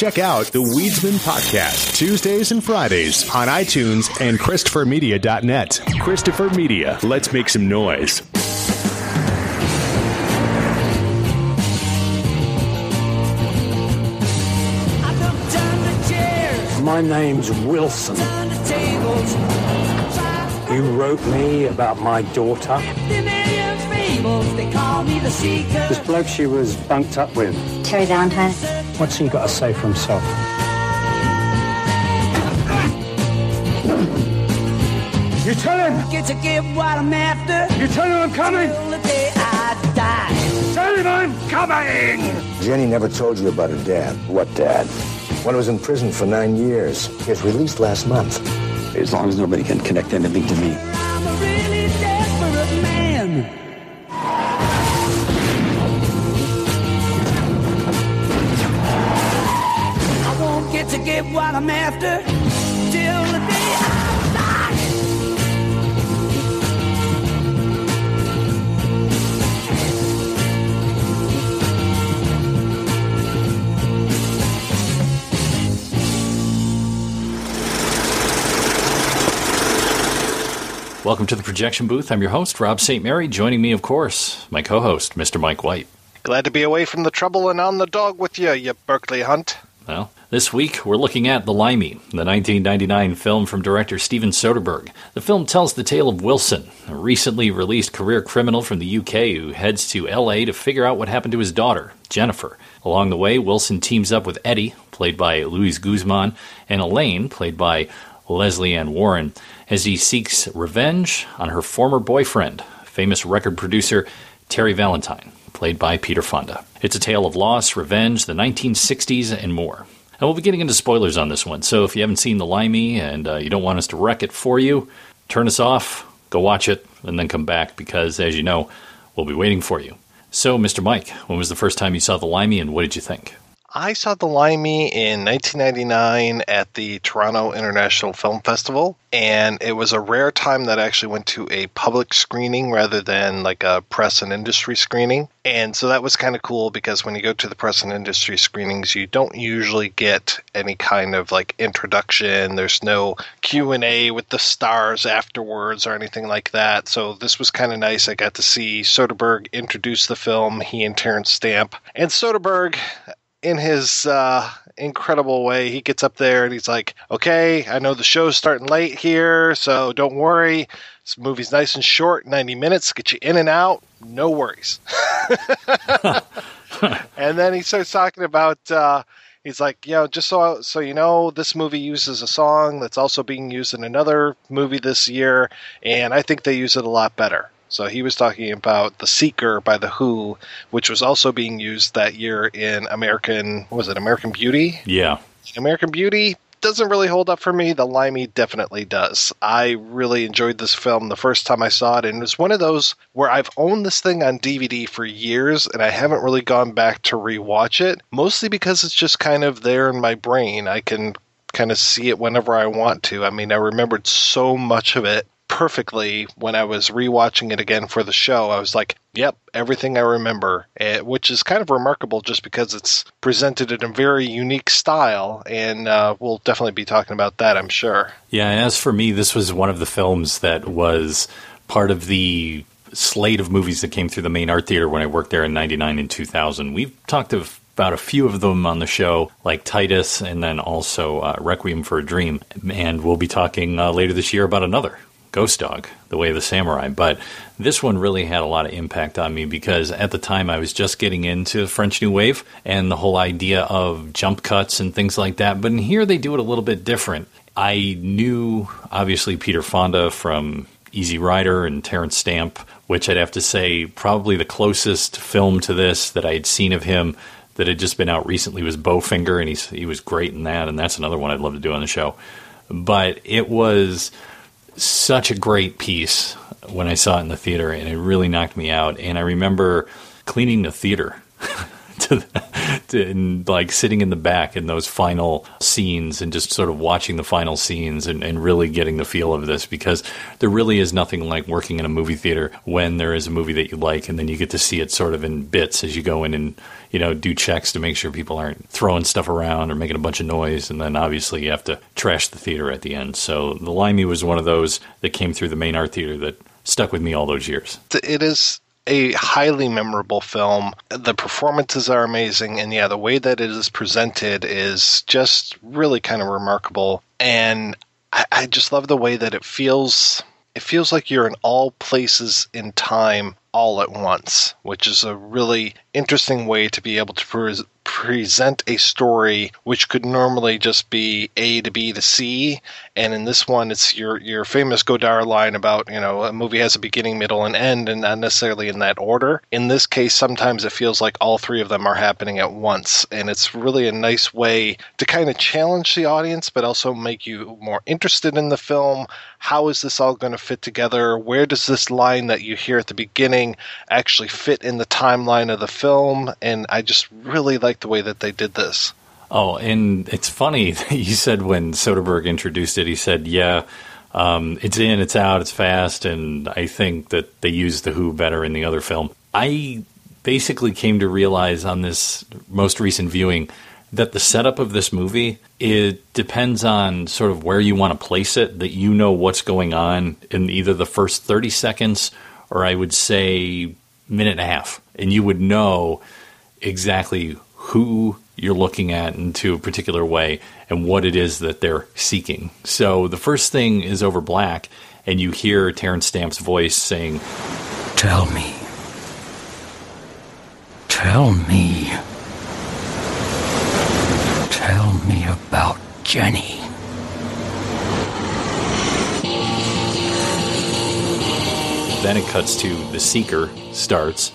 Check out the Weedsman Podcast Tuesdays and Fridays on iTunes and ChristopherMedia.net. Christopher Media. Let's make some noise. My name's Wilson. You wrote me about my daughter. This bloke she was bunked up with. Terry Valentine. What's he got to say for himself? You tell him! Get to give what I'm after. You tell him I'm coming! Till the day I die. Tell him I'm coming! Jenny never told you about her dad. What dad? One was in prison for 9 years. He was released last month. As long as nobody can connect anything to me. I'm a really desperate man. I won't get to get what I'm after till the day I die. Welcome to the Projection Booth. I'm your host, Rob St. Mary. Joining me, of course, my co-host, Mr. Mike White. Glad to be away from the trouble and on the dog with you Berkeley Hunt. Well, this week we're looking at The Limey, the 1999 film from director Steven Soderbergh. The film tells the tale of Wilson, a recently released career criminal from the UK who heads to LA to figure out what happened to his daughter, Jennifer. Along the way, Wilson teams up with Eddie, played by Luis Guzman, and Elaine, played by Leslie Ann Warren, as he seeks revenge on her former boyfriend, famous record producer Terry Valentine, played by Peter Fonda. It's a tale of loss, revenge, the 1960s, and more. And we'll be getting into spoilers on this one, so if you haven't seen The Limey and you don't want us to wreck it for you, turn us off, go watch it, and then come back, because, as you know, we'll be waiting for you. So, Mr. Mike, when was the first time you saw The Limey, and what did you think? I saw The Limey in 1999 at the Toronto International Film Festival, and it was a rare time that I actually went to a public screening rather than like a press and industry screening. And so that was kind of cool because when you go to the press and industry screenings, you don't usually get any kind of like introduction. There's no Q&A with the stars afterwards or anything like that. So this was kind of nice. I got to see Soderbergh introduce the film, he and Terence Stamp. And Soderbergh, in his incredible way, he gets up there and he's like, okay, I know the show's starting late here, so don't worry. This movie's nice and short, 90 minutes, get you in and out, no worries. And then he starts talking about, he's like, just so you know, this movie uses a song that's also being used in another movie this year, and I think they use it a lot better. So he was talking about The Seeker by The Who, which was also being used that year in American Beauty? Yeah. American Beauty doesn't really hold up for me. The Limey definitely does. I really enjoyed this film the first time I saw it, and it was one of those where I've owned this thing on DVD for years, and I haven't really gone back to rewatch it, mostly because it's just kind of there in my brain. I can kind of see it whenever I want to. I mean, I remembered so much of it perfectly when I was rewatching it again for the show. I was like, yep, everything I remember, which is kind of remarkable just because it's presented in a very unique style, and we'll definitely be talking about that, I'm sure. Yeah, as for me, this was one of the films that was part of the slate of movies that came through the main art theater when I worked there in 99 and 2000. We've talked about a few of them on the show, like Titus, and then also Requiem for a Dream, and we'll be talking later this year about another, Ghost Dog, The Way of the Samurai. But this one really had a lot of impact on me because at the time I was just getting into French New Wave and the whole idea of jump cuts and things like that. But in here they do it a little bit different. I knew, obviously, Peter Fonda from Easy Rider and Terence Stamp, which I'd have to say probably the closest film to this that I had seen of him that had just been out recently was Bowfinger, and he was great in that, and that's another one I'd love to do on the show. But it was such a great piece when I saw it in the theater, and it really knocked me out. And I remember cleaning the theater and like sitting in the back in those final scenes and just sort of watching the final scenes and really getting the feel of this, because there really is nothing like working in a movie theater when there is a movie that you like and then you get to see it sort of in bits as you go in and, you know, do checks to make sure people aren't throwing stuff around or making a bunch of noise. And then obviously you have to trash the theater at the end. So the Limey was one of those that came through the main art theater that stuck with me all those years. It is a highly memorable film. The performances are amazing, and the way that it is presented is just really kind of remarkable. And I just love the way that it feels. It feels like you're in all places in time all at once, which is a really interesting way to be able to present a story which could normally just be A to B to C. And in this one, it's your famous Godard line about, you know, a movie has a beginning, middle, and end, and not necessarily in that order. In this case, sometimes it feels like all three of them are happening at once. And it's really a nice way to kind of challenge the audience, but also make you more interested in the film. How is this all going to fit together? Where does this line that you hear at the beginning actually fit in the timeline of the film? And I just really like the way that they did this. Oh, and it's funny that you said when Soderbergh introduced it, he said, it's in, it's out, it's fast, and I think that they used The Who better in the other film. I basically came to realize on this most recent viewing that the setup of this movie, it depends on sort of where you want to place it, that you know what's going on in either the first 30 seconds or I would say minute and a half. And you would know exactly who you're looking at into a particular way and what it is that they're seeking. So the first thing is over black, and you hear Terence Stamp's voice saying, Tell me. Tell me. Tell me about Jenny. Then it cuts to The Seeker starts,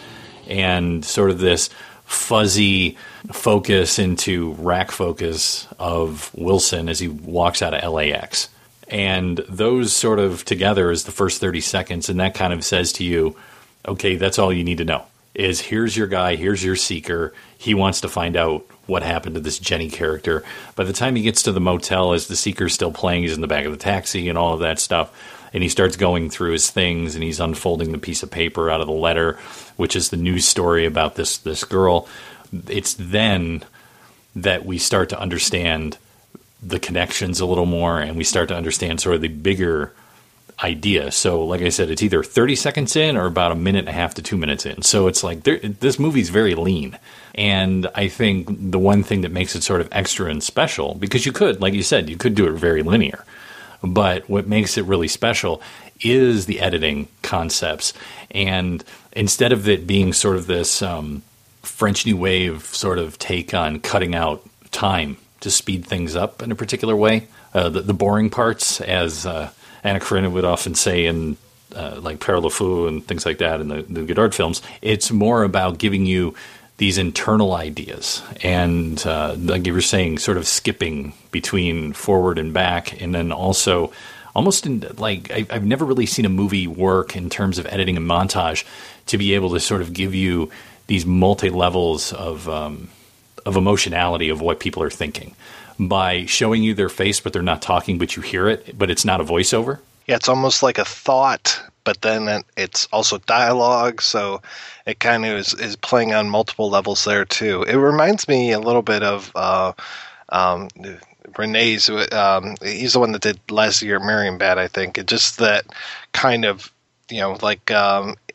and sort of this fuzzy focus into rack focus of Wilson as he walks out of LAX. And those sort of together is the first 30 seconds, and that kind of says to you, okay, that's all you need to know, is here's your guy, here's your seeker, he wants to find out what happened to this Jenny character. By the time he gets to the motel, as the seeker's still playing, he's in the back of the taxi and all of that stuff, and he starts going through his things, and he's unfolding the piece of paper out of the letter, which is the news story about this girl. It's then that we start to understand the connections a little more, and we start to understand sort of the bigger idea. So, like I said, it's either 30 seconds in or about a minute and a half to 2 minutes in. So it's like this movie's very lean. And I think the one thing that makes it sort of extra and special, because you could, like you said, you could do it very linear. But what makes it really special is the editing concepts. And instead of it being sort of this French New Wave sort of take on cutting out time to speed things up in a particular way, the boring parts, as Anna Karenina would often say in like Père Le Fou and things like that in the Godard films, it's more about giving you these internal ideas, and like you were saying, sort of skipping between forward and back, and then also almost in like I've never really seen a movie work in terms of editing and montage to be able to sort of give you these multi levels of emotionality of what people are thinking by showing you their face, but they're not talking, but you hear it, but it's not a voiceover. Yeah, it's almost like a thought, but then it's also dialogue, so it kind of is playing on multiple levels there too. It reminds me a little bit of René's. He's the one that did Last Year at Marienbad, I think. It just that kind of, you know, like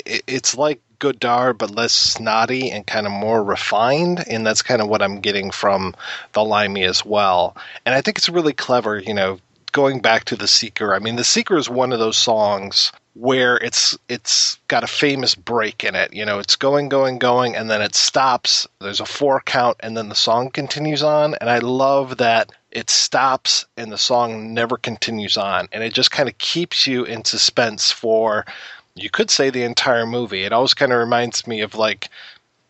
it's like Godard, but less snotty and kind of more refined, and that's kind of what I'm getting from the Limey as well. And I think it's really clever, you know, going back to The Seeker. I mean, The Seeker is one of those songs where it's got a famous break in it. You know, it's going, and then it stops. There's a 4 count, and then the song continues on. And I love that it stops and the song never continues on. And it just kind of keeps you in suspense for, you could say, the entire movie. It always kind of reminds me of, like,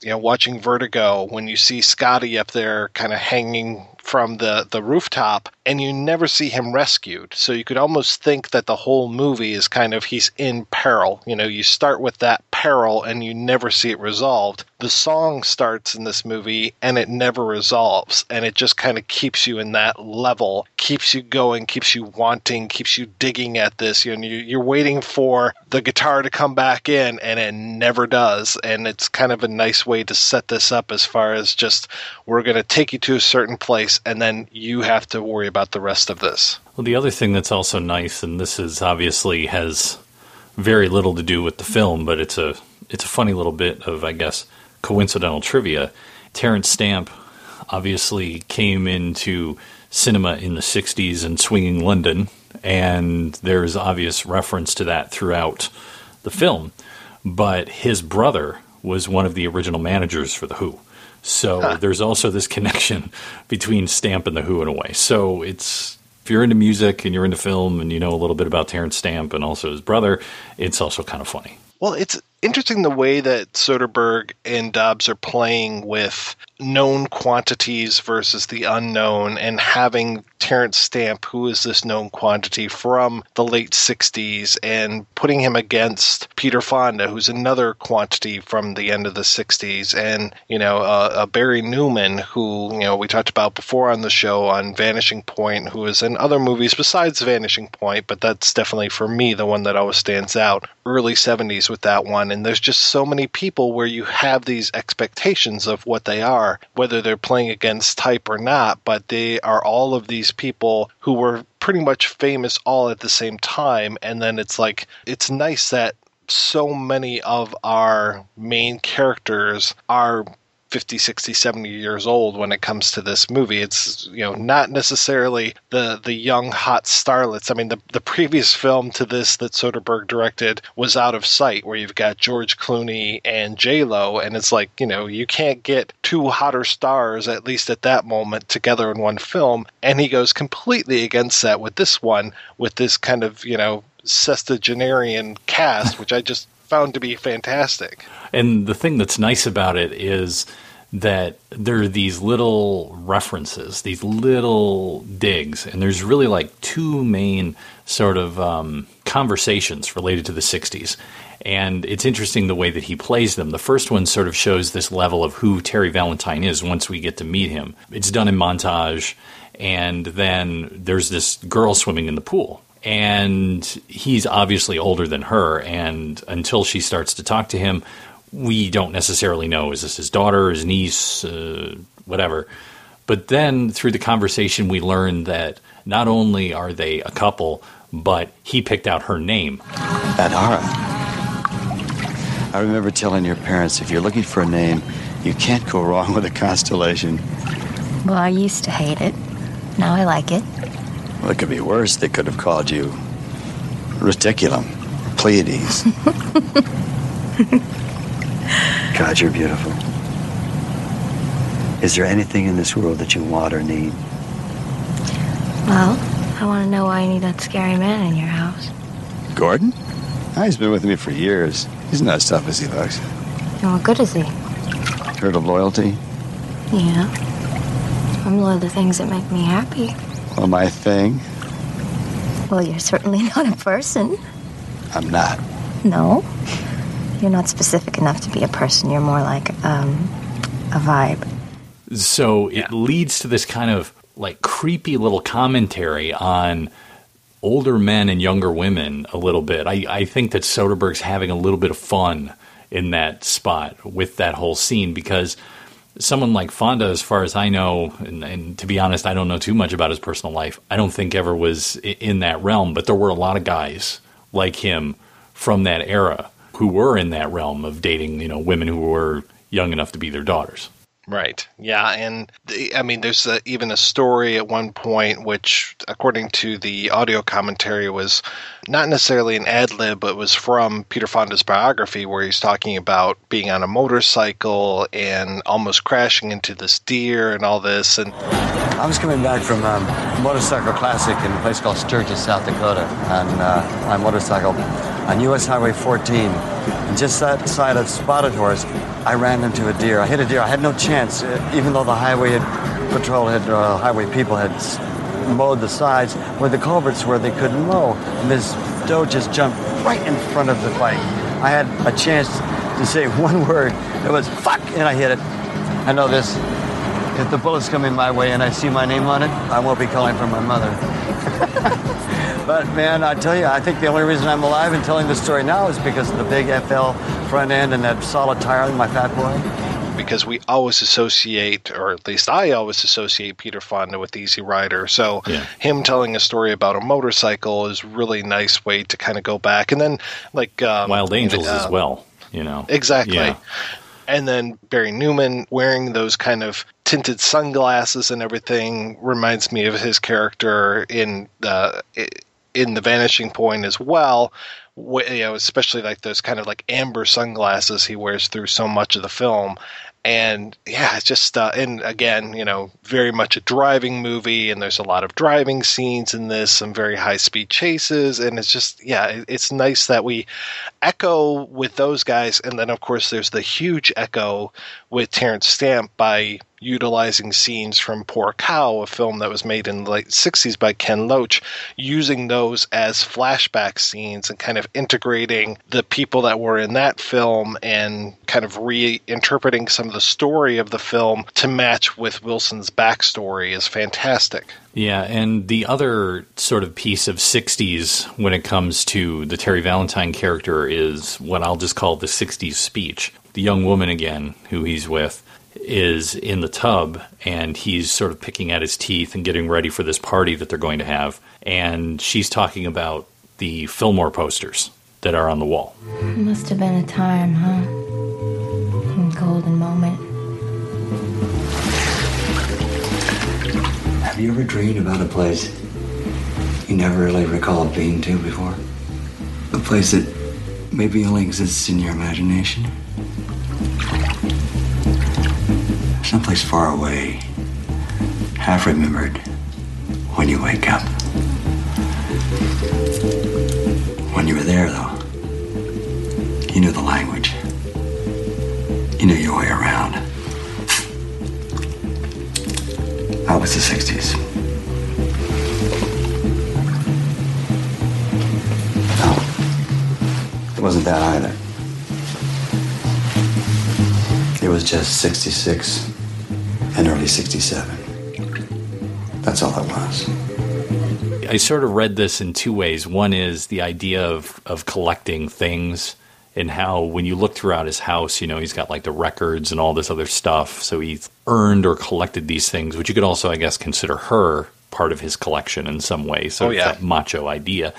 you know, watching Vertigo when you see Scotty up there kind of hanging from the rooftop, and you never see him rescued. So you could almost think that the whole movie is kind of he's in peril. You know, you start with that peril and you never see it resolved. The song starts in this movie and it never resolves, and it just kind of keeps you in that level, keeps you going, keeps you wanting, keeps you digging at this. You know, you're waiting for the guitar to come back in, and it never does. And it's kind of a nice way to set this up as far as just, we're going to take you to a certain place and then you have to worry about the rest of this. Well, the other thing that's also nice, and this is obviously has very little to do with the film, but it's a funny little bit of, I guess, coincidental trivia. Terence Stamp obviously came into cinema in the 60s in swinging London, and there's obvious reference to that throughout the film. But his brother was one of the original managers for The Who. So there's also this connection between Stamp and The Who in a way. So it's, if you're into music and you're into film and you know a little bit about Terence Stamp and also his brother, it's also kind of funny. Well, it's interesting the way that Soderbergh and Dobbs are playing with known quantities versus the unknown, and having Terence Stamp, who is this known quantity from the late 60s, and putting him against Peter Fonda, who's another quantity from the end of the 60s, and, you know, Barry Newman, who, you know, we talked about before on the show on Vanishing Point, who is in other movies besides Vanishing Point, but that's definitely, for me, the one that always stands out. Early 70s with that one, and there's just so many people where you have these expectations of what they are, whether they're playing against type or not, but they are all of these people who were pretty much famous all at the same time. And then it's like, it's nice that so many of our main characters are 50, 60, 70 years old when it comes to this movie. It's, you know, not necessarily the young, hot starlets. I mean, the previous film to this that Soderbergh directed was Out of Sight, where you've got George Clooney and J-Lo, and it's like, you know, you can't get two hotter stars, at least at that moment, together in one film. And he goes completely against that with this one, with this kind of, you know, sexagenarian cast, which I just found to be fantastic. And the thing that's nice about it is that there are these little references, these little digs, and there's really like two main sort of conversations related to the 60s. And it's interesting the way that he plays them. The first one sort of shows this level of who Terry Valentine is once we get to meet him. It's done in montage, and then there's this girl swimming in the pool. And he's obviously older than her, and until she starts to talk to him, we don't necessarily know, is this his daughter, his niece, whatever. But then through the conversation, we learn that not only are they a couple, but he picked out her name. Adhara. I remember telling your parents, if you're looking for a name, you can't go wrong with a constellation. Well, I used to hate it. Now I like it. Well, it could be worse. They could have called you Reticulum, Pleiades. God, you're beautiful. Is there anything in this world that you want or need? Well, I want to know why you need that scary man in your house. Gordon? He's been with me for years. He's not as tough as he looks. And what good is he? Heard of loyalty? Yeah. I'm one of the things that make me happy. Well, my thing? Well, you're certainly not a person. I'm not. No. You're not specific enough to be a person. You're more like a vibe. So it leads to this kind of like creepy little commentary on older men and younger women a little bit. I think that Soderbergh's having a little bit of fun in that spot with that whole scene, because someone like Fonda, as far as I know, and to be honest, I don't know too much about his personal life, I don't think ever was in that realm, but there were a lot of guys like him from that era who were in that realm of dating, you know, women who were young enough to be their daughters. Right. Yeah. And there's even a story at one point, which, according to the audio commentary, was not necessarily an ad lib, but was from Peter Fonda's biography, where he's talking about being on a motorcycle and almost crashing into this deer and all this. And I was coming back from Motorcycle Classic in a place called Sturgis, South Dakota, on my motorcycle on U.S. Highway 14. And just outside of Spotted Horse, I ran into a deer. I hit a deer. I had no chance, even though the highway had patrol highway people had mowed the sides where the culverts where they couldn't mow. And this doe just jumped right in front of the bike. I had a chance to say one word. It was fuck, and I hit it. I know this. If the bullet's coming my way and I see my name on it, I won't be calling for my mother. But man, I tell you, I think the only reason I'm alive and telling this story now is because of the big FL front end and that solid tire in my fat boy. Because we always associate, or at least I always associate Peter Fonda with Easy Rider. So him telling a story about a motorcycle is really a nice way to kind of go back. And then like Wild Angels as well, you know. Exactly. Yeah. And then Barry Newman wearing those kind of tinted sunglasses and everything reminds me of his character in The Vanishing Point as well. You know, especially like those kind of like amber sunglasses he wears through so much of the film. And yeah, it's just, and again, you know, very much a driving movie, and there's a lot of driving scenes in this, some very high speed chases, and it's just, yeah, it's nice that we echo with those guys. And then of course there's the huge echo with Terence Stamp by utilizing scenes from Poor Cow, a film that was made in the late 60s by Ken Loach, using those as flashback scenes and kind of integrating the people that were in that film and kind of reinterpreting some of the story of the film to match with Wilson's backstory is fantastic. Yeah, and the other sort of piece of 60s when it comes to the Terry Valentine character is what I'll just call the 60s speech. The young woman, again, who he's with, is in the tub, and he's sort of picking at his teeth and getting ready for this party that they're going to have. And she's talking about the Fillmore posters that are on the wall. It must have been a time, huh? A golden moment. Have you ever dreamed about a place you never really recalled being to before? A place that maybe only exists in your imagination? Someplace far away, half remembered when you wake up. When you were there, though, you knew the language. You knew your way around. That was the 60s. No, it wasn't that either. It was just 66 and early 67. That's all it was. I sort of read this in two ways. One is the idea of collecting things, and how when you look throughout his house, you know, he's got like the records and all this other stuff. So he's earned or collected these things, which you could also, I guess, consider her part of his collection in some way. So that macho idea.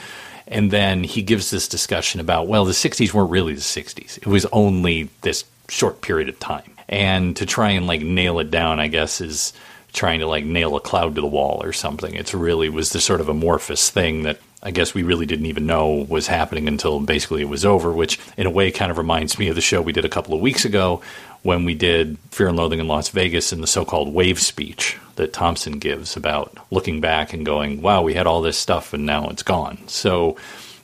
And then he gives this discussion about, well, the 60s weren't really the 60s. It was only this short period of time. And to try and like nail it down, I guess, is trying to like nail a cloud to the wall or something. It's really was this sort of amorphous thing that I guess we really didn't even know was happening until basically it was over, which in a way kind of reminds me of the show we did a couple of weeks ago when we did Fear and Loathing in Las Vegas and the so-called wave speech that Thompson gives about looking back and going, wow, we had all this stuff and now it's gone. So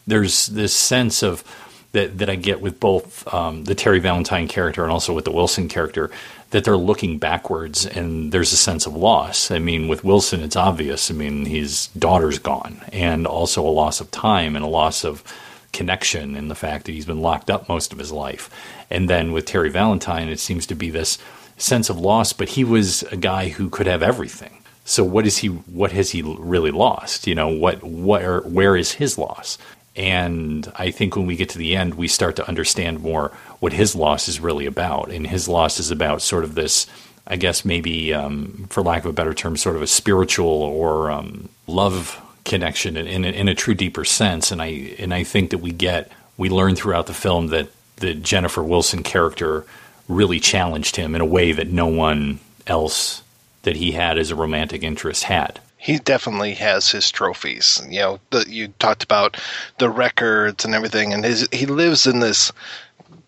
there's this sense of that I get with both the Terry Valentine character and also with the Wilson character, that they're looking backwards and there's a sense of loss. I mean, with Wilson, it's obvious. I mean, his daughter's gone, and also a loss of time and a loss of connection, and the fact that he's been locked up most of his life. And then with Terry Valentine, it seems to be this sense of loss, but he was a guy who could have everything. So what has he really lost? You know, where is his loss? And I think when we get to the end, we start to understand more what his loss is really about. And his loss is about sort of this, I guess maybe, for lack of a better term, sort of a spiritual or love connection in a true deeper sense. And I think that we learn throughout the film that the Jennifer Wilson character really challenged him in a way that no one else that he had as a romantic interest had. He definitely has his trophies. You know, you talked about the records and everything, and he lives in this,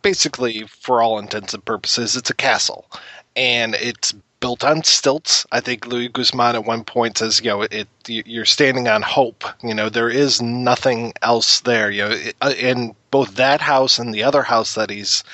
basically, for all intents and purposes, it's a castle. And it's built on stilts. I think Luis Guzman at one point says, you're standing on hope. There is nothing else there. In both that house and the other house that he's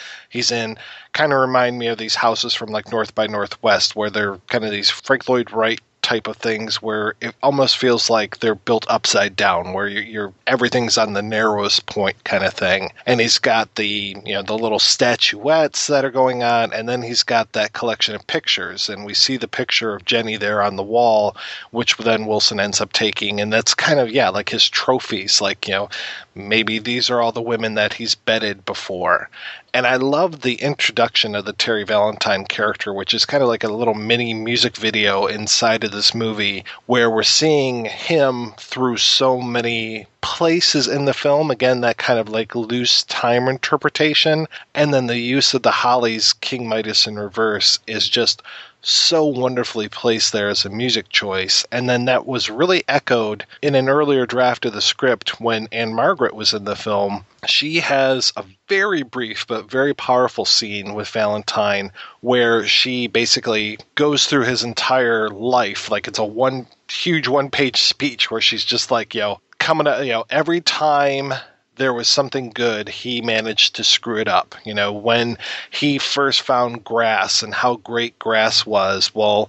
in kind of remind me of these houses from like North by Northwest, where they're kind of these Frank Lloyd Wright type of things where it almost feels like they're built upside down, where you're everything's on the narrowest point kind of thing. And he's got the the little statuettes that are going on, and then he's got that collection of pictures, and we see the picture of Jenny there on the wall, which then Wilson ends up taking, and that's kind of like his trophies, like maybe these are all the women that he's bedded before. And I love the introduction of the Terry Valentine character, which is kind of like a little mini music video inside of this movie, where we're seeing him through so many places in the film. Again, that kind of like loose time interpretation. And then the use of the Hollies' King Midas in reverse is just so wonderfully placed there as a music choice. And then that was really echoed in an earlier draft of the script when Anne Margaret was in the film. She has a very brief but very powerful scene with Valentine where she basically goes through his entire life. Like it's a huge one-page speech where she's just like, coming up, every time there was something good, he managed to screw it up. When he first found grass and how great grass was, well,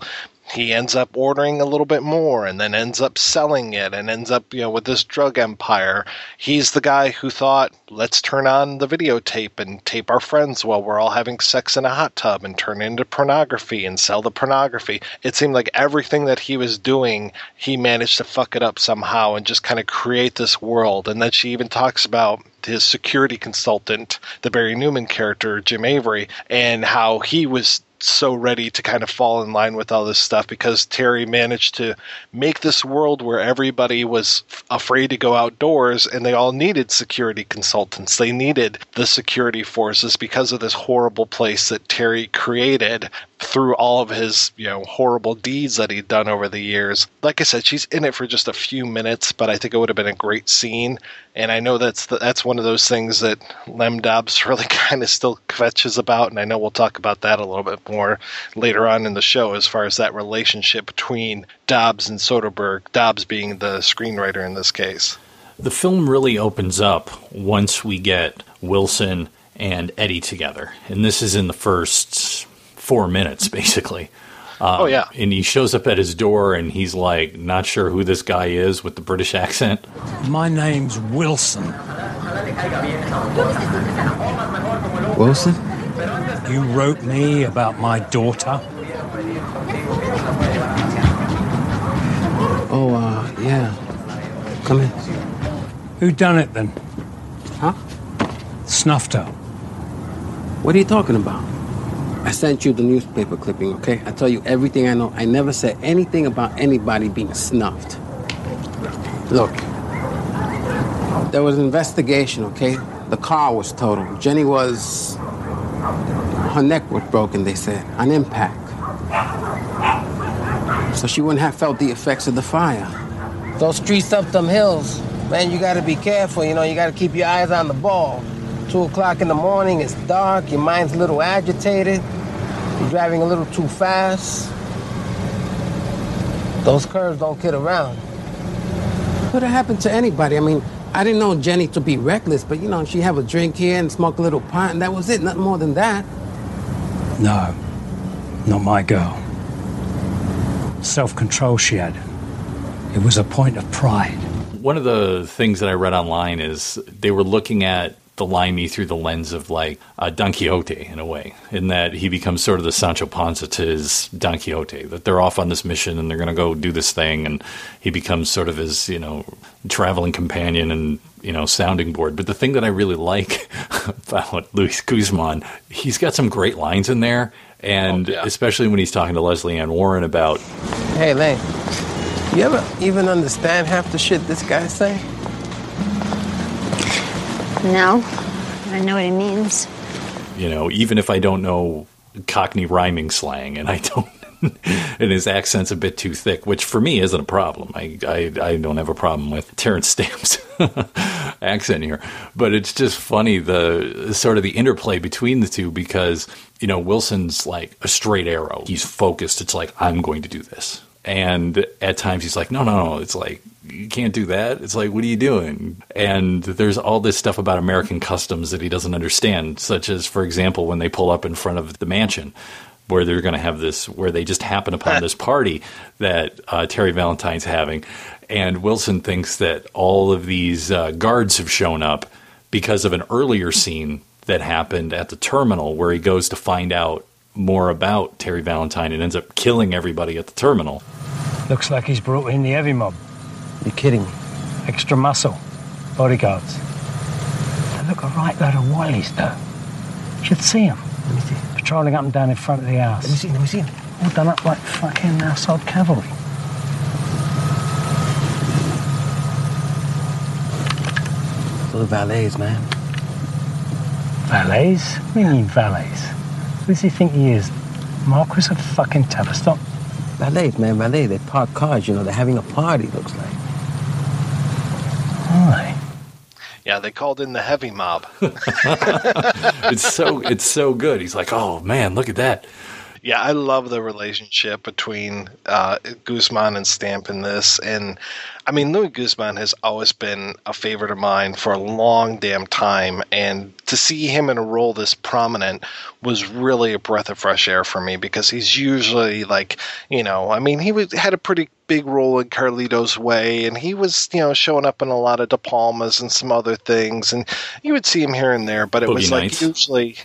he ends up ordering a little bit more and then ends up selling it and ends up, with this drug empire. He's the guy who thought, let's turn on the videotape and tape our friends while we're all having sex in a hot tub and turn it into pornography and sell the pornography. It seemed like everything that he was doing, he managed to fuck it up somehow and just kind of create this world. And then she even talks about his security consultant, the Barry Newman character, Jim Avery, and how he was so ready to kind of fall in line with all this stuff because Terry managed to make this world where everybody was afraid to go outdoors and they all needed security consultants. They needed the security forces because of this horrible place that Terry created through all of his, horrible deeds that he'd done over the years. Like I said, she's in it for just a few minutes, but I think it would have been a great scene. And I know that's one of those things that lem-dobbs really kind of still kvetches about, and I know we'll talk about that a little bit more later on in the show as far as that relationship between Dobbs and Soderbergh, Dobbs being the screenwriter in this case. The film really opens up once we get Wilson and Eddie together, and this is in the first 4 minutes, basically. Yeah. And he shows up at his door, and he's like, not sure who this guy is with the British accent. My name's Wilson. Wilson? You wrote me about my daughter? Oh, yeah. Come in. Who done it, then? Huh? Snuffed her. What are you talking about? I sent you the newspaper clipping, okay? I tell you everything I know. I never said anything about anybody being snuffed. Look, there was an investigation, okay? The car was totaled. Jenny was... her neck was broken, they said, on impact. So she wouldn't have felt the effects of the fire. Those streets up them hills, man, you gotta be careful, you gotta keep your eyes on the ball. 2 o'clock in the morning, it's dark, your mind's a little agitated, you're driving a little too fast. Those curves don't kid around. Could have happened to anybody. I mean, I didn't know Jenny to be reckless, but she'd have a drink here and smoke a little pot, and that was it, nothing more than that. No, not my girl. Self-control she had. It was a point of pride. One of the things that I read online is they were looking at the Limey through the lens of like Don Quixote in a way, in that he becomes sort of the Sancho Panza to his Don Quixote, that they're off on this mission and they're going to go do this thing, and he becomes sort of his, traveling companion and, sounding board. But the thing that I really like about Luis Guzman, he's got some great lines in there, and especially when he's talking to Leslie Ann Warren about, hey, Lane, you ever even understand half the shit this guy's saying? No, I know what it means. even if I don't know Cockney rhyming slang, and I don't and his accent's a bit too thick, which for me isn't a problem. I don't have a problem with Terence Stamp's accent here, but it's just funny the sort of the interplay between the two, because Wilson's like a straight arrow. He's focused. It's like, I'm going to do this. And at times he's like, no. It's like, you can't do that. It's like, what are you doing? And there's all this stuff about American customs that he doesn't understand, such as, for example, when they pull up in front of the mansion where they're going to have this, where they just happen upon this party that Terry Valentine's having. And Wilson thinks that all of these guards have shown up because of an earlier scene that happened at the terminal where he goes to find out more about Terry Valentine and ends up killing everybody at the terminal. Looks like he's brought in the heavy mob. You're kidding me. Extra muscle. Bodyguards. They look a right load of willies, though. You should see them. Let me see. Patrolling up and down in front of the house. Let me see. All done up like fucking household cavalry. Those are valets, man. Valets? What do you mean valets? Who does he think he is? Marquis of fucking Tavistock? Valets, man, valet. They park cars, they're having a party, looks like. Aye. Yeah, they called in the heavy mob. It's so good. He's like, oh man, look at that. Yeah, I love the relationship between Guzman and Stamp in this. And, I mean, Louis Guzman has always been a favorite of mine for a long damn time. And to see him in a role this prominent was really a breath of fresh air for me, because he's usually like, he had a pretty big role in Carlito's Way, and he was, showing up in a lot of De Palmas and some other things, and you would see him here and there, but it was like usually,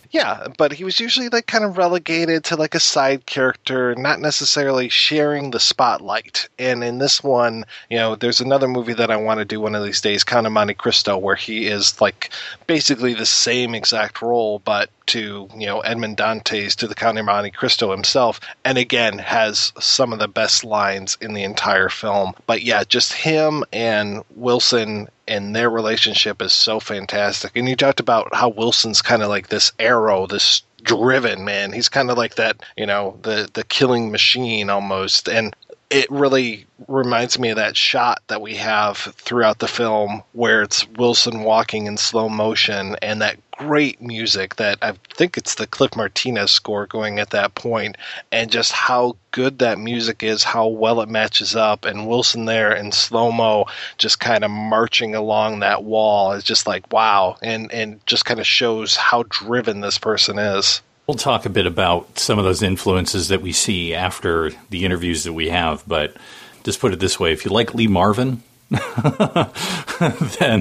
but he was usually like kind of relegated to like a side character, not necessarily sharing the spotlight. And in this one, there's another movie that I want to do one of these days, Count of Monte Cristo, where he is like basically the same exact role, but to Edmond Dantes, to the Count of Monte Cristo himself, and again has some of the best lines in the entire film. But yeah, just him and Wilson and their relationship is so fantastic. And you talked about how Wilson's kind of like this arrow, this driven man. He's kind of like that, the killing machine almost. And it really reminds me of that shot that we have throughout the film where it's Wilson walking in slow motion, and that great music that I think it's the Cliff Martinez score going at that point, and just how good that music is, how well it matches up, and Wilson there in slow-mo just kind of marching along that wall is just like, wow, and just kind of shows how driven this person is. We'll talk a bit about some of those influences that we see after the interviews that we have, but just put it this way, if you like Lee Marvin, then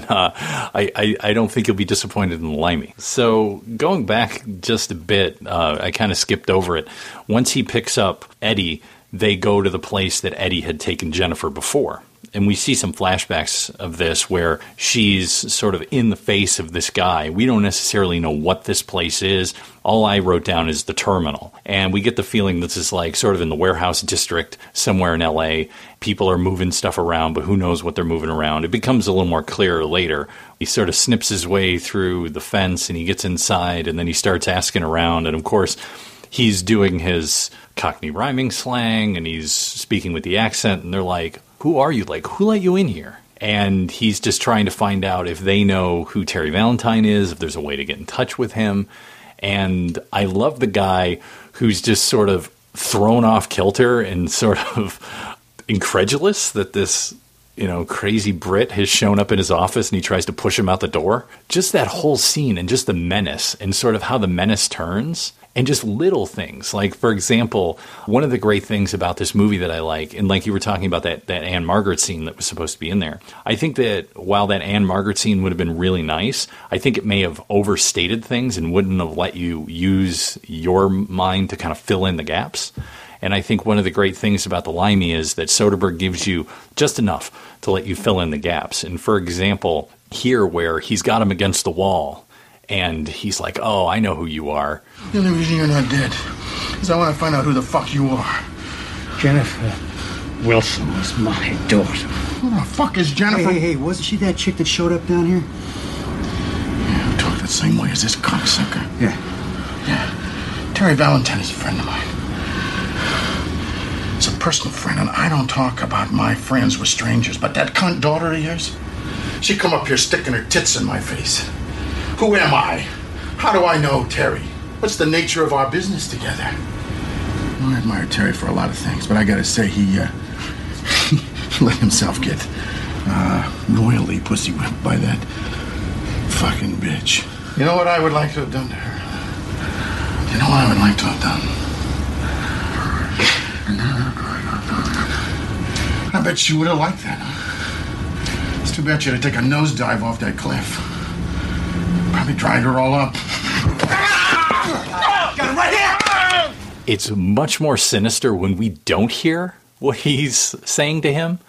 I don't think you'll be disappointed in Limey. So going back just a bit, I kind of skipped over it. Once he picks up Eddie, they go to the place that Eddie had taken Jennifer before. And we see some flashbacks of this where she's sort of in the face of this guy. We don't necessarily know what this place is. All I wrote down is the terminal. And we get the feeling this is like sort of in the warehouse district somewhere in L.A. People are moving stuff around, but who knows what they're moving around. It becomes a little more clear later. He sort of snips his way through the fence and he gets inside and then he starts asking around. And of course, he's doing his Cockney rhyming slang and he's speaking with the accent. And they're like, who are you? Like, who let you in here? And he's just trying to find out if they know who Terry Valentine is, if there's a way to get in touch with him. And I love the guy who's just sort of thrown off kilter and sort of incredulous that this, crazy Brit has shown up in his office and he tries to push him out the door. Just that whole scene and just the menace and sort of how the menace turns. And just little things. Like, for example, one of the great things about this movie that I like, and like you were talking about that Anne Margaret scene that was supposed to be in there, I think that while that Anne Margaret scene would have been really nice, I think it may have overstated things and wouldn't have let you use your mind to kind of fill in the gaps. And I think one of the great things about the Limey is that Soderbergh gives you just enough to let you fill in the gaps. And for example, here where he's got him against the wall, and he's like, oh, I know who you are. The only reason you're not dead is I want to find out who the fuck you are. Jennifer Wilson was my daughter. Who the fuck is Jennifer? Hey, wasn't she that chick that showed up down here? Yeah, who talked the same way as this cocksucker. Yeah. Terry Valentine is a friend of mine. It's a personal friend, and I don't talk about my friends with strangers. But that cunt daughter of yours, she come up here sticking her tits in my face. Who am I? How do I know Terry? What's the nature of our business together? I admire Terry for a lot of things, but I gotta say, he let himself get royally pussy whipped by that fucking bitch. You know what I would like to have done to her? You know what I would like to have done? I bet she would have liked that. It's too bad she had to take a nosedive off that cliff. Probably dried her all up. Got him right here! It's much more sinister when we don't hear what he's saying to him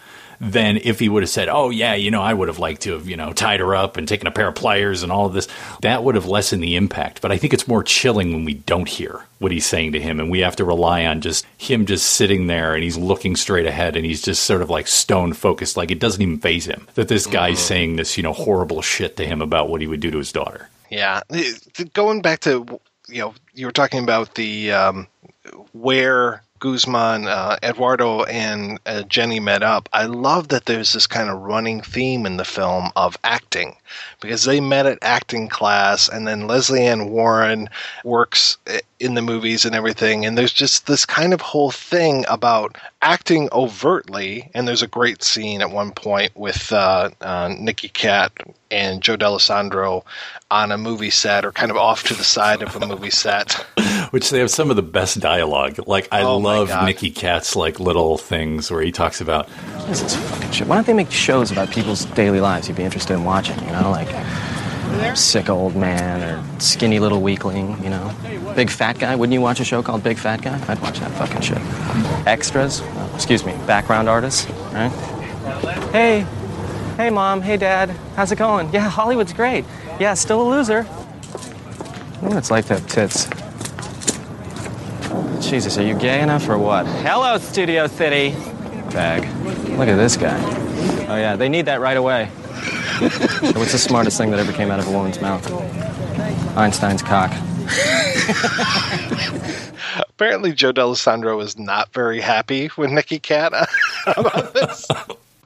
than if he would have said, oh, yeah, I would have liked to have, tied her up and taken a pair of pliers and all of this. That would have lessened the impact. But I think it's more chilling when we don't hear what he's saying to him, and we have to rely on just him just sitting there, and he's looking straight ahead, and he's just sort of like stone focused, like it doesn't even faze him that this guy's saying this, horrible shit to him about what he would do to his daughter. Yeah. Going back to, you were talking about the where Guzman, Eduardo, and Jenny met up. I love that there's this kind of running theme in the film of acting, because they met at acting class, and then Leslie Ann Warren works in the movies and everything, and there's just this kind of whole thing about acting overtly, and there's a great scene at one point with Nicky Katt and Joe D'Alessandro on a movie set, or kind of off to the side of a movie set. Which they have some of the best dialogue. Like, I love Nicky Katt's like little things where he talks about, this is fucking shit. Why don't they make shows about people's daily lives you'd be interested in watching, like sick old man or skinny little weakling, Big fat guy. Wouldn't you watch a show called Big Fat Guy? I'd watch that fucking shit. Extras, background artists, right? Hey mom, hey dad, how's it going? Yeah, Hollywood's great. Yeah, still a loser. I know what it's like to have tits. Jesus, are you gay enough or what? Hello, Studio City. Bag. Look at this guy. Oh yeah, they need that right away. So what's the smartest thing that ever came out of a woman's mouth? Einstein's cock. Apparently Joe D'Alessandro is not very happy with Nicky Katt about this.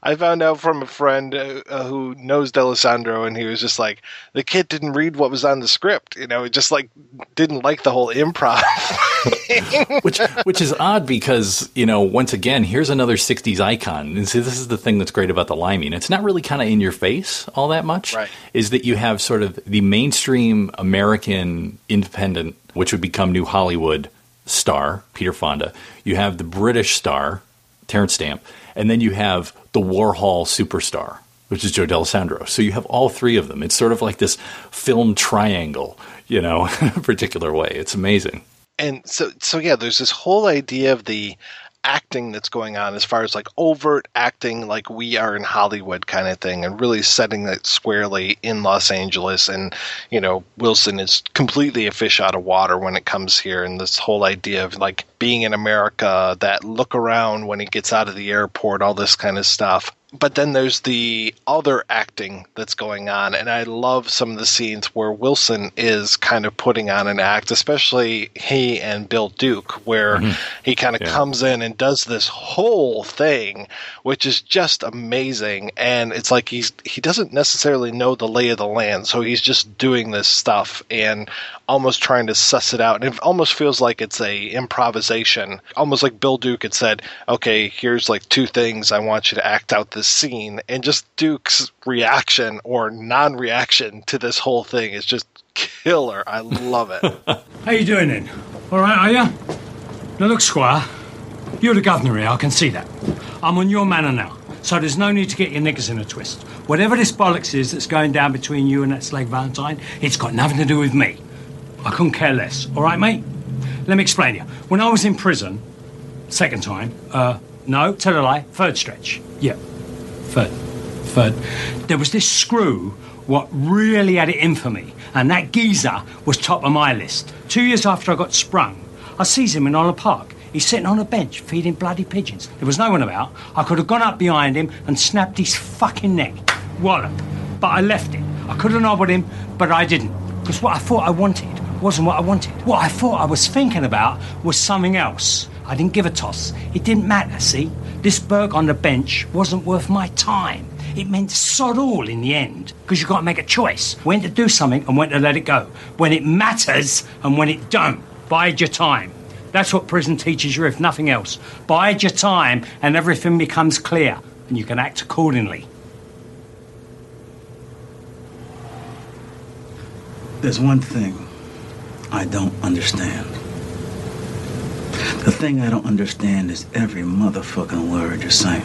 I found out from a friend who knows D'Alessandro, and he was just like, the kid didn't read what was on the script. He just like didn't like the whole improv. which is odd because, once again, here's another 60s icon. And see, this is the thing that's great about the Limey. And it's not really kind of in your face all that much. Right. Is that you have sort of the mainstream American independent, which would become New Hollywood star, Peter Fonda. You have the British star, Terence Stamp. And then you have the Warhol superstar, which is Joe D'Alessandro. So you have all three of them. It's sort of like this film triangle, in a particular way. It's amazing. And so yeah, there's this whole idea of the acting that's going on as far as like overt acting, like we are in Hollywood kind of thing, and really setting that squarely in Los Angeles. And, Wilson is completely a fish out of water when it comes here. And this whole idea of like being in America, that look around when he gets out of the airport, all this kind of stuff. But then there's the other acting that's going on, and I love some of the scenes where Wilson is kind of putting on an act, especially he and Bill Duke, where he kind of comes in and does this whole thing, which is just amazing. And it's like he doesn't necessarily know the lay of the land, so he's just doing this stuff and almost trying to suss it out. And it almost feels like it's a improvisation, almost like Bill Duke had said, okay, here's like two things I want you to act out this scene, and just Duke's reaction or non-reaction to this whole thing is just killer. I love it. How you doing then? All right, are you? Now look, Squire, you're the governor here, I can see that. I'm on your manor now, so there's no need to get your knickers in a twist. Whatever this bollocks is that's going down between you and that slave Valentine, it's got nothing to do with me. I couldn't care less, all right, mate? Let me explain to you. When I was in prison, second time, no, tell a lie, third stretch. Yeah, third. There was this screw what really had it in for me, and that geezer was top of my list. 2 years after I got sprung, I sees him in Oliver Park. He's sitting on a bench feeding bloody pigeons. There was no one about. I could have gone up behind him and snapped his fucking neck. Wallop. But I left it. I could have nobbled him, but I didn't. Because what I thought I wanted wasn't what I wanted. What I thought I was thinking about was something else. I didn't give a toss. It didn't matter, see? This Burke on the bench wasn't worth my time. It meant sod all in the end, because you've got to make a choice. When to do something and when to let it go. When it matters and when it don't. Bide your time. That's what prison teaches you, if nothing else. Bide your time and everything becomes clear, and you can act accordingly. There's one thing I don't understand. The thing I don't understand is every motherfucking word you're saying.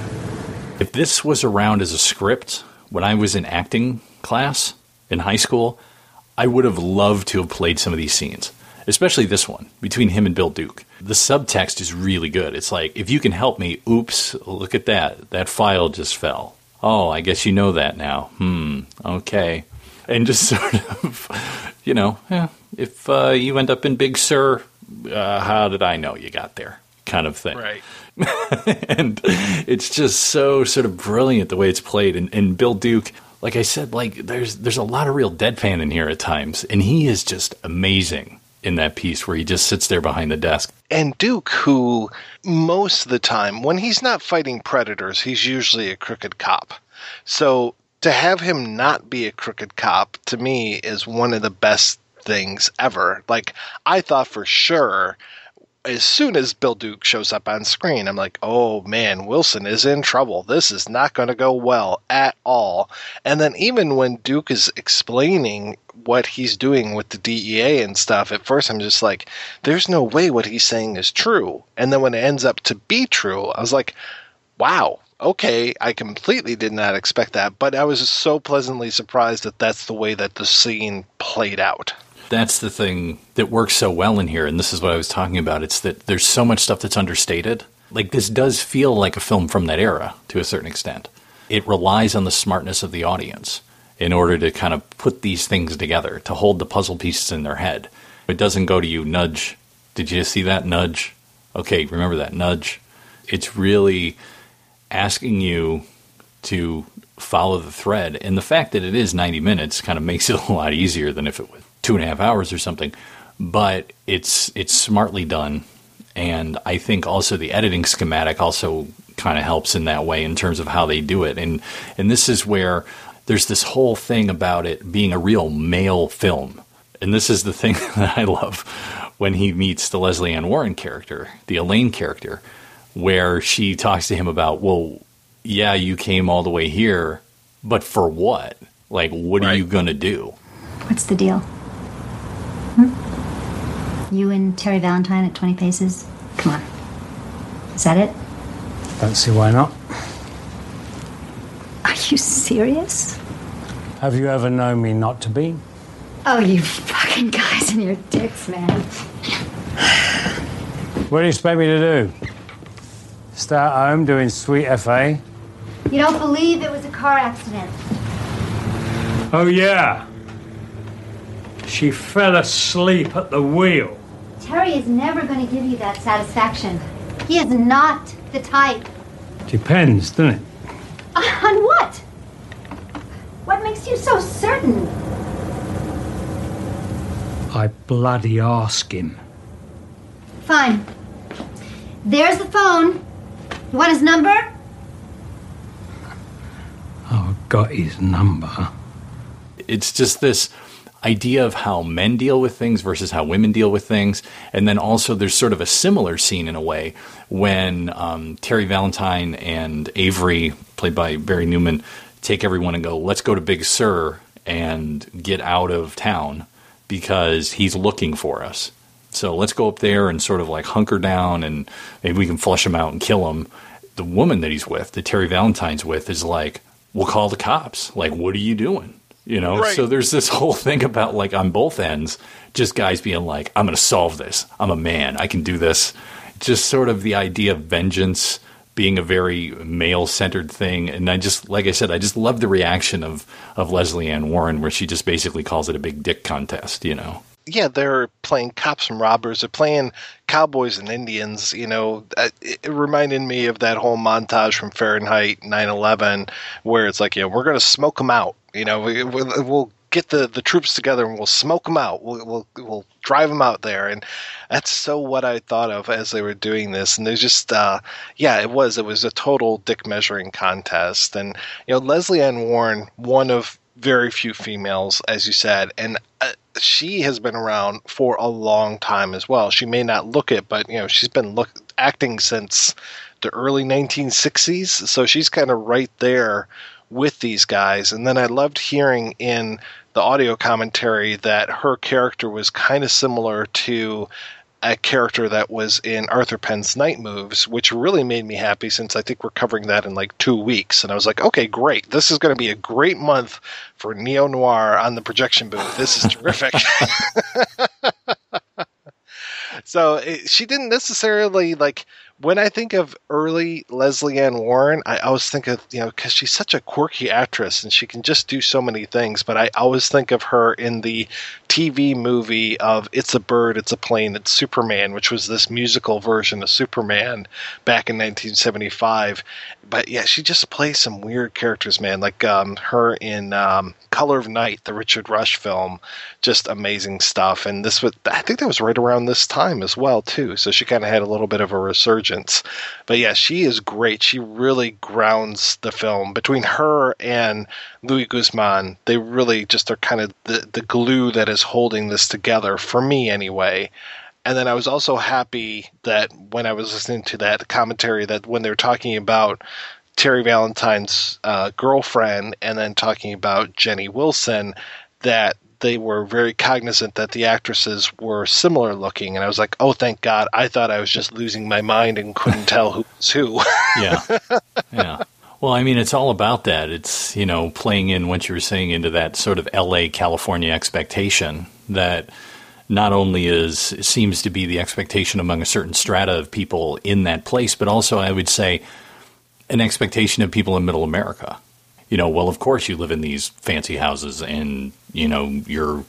If this was around as a script when I was in acting class in high school, I would have loved to have played some of these scenes, especially this one between him and Bill Duke. The subtext is really good. It's like, if you can help me, oops, look at that. That file just fell. Oh, I guess you know that now. Okay. And just sort of, if you end up in Big Sur, how did I know you got there? Kind of thing. Right. And it's just so sort of brilliant the way it's played. And Bill Duke, like I said, like there's a lot of real deadpan in here at times. And he is just amazing in that piece where he just sits there behind the desk. And Duke, who most of the time, when he's not fighting predators, he's usually a crooked cop. So to have him not be a crooked cop, to me, is one of the best things ever. Like, I thought for sure, as soon as Bill Duke shows up on screen, I'm like, oh man, Wilson is in trouble. This is not going to go well at all. And then even when Duke is explaining what he's doing with the DEA and stuff, at first I'm just like, there's no way what he's saying is true. And then when it ends up to be true, I was like, wow, okay, I completely did not expect that. But I was so pleasantly surprised that that's the way that the scene played out. That's the thing that works so well in here, and this is what I was talking about. It's that there's so much stuff that's understated. Like, this does feel like a film from that era, to a certain extent. It relies on the smartness of the audience in order to kind of put these things together, to hold the puzzle pieces in their head. It doesn't go to you, nudge. Did you see that? Nudge. Okay, remember that, nudge. It's really asking you to follow the thread, and the fact that it is 90 minutes kind of makes it a lot easier than if it was 2.5 hours or something, but it's smartly done. And I think also the editing schematic also kind of helps in that way in terms of how they do it. And this is where there's this whole thing about it being a real male film. And this is the thing that I love when he meets the Leslie Ann Warren character, the Elaine character, where she talks to him about, well, yeah, you came all the way here, but for what? Like, what are you going to do? What's the deal? You and Terry Valentine at 20 Paces? Come on. Is that it? Don't see why not. Are you serious? Have you ever known me not to be? Oh, you fucking guys and your dicks, man. What do you expect me to do? Stay at home doing sweet FA? You don't believe it was a car accident? Oh, yeah. She fell asleep at the wheel. Terry is never going to give you that satisfaction. He is not the type. Depends, doesn't it? On what? What makes you so certain? I bloody ask him. Fine. There's the phone. You want his number? Oh, I've got his number. It's just this idea of how men deal with things versus how women deal with things. And then also there's sort of a similar scene in a way when Terry Valentine and Avery, played by Barry Newman, take everyone and go, let's go to Big Sur and get out of town because he's looking for us. So let's go up there and sort of like hunker down and maybe we can flush him out and kill him. The woman that he's with, that Terry Valentine's with, is like, we'll call the cops. Like, what are you doing? You know, right. So there's this whole thing about, like, on both ends, just guys being like, I'm going to solve this. I'm a man. I can do this. Just sort of the idea of vengeance being a very male-centered thing. And I just, like I said, I just love the reaction of Leslie Ann Warren, where she just basically calls it a big dick contest, you know. Yeah, they're playing cops and robbers. They're playing cowboys and Indians. You know, it reminded me of that whole montage from Fahrenheit 9/11, where it's like, you know, we're going to smoke them out. You know, we'll get the troops together and we'll smoke them out. We'll drive them out there. And that's so what I thought of as they were doing this. And there's just, it was a total dick measuring contest. And, Leslie Ann Warren, one of very few females, as you said, and she has been around for a long time as well. She may not look it, but, she's been acting since the early 1960s. So she's kind of right there with these guys. And then I loved hearing in the audio commentary that her character was kind of similar to a character that was in Arthur Penn's Night Moves, which really made me happy since I think we're covering that in like 2 weeks. And I was like, okay, great. This is going to be a great month for neo-noir on the projection booth. This is terrific. So she didn't necessarily when I think of early Leslie Ann Warren, I always think of, because she's such a quirky actress and she can just do so many things, but I always think of her in the TV movie of It's a Bird, It's a Plane, It's Superman, which was this musical version of Superman back in 1975. But yeah, she just plays some weird characters, man, like her in Color of Night, the Richard Rush film, just amazing stuff. And I think that was right around this time as well, too. So she kind of had a little bit of a resurgence. But yeah, she is great. She really grounds the film. Between her and Louis Guzman, they really just are kind of the glue that is holding this together, for me anyway. And then I was also happy that when I was listening to that commentary, that when they were talking about Terry Valentine's girlfriend and then talking about Jenny Wilson, that they were very cognizant that the actresses were similar looking. And I was like, oh, thank God. I thought I was just losing my mind and couldn't tell who was who. Yeah. Well, I mean, it's all about that. It's, playing in what you were saying into that sort of LA, California expectation that not only seems to be the expectation among a certain strata of people in that place, but also I would say an expectation of people in middle America. Well, of course you live in these fancy houses and, your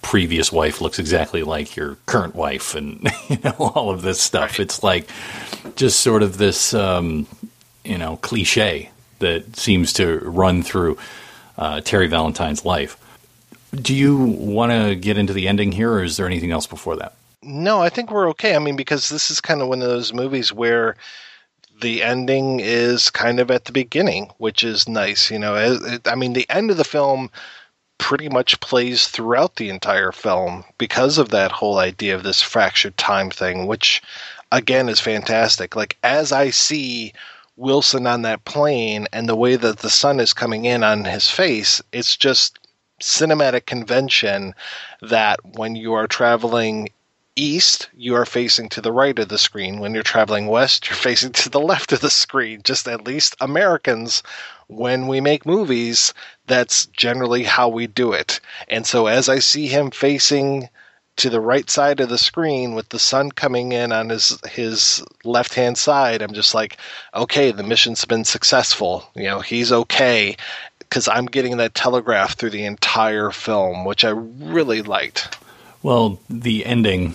previous wife looks exactly like your current wife and, all of this stuff. Right. It's like just sort of this, cliche that seems to run through Terry Valentine's life. Do you want to get into the ending here, or is there anything else before that? No, I think we're okay. I mean, because this is kind of one of those movies where the ending is kind of at the beginning, which is nice. The end of the film pretty much plays throughout the entire film because of that whole idea of this fractured time thing, which, again, is fantastic. Like, as I see Wilson on that plane and the way that the sun is coming in on his face, it's just cinematic convention that when you are traveling east, you are facing to the right of the screen. When you're traveling west, you're facing to the left of the screen. Just at least Americans, when we make movies, that's generally how we do it. And so as I see him facing to the right side of the screen with the sun coming in on his left-hand side, I'm just like, okay, the mission's been successful. He's okay. Because I'm getting that telegraph through the entire film, which I really liked. Well, the ending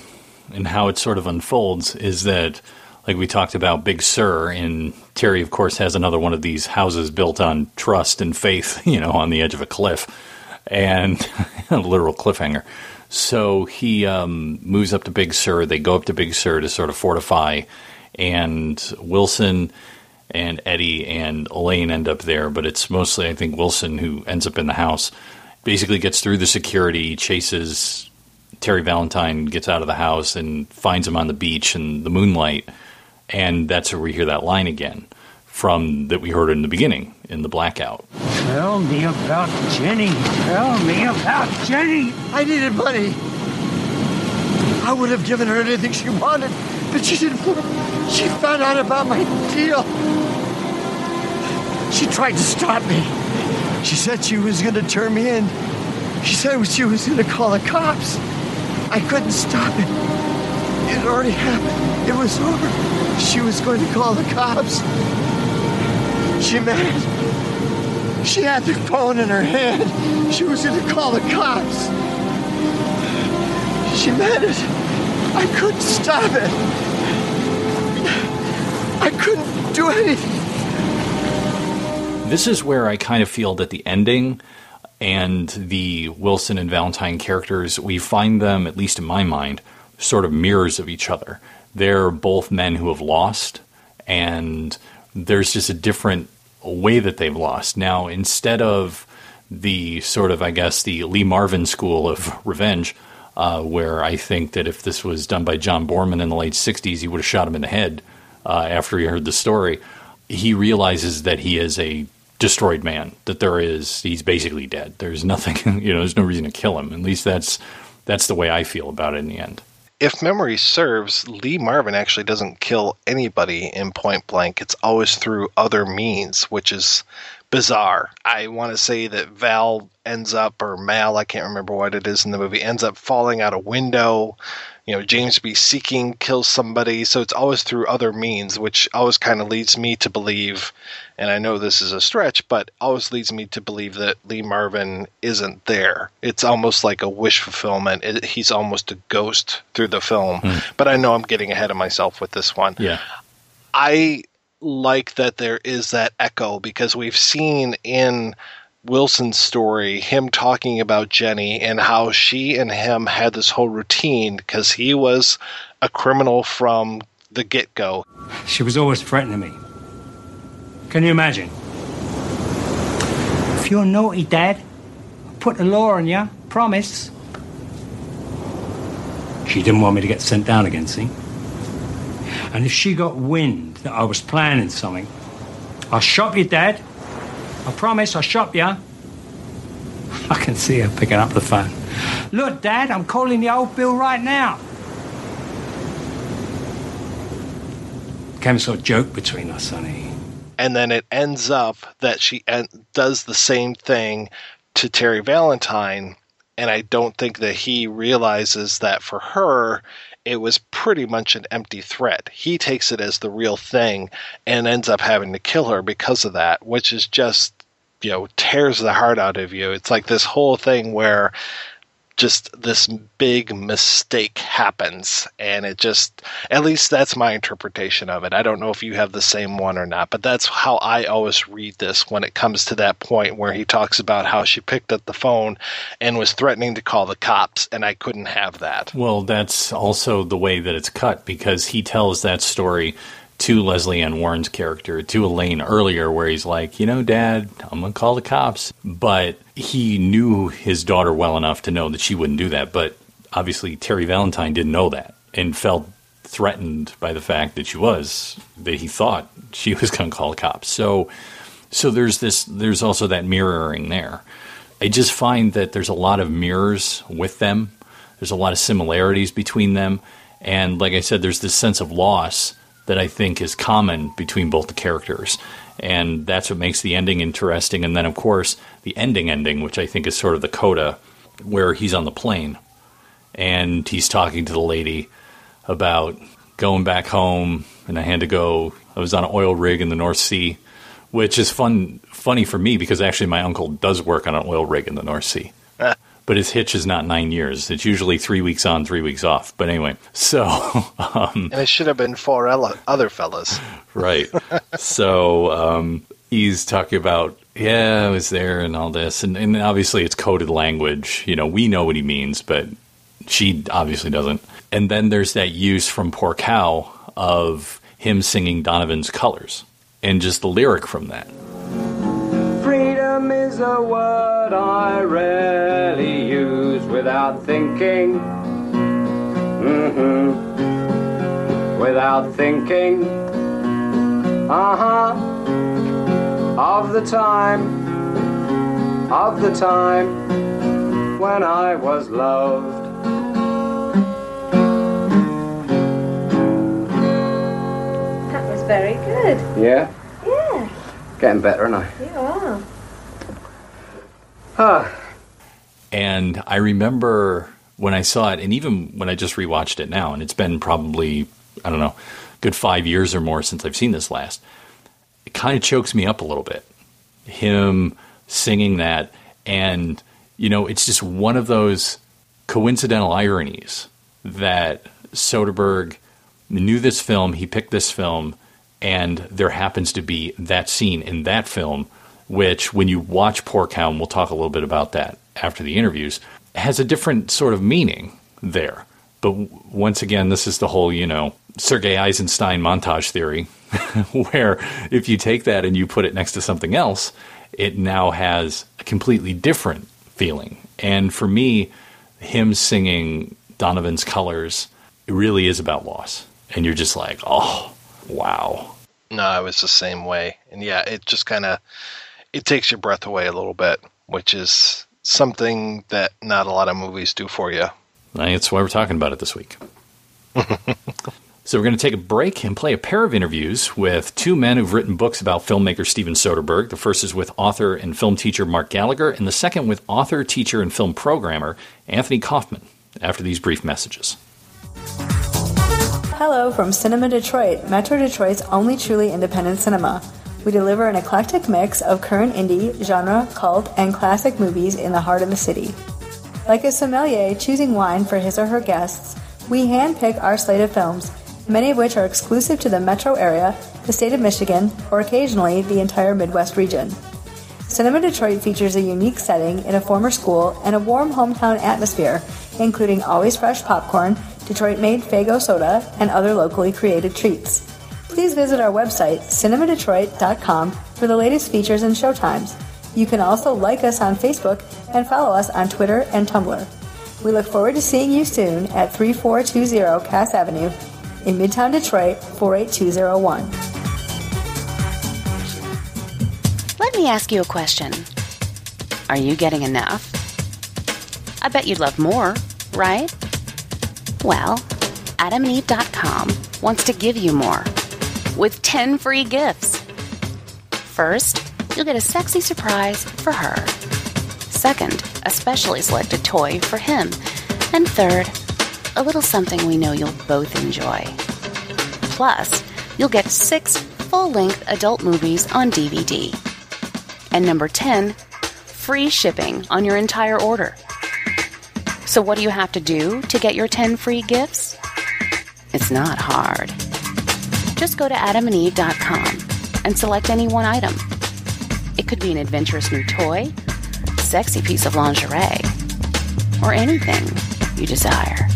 and how it sort of unfolds is that, like we talked about Big Sur, and Terry, of course, has another one of these houses built on trust and faith, on the edge of a cliff, and a literal cliffhanger. So he moves up to Big Sur. They go up to Big Sur to sort of fortify, and Wilson and Eddie and Elaine end up there, but it's mostly, I think, Wilson who ends up in the house. Basically gets through the security, chases Terry Valentine, gets out of the house, and finds him on the beach in the moonlight, and that's where we hear that line again from that we heard in the beginning, in the blackout. Tell me about Jenny. Tell me about Jenny. I needed money. I would have given her anything she wanted, but she didn't. She found out about my deal. She tried to stop me. She said she was going to turn me in. She said she was going to call the cops. I couldn't stop it. It had already happened. It was over. She was going to call the cops. She meant it. She had the phone in her hand. She was going to call the cops. She meant it. I couldn't stop it. I couldn't do anything. This is where I kind of feel that the ending and the Wilson and Valentine characters, we find them, at least in my mind, sort of mirrors of each other. They're both men who have lost, and there's just a different way that they've lost. Now, instead of the sort of, I guess, the Lee Marvin school of revenge, where I think that if this was done by John Borman in the late 60s, he would have shot him in the head after he heard the story. He realizes that he is a destroyed man, that he's basically dead. There's nothing, there's no reason to kill him. At least that's the way I feel about it in the end. If memory serves, Lee Marvin actually doesn't kill anybody in Point Blank. It's always through other means, which is bizarre. I want to say that Val ends up, or Mal, I can't remember what it is in the movie, ends up falling out a window. James B. Seeking kills somebody. So it's always through other means, which always kind of leads me to believe, and I know this is a stretch, but always leads me to believe that Lee Marvin isn't there. It's almost like a wish fulfillment. He's almost a ghost through the film. But I know I'm getting ahead of myself with this one. Yeah. I like that there is that echo, because we've seen in Wilson's story him talking about Jenny and how she and him had this whole routine because he was a criminal from the get-go. She was always threatening me. Can you imagine? If you're naughty, Dad, I'll put the law on you. Promise. She didn't want me to get sent down again, see? And if she got wind that I was planning something, I'll shop you, Dad. I promise I'll shop you. I can see her picking up the phone. Look, Dad, I'm calling the old Bill right now. Became a sort of joke between us, honey. And then it ends up that she does the same thing to Terry Valentine, and I don't think that he realizes that for her, it was pretty much an empty threat. He takes it as the real thing and ends up having to kill her because of that, which is just, tears the heart out of you. It's like this whole thing where just this big mistake happens, and it just, at least that's my interpretation of it. I don't know if you have the same one or not, but that's how I always read this when it comes to that point where he talks about how she picked up the phone and was threatening to call the cops, and I couldn't have that. Well, that's also the way that it's cut, because he tells that story to Leslie Ann Warren's character, to Elaine earlier, where he's like, Dad, I'm going to call the cops. But he knew his daughter well enough to know that she wouldn't do that. But obviously Terry Valentine didn't know that and felt threatened by the fact that he thought she was going to call the cops. So there's also that mirroring there. I just find that there's a lot of mirrors with them. There's a lot of similarities between them. And like I said, there's this sense of loss that I think is common between both the characters. And that's what makes the ending interesting. And then, of course, the ending, which I think is sort of the coda, where he's on the plane and he's talking to the lady about going back home, and I was on an oil rig in the North Sea, which is funny for me because actually my uncle does work on an oil rig in the North Sea. But his hitch is not 9 years. It's usually 3 weeks on, 3 weeks off. But anyway, so... and it should have been 4 other fellas. Right. So he's talking about, I was there and all this. And obviously it's coded language. We know what he means, but she obviously doesn't. And then there's that use from Poor Cow of him singing Donovan's Colors. And just the lyric from that. Freedom is a word I rarely use without thinking. Without thinking. Of the time when I was loved. That was very good. Yeah? Yeah. Getting better, aren't I? You are. And I remember when I saw it, and even when I just rewatched it now, and it's been probably, I don't know, good 5 years or more since I've seen this last, it kind of chokes me up a little bit. Him singing that, and, it's just one of those coincidental ironies that Soderbergh knew this film, he picked this film, and there happens to be that scene in that film which when you watch Pork Hound, we'll talk a little bit about that after the interviews, has a different sort of meaning there. But once again, this is the whole, Sergei Eisenstein montage theory, where if you take that and you put it next to something else, it now has a completely different feeling. And for me, him singing Donovan's Colors, it really is about loss. And you're just like, oh, wow. No, I was the same way. And yeah, it just kind of, it takes your breath away a little bit, which is something that not a lot of movies do for you. That's why we're talking about it this week. So we're going to take a break and play a pair of interviews with two men who've written books about filmmaker Steven Soderbergh. The first is with author and film teacher Mark Gallagher, and the second with author, teacher, and film programmer Anthony Kaufman, after these brief messages. Hello from Cinema Detroit, Metro Detroit's only truly independent cinema. We deliver an eclectic mix of current indie, genre, cult, and classic movies in the heart of the city. Like a sommelier choosing wine for his or her guests, we handpick our slate of films, many of which are exclusive to the metro area, the state of Michigan, or occasionally the entire Midwest region. Cinema Detroit features a unique setting in a former school and a warm hometown atmosphere, including always fresh popcorn, Detroit-made Faygo soda, and other locally created treats. Please visit our website, cinemadetroit.com, for the latest features and showtimes. You can also like us on Facebook and follow us on Twitter and Tumblr. We look forward to seeing you soon at 3420 Cass Avenue in Midtown Detroit, 48201. Let me ask you a question. Are you getting enough? I bet you'd love more, right? Well, AdamandEve.com wants to give you more with 10 free gifts. First, you'll get a sexy surprise for her. Second, a specially selected toy for him. And third, a little something we know you'll both enjoy. Plus, you'll get 6 full-length adult movies on DVD. And number 10, free shipping on your entire order. So what do you have to do to get your 10 free gifts? It's not hard. Just go to AdamandEve.com and select any one item. It could be an adventurous new toy, sexy piece of lingerie, or anything you desire.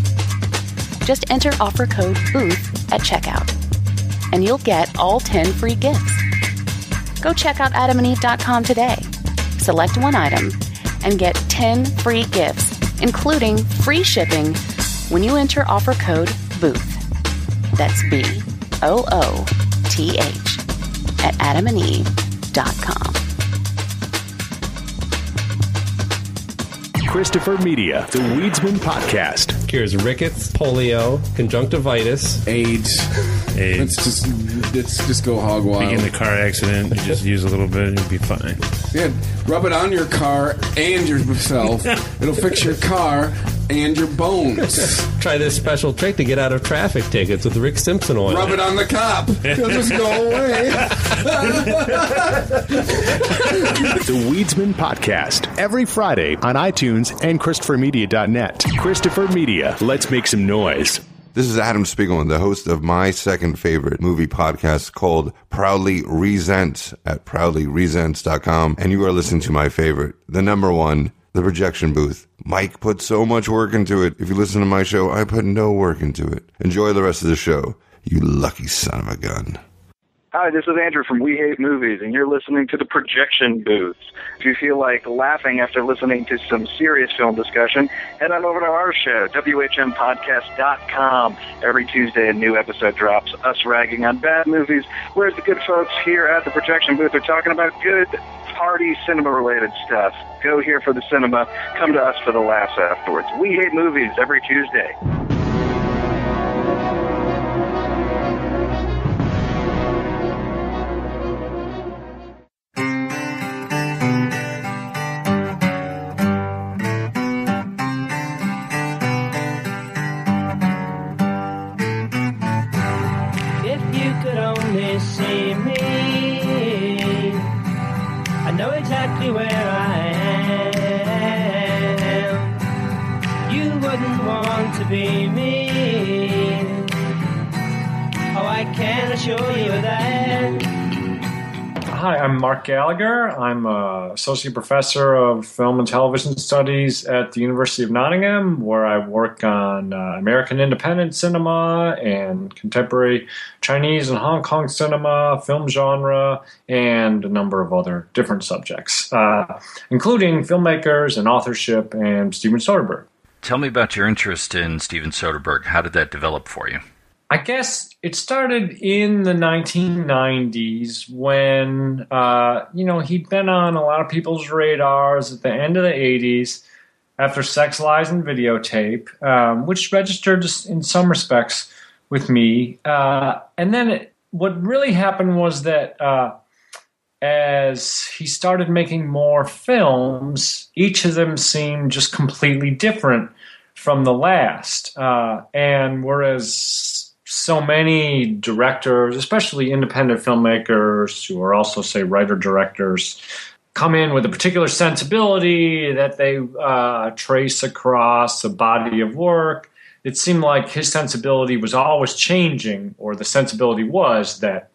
Just enter offer code BOOTH at checkout, and you'll get all 10 free gifts. Go check out AdamandEve.com today. Select one item and get 10 free gifts, including free shipping when you enter offer code BOOTH. That's BOOTH at AdamandEve.com. Christopher Media, the Weedsman Podcast. Cures rickets, polio, conjunctivitis, AIDS. Let's just go hog wild. If you get in a car accident, you just use a little bit and you'll be fine. Yeah, rub it on your car and yourself. It'll fix your car and your bones. Try this special trick to get out of traffic tickets with Rick Simpson oil. Rub it on the cop. He'll just go away. The Weedsman Podcast, every Friday on iTunes and ChristopherMedia.net. Christopher Media, let's make some noise. This is Adam Spiegelman, the host of my second favorite movie podcast called Proudly Resent at ProudlyResents.com. And you are listening to my favorite, the number one, The Projection Booth. Mike put so much work into it. If you listen to my show, I put no work into it. Enjoy the rest of the show, you lucky son of a gun. Hi, this is Andrew from We Hate Movies, and you're listening to The Projection Booth. If you feel like laughing after listening to some serious film discussion, head on over to our show, WHMPodcast.com. Every Tuesday, a new episode drops, us ragging on bad movies, whereas the good folks here at The Projection Booth are talking about good, hearty, cinema-related stuff. Go here for the cinema, come to us for the laughs afterwards. We Hate Movies, every Tuesday. Exactly where I am. You wouldn't want to be me. Oh, I can assure you that Hi, I'm Mark Gallagher. I'm an associate professor of film and television studies at the University of Nottingham, where I work on American independent cinema and contemporary Chinese and Hong Kong cinema, film genre, and a number of other different subjects, including filmmakers and authorship and Steven Soderbergh. Tell me about your interest in Steven Soderbergh. How did that develop for you? I guess it started in the 1990s when, he'd been on a lot of people's radars at the end of the 80s after Sex, Lies, and Videotape, which registered in some respects with me. And then what really happened was that as he started making more films, each of them seemed just completely different from the last. And whereas so many directors, especially independent filmmakers who are also, say, writer-directors, come in with a particular sensibility that they trace across a body of work, it seemed like his sensibility was always changing, or the sensibility was that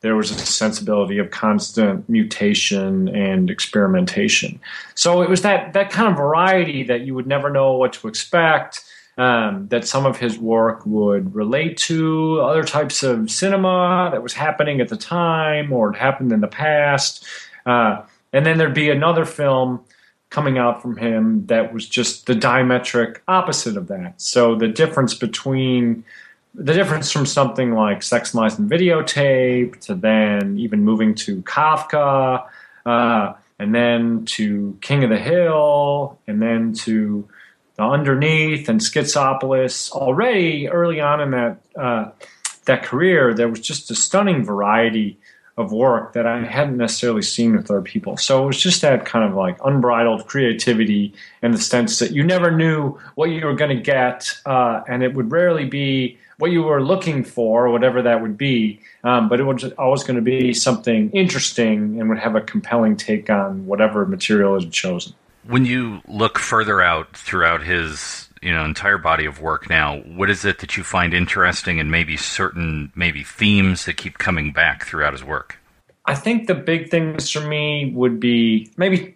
there was a sensibility of constant mutation and experimentation. So it was that kind of variety that you would never know what to expect, that some of his work would relate to other types of cinema that was happening at the time or had happened in the past. And then there'd be another film coming out from him that was just the diametric opposite of that. So the difference from something like Sex, Lies, and Videotape to then even moving to Kafka, and then to King of the Hill, and then to The Underneath and Schizopolis. Already early on in that career, there was just a stunning variety of work that I hadn't necessarily seen with other people. So it was just that kind of like unbridled creativity in the sense that you never knew what you were going to get, and it would rarely be what you were looking for, whatever that would be, but it was always going to be something interesting and would have a compelling take on whatever material is chosen. When you look further out throughout his entire body of work now, what is it that you find interesting and maybe certain themes that keep coming back throughout his work? I think the big things for me would be maybe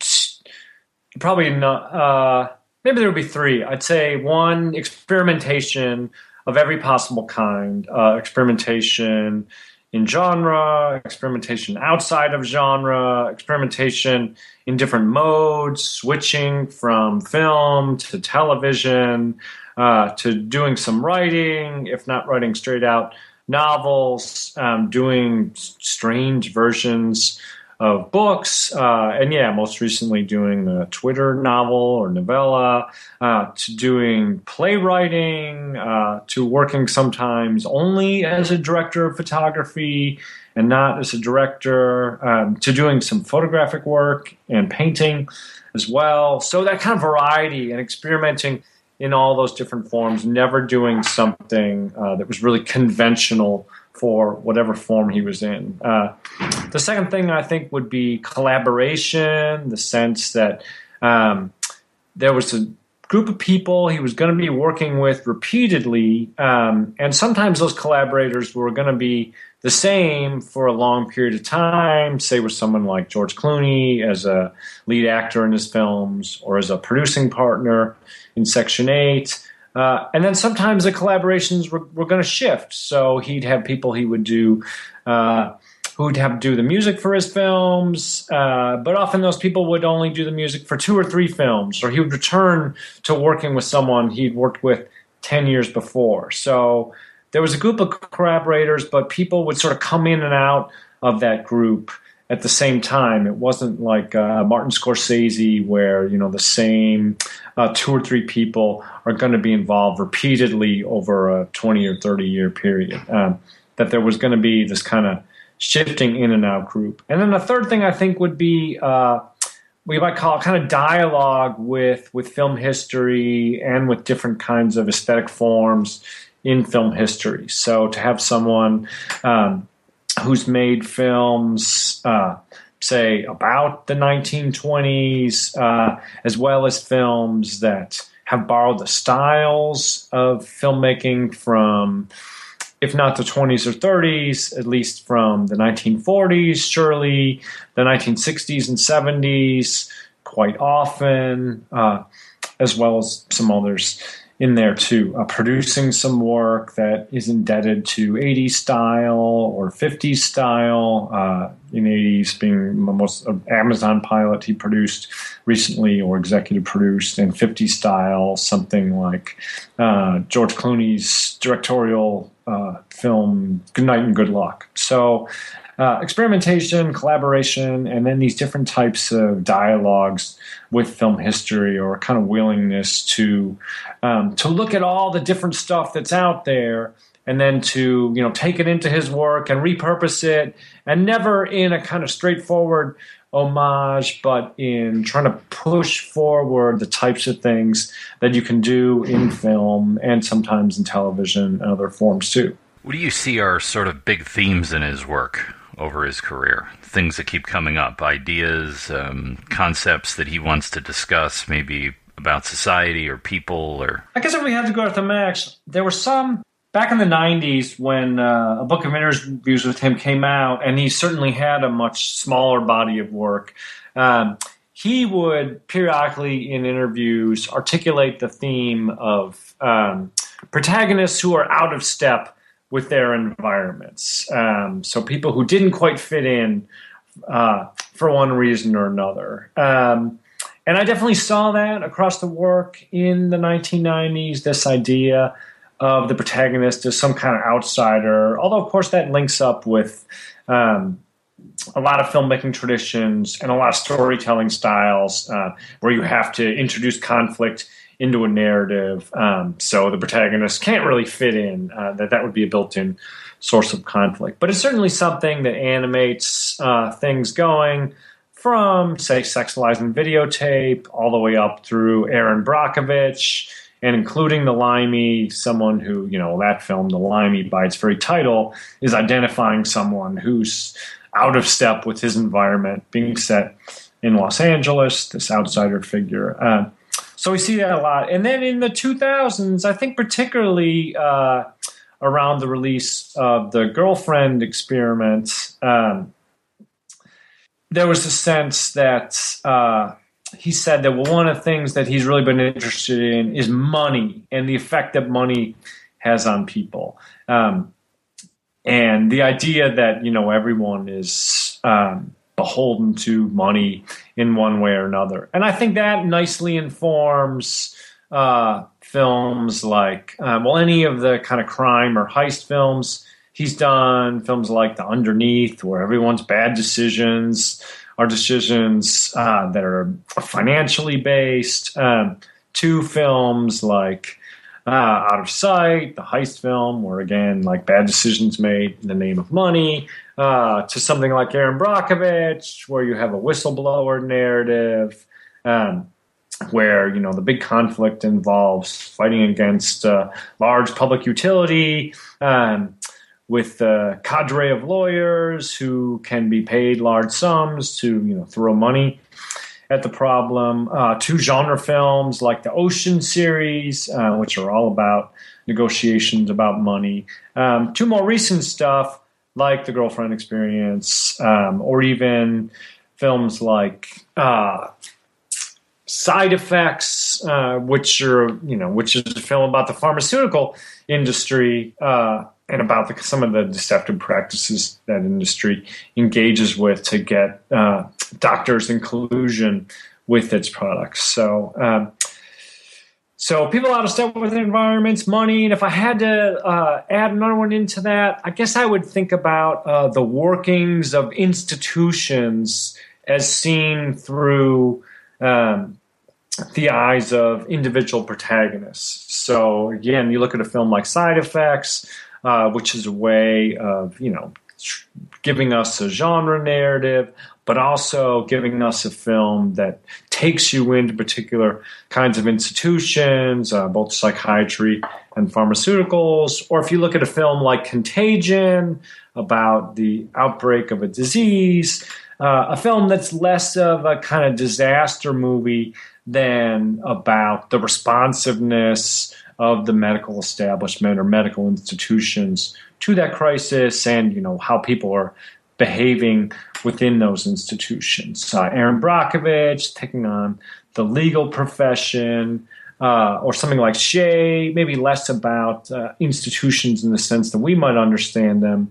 there would be three. I'd say one, experimentation of every possible kind, experimentation in genre, experimentation outside of genre, experimentation in different modes, switching from film to television, to doing some writing, if not writing straight out novels, doing strange versions of books, and most recently doing a Twitter novel or novella, to doing playwriting, to working sometimes only as a director of photography and not as a director, to doing some photographic work and painting as well. So that kind of variety and experimenting in all those different forms, never doing something that was really conventional for whatever form he was in. The second thing I think would be collaboration, the sense that there was a group of people he was going to be working with repeatedly, and sometimes those collaborators were going to be the same for a long period of time, say with someone like George Clooney as a lead actor in his films or as a producing partner in Section 8. And then sometimes the collaborations were going to shift. So he'd have people he would do who'd have to do the music for his films, but often those people would only do the music for 2 or 3 films, or he would return to working with someone he'd worked with 10 years before. So there was a group of collaborators, but people would sort of come in and out of that group at the same time. It wasn't like Martin Scorsese where, the same 2 or 3 people are going to be involved repeatedly over a 20 or 30 year period. That there was going to be this kind of shifting in and out group. And then the third thing I think would be we might call it kind of dialogue with film history and with different kinds of aesthetic forms in film history. So to have someone who's made films, say, about the 1920s, as well as films that have borrowed the styles of filmmaking from if not the 20s or 30s, at least from the 1940s, surely the 1960s and 70s, quite often, as well as some others in there too. Producing some work that is indebted to 80s style or 50s style. In 80s being most Amazon pilot he produced recently or executive produced, and 50s style, something like George Clooney's directorial film Good Night and Good Luck. So experimentation, collaboration, and then these different types of dialogues with film history, or a kind of willingness to look at all the different stuff that's out there, and then to take it into his work and repurpose it, and never in a kind of straightforward homage, but in trying to push forward the types of things that you can do in film and sometimes in television and other forms too. What do you see are sort of big themes in his work over his career? Things that keep coming up, ideas, concepts that he wants to discuss, maybe about society or people, or... I guess if we had to go to the max, there were some... Back in the 90s, when a book of interviews with him came out, and he certainly had a much smaller body of work, he would periodically in interviews articulate the theme of protagonists who are out of step with their environments. So people who didn't quite fit in for one reason or another. And I definitely saw that across the work in the 1990s, this idea of the protagonist as some kind of outsider, although, of course, that links up with a lot of filmmaking traditions and a lot of storytelling styles where you have to introduce conflict into a narrative, so the protagonist can't really fit in, that would be a built-in source of conflict. But it's certainly something that animates things going from, say, sexualizing videotape all the way up through Aaron Brockovich, and including the Limey, someone who, that film, the Limey, by its very title, is identifying someone who's out of step with his environment, being set in Los Angeles, this outsider figure. So we see that a lot. And then in the 2000s, I think particularly around the release of the Girlfriend experiment, there was a sense that he said that one of the things that he's really been interested in is money and the effect that money has on people. And the idea that, everyone is beholden to money in one way or another. And I think that nicely informs films like, any of the kind of crime or heist films he's done, films like The Underneath, where everyone's bad decisions are decisions that are financially based, to films like Out of Sight, the heist film, where, again, like bad decisions made in the name of money, to something like Aaron Brockovich, where you have a whistleblower narrative, where, the big conflict involves fighting against large public utility, with a cadre of lawyers who can be paid large sums to, throw money at the problem, to genre films like the Ocean series, which are all about negotiations about money, to more recent stuff like The Girlfriend Experience, or even films like Side Effects, which is a film about the pharmaceutical industry, and about some of the deceptive practices that industry engages with to get doctors in collusion with its products. So people out of step with environments, money, and if I had to add another one into that, I guess I would think about the workings of institutions as seen through the eyes of individual protagonists. So again, you look at a film like Side Effects, which is a way of, giving us a genre narrative, but also giving us a film that takes you into particular kinds of institutions, both psychiatry and pharmaceuticals. Or if you look at a film like Contagion, about the outbreak of a disease, a film that's less of a kind of disaster movie than about the responsiveness of the medical establishment or medical institutions to that crisis and, how people are behaving within those institutions. Aaron Brockovich taking on the legal profession, or something like Shay, maybe less about institutions in the sense that we might understand them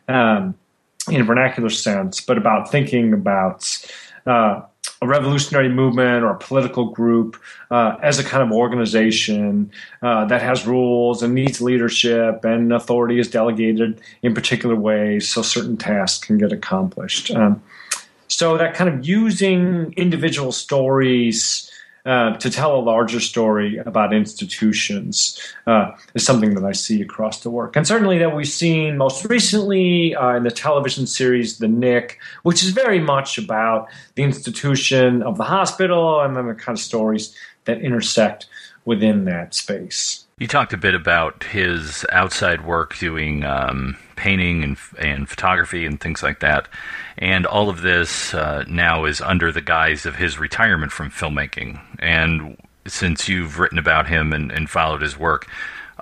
in a vernacular sense, but about thinking about a revolutionary movement or a political group as a kind of organization that has rules and needs leadership, and authority is delegated in particular ways so certain tasks can get accomplished. So that kind of using individual stories to tell a larger story about institutions is something that I see across the work. And certainly that we've seen most recently in the television series The Nick, which is very much about the institution of the hospital and then the kind of stories that intersect within that space. You talked a bit about his outside work doing painting and photography and things like that. And all of this now is under the guise of his retirement from filmmaking. And since you've written about him and followed his work,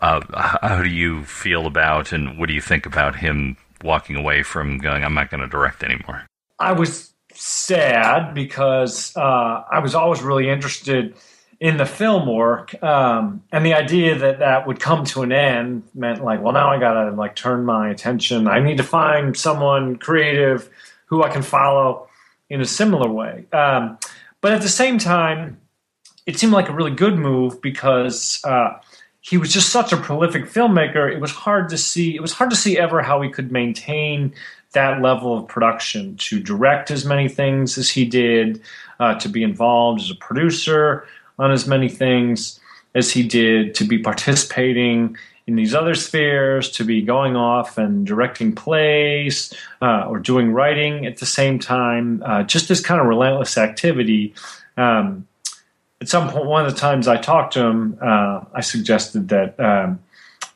how do you feel about and what do you think about him walking away from going, I'm not going to direct anymore? I was sad because I was always really interested in the film work, and the idea that would come to an end meant now I gotta turn my attention. I need to find someone creative who I can follow in a similar way. But at the same time, it seemed like a really good move because he was just such a prolific filmmaker. It was hard to see ever how he could maintain that level of production, to direct as many things as he did, to be involved as a producer on as many things as he did, to be participating in these other spheres, to be going off and directing plays or doing writing at the same time, just this kind of relentless activity. At some point, one of the times I talked to him, I suggested that,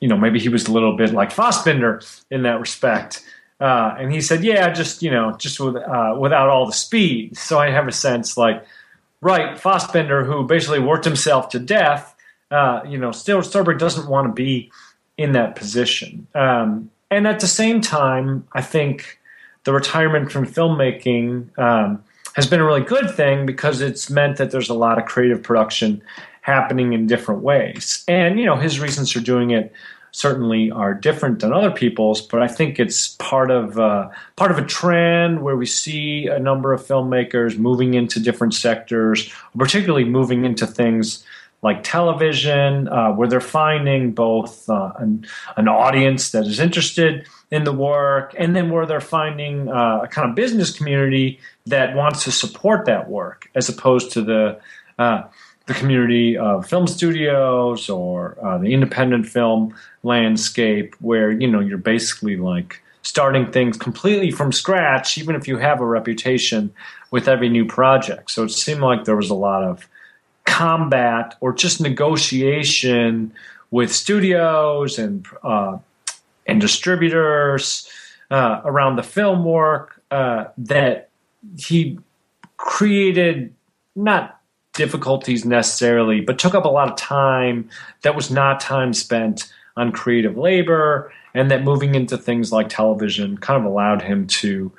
maybe he was a little bit like Fassbinder in that respect. And he said, yeah, just without all the speed. So I have a sense right, Fassbinder, who basically worked himself to death, Soderbergh doesn't want to be in that position. And at the same time, I think the retirement from filmmaking has been a really good thing because it's meant that there's a lot of creative production happening in different ways. And, his reasons for doing it certainly are different than other people's, but I think it's part of a trend where we see a number of filmmakers moving into different sectors, particularly moving into things like television, where they're finding both an audience that is interested in the work, and then where they're finding a kind of business community that wants to support that work, as opposed to the community of film studios or the independent film landscape, where you're basically starting things completely from scratch, even if you have a reputation, with every new project. So it seemed like there was a lot of combat or just negotiation with studios and distributors around the film work that he created, not difficulties necessarily, but took up a lot of time that was not time spent on creative labor, and that moving into things like television kind of allowed him to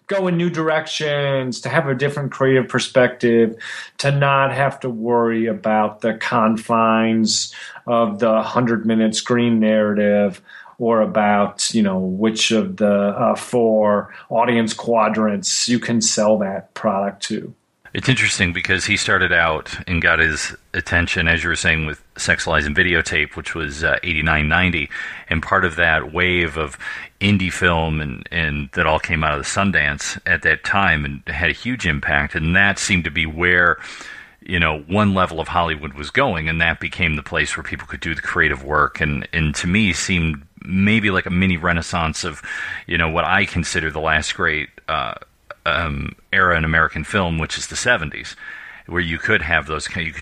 go in new directions, to have a different creative perspective, to not have to worry about the confines of the 100-minute screen narrative, or about, which of the 4 audience quadrants you can sell that product to. It's interesting because he started out and got his attention, as you were saying, with Sex, Lies, and Videotape, which was 89, 90, and part of that wave of indie film and that all came out of the Sundance at that time and had a huge impact, and that seemed to be where one level of Hollywood was going, and that became the place where people could do the creative work, and to me seemed maybe like a mini renaissance of what I consider the last great era in American film, which is the 70s, where you could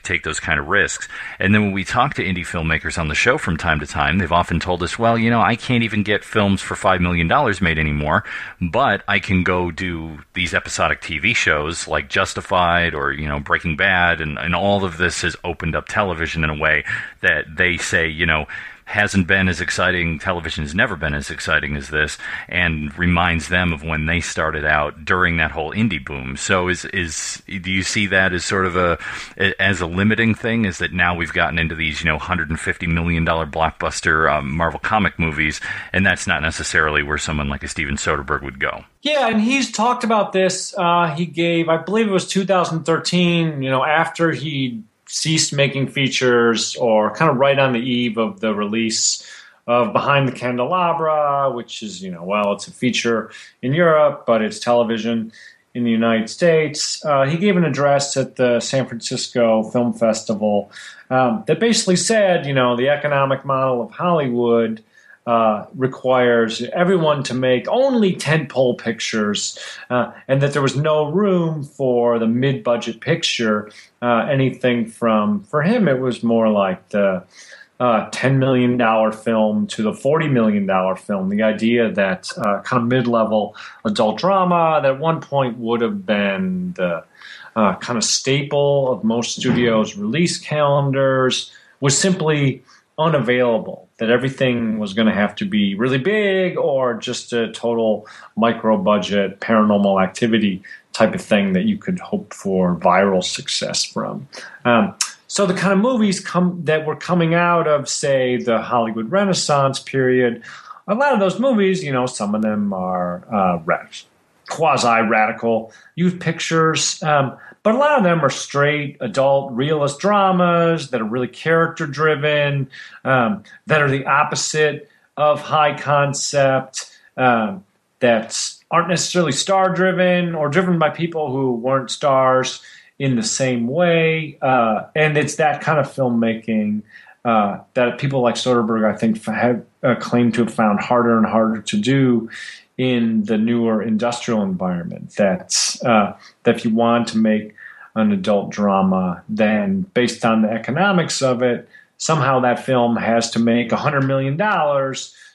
take those kind of risks. And then when we talk to indie filmmakers on the show from time to time, they've often told us, well, I can't even get films for $5 million made anymore, but I can go do these episodic TV shows like Justified or, Breaking Bad, and all of this has opened up television in a way that they say, hasn't been as exciting, television has never been as exciting as this, and reminds them of when they started out during that whole indie boom. So do you see that as sort of as a limiting thing, is that now we've gotten into these, $150 million blockbuster Marvel comic movies, and that's not necessarily where someone like a Steven Soderbergh would go? Yeah, and he's talked about this. He gave, I believe it was 2013, after he ceased making features, or kind of right on the eve of the release of Behind the Candelabra, which is, it's a feature in Europe, but it's television in the United States. He gave an address at the San Francisco Film Festival that basically said, the economic model of Hollywood requires everyone to make only tentpole pictures, and that there was no room for the mid-budget picture. Anything for him, it was more like the $10 million film to the $40 million film. The idea that kind of mid-level adult drama that at one point would have been the kind of staple of most studios' release calendars was simply unavailable, that everything was going to have to be really big or just a total micro-budget paranormal activity type of thing that you could hope for viral success from. So the kind of movies that were coming out of, say, the Hollywood Renaissance period, a lot of those movies, some of them are quasi-radical youth pictures, but a lot of them are straight adult realist dramas that are really character-driven, that are the opposite of high concept, that aren't necessarily star-driven or driven by people who weren't stars in the same way. And it's that kind of filmmaking that people like Soderbergh, I think, have claimed to have found harder and harder to do in the newer industrial environment. That if you want to make an adult drama, then based on the economics of it, somehow that film has to make $100 million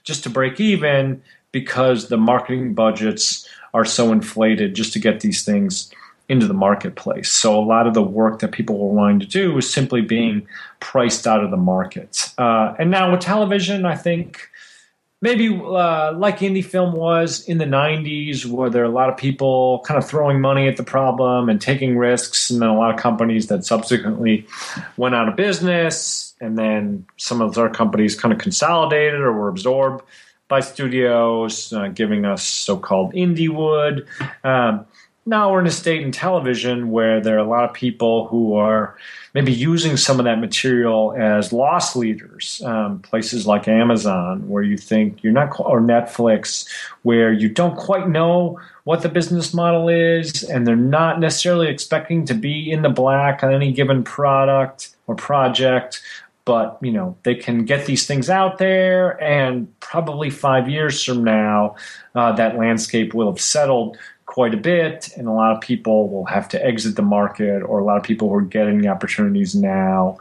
just to break even, because the marketing budgets are so inflated just to get these things into the marketplace. So a lot of the work that people were wanting to do was simply being priced out of the market. And now with television, I think maybe like indie film was in the 90s, where there are a lot of people kind of throwing money at the problem and taking risks, and then a lot of companies that subsequently went out of business, and then some of those other companies kind of consolidated or were absorbed by studios, giving us so-called Indiewood. Now we're in a state in television where there are a lot of people who are maybe using some of that material as loss leaders. Places like Amazon, where you think you're not, or Netflix, where you don't quite know what the business model is, and they're not necessarily expecting to be in the black on any given product or project. But, they can get these things out there, and probably 5 years from now, that landscape will have settled quite a bit, and a lot of people will have to exit the market, or a lot of people who are getting the opportunities now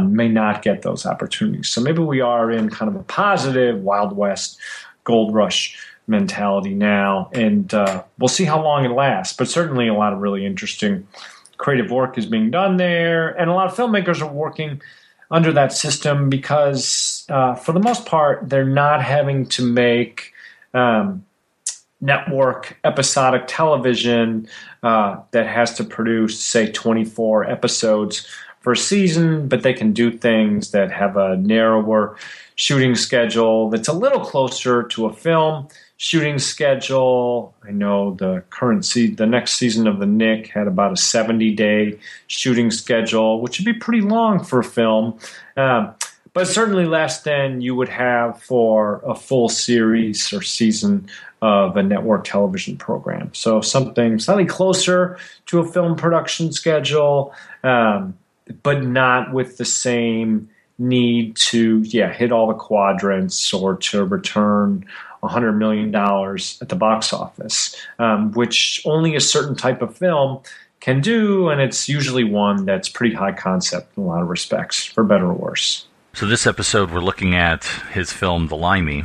may not get those opportunities. So maybe we are in kind of a positive Wild West gold rush mentality now, and we'll see how long it lasts. But certainly a lot of really interesting creative work is being done there, and a lot of filmmakers are working under that system because, for the most part, they're not having to make network episodic television that has to produce, say, 24 episodes for a season, but they can do things that have a narrower shooting schedule that's a little closer to a film shooting schedule. I know the next season of The Nick had about a 70-day shooting schedule, which would be pretty long for a film, but certainly less than you would have for a full series or season of a network television program. So something slightly closer to a film production schedule, but not with the same need to hit all the quadrants or to return $100 million at the box office, which only a certain type of film can do, and it's usually one that's pretty high concept in a lot of respects, for better or worse. So this episode, we're looking at his film, The Limey,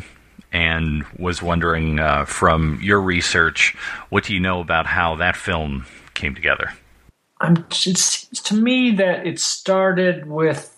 and was wondering, from your research, what do you know about how that film came together? It seems to me that it started with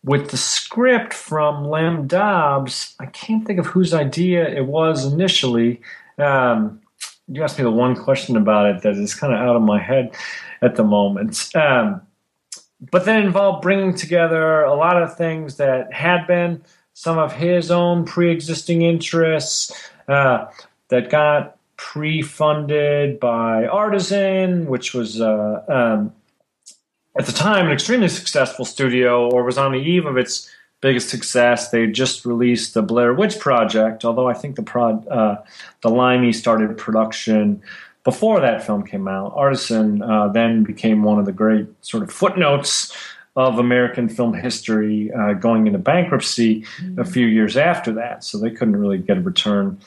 with the script from lem-dobbs, I can't think of whose idea it was initially. You asked me the one question about it that is kind of out of my head at the moment. But that involved bringing together a lot of things that had been some of his own pre-existing interests that got pre-funded by Artisan, which was at the time an extremely successful studio, or was on the eve of its biggest success. They just released the Blair Witch Project, although I think the Limey started production before that film came out. Artisan then became one of the great sort of footnotes of American film history, going into bankruptcy a few years after that, so they couldn't really get a return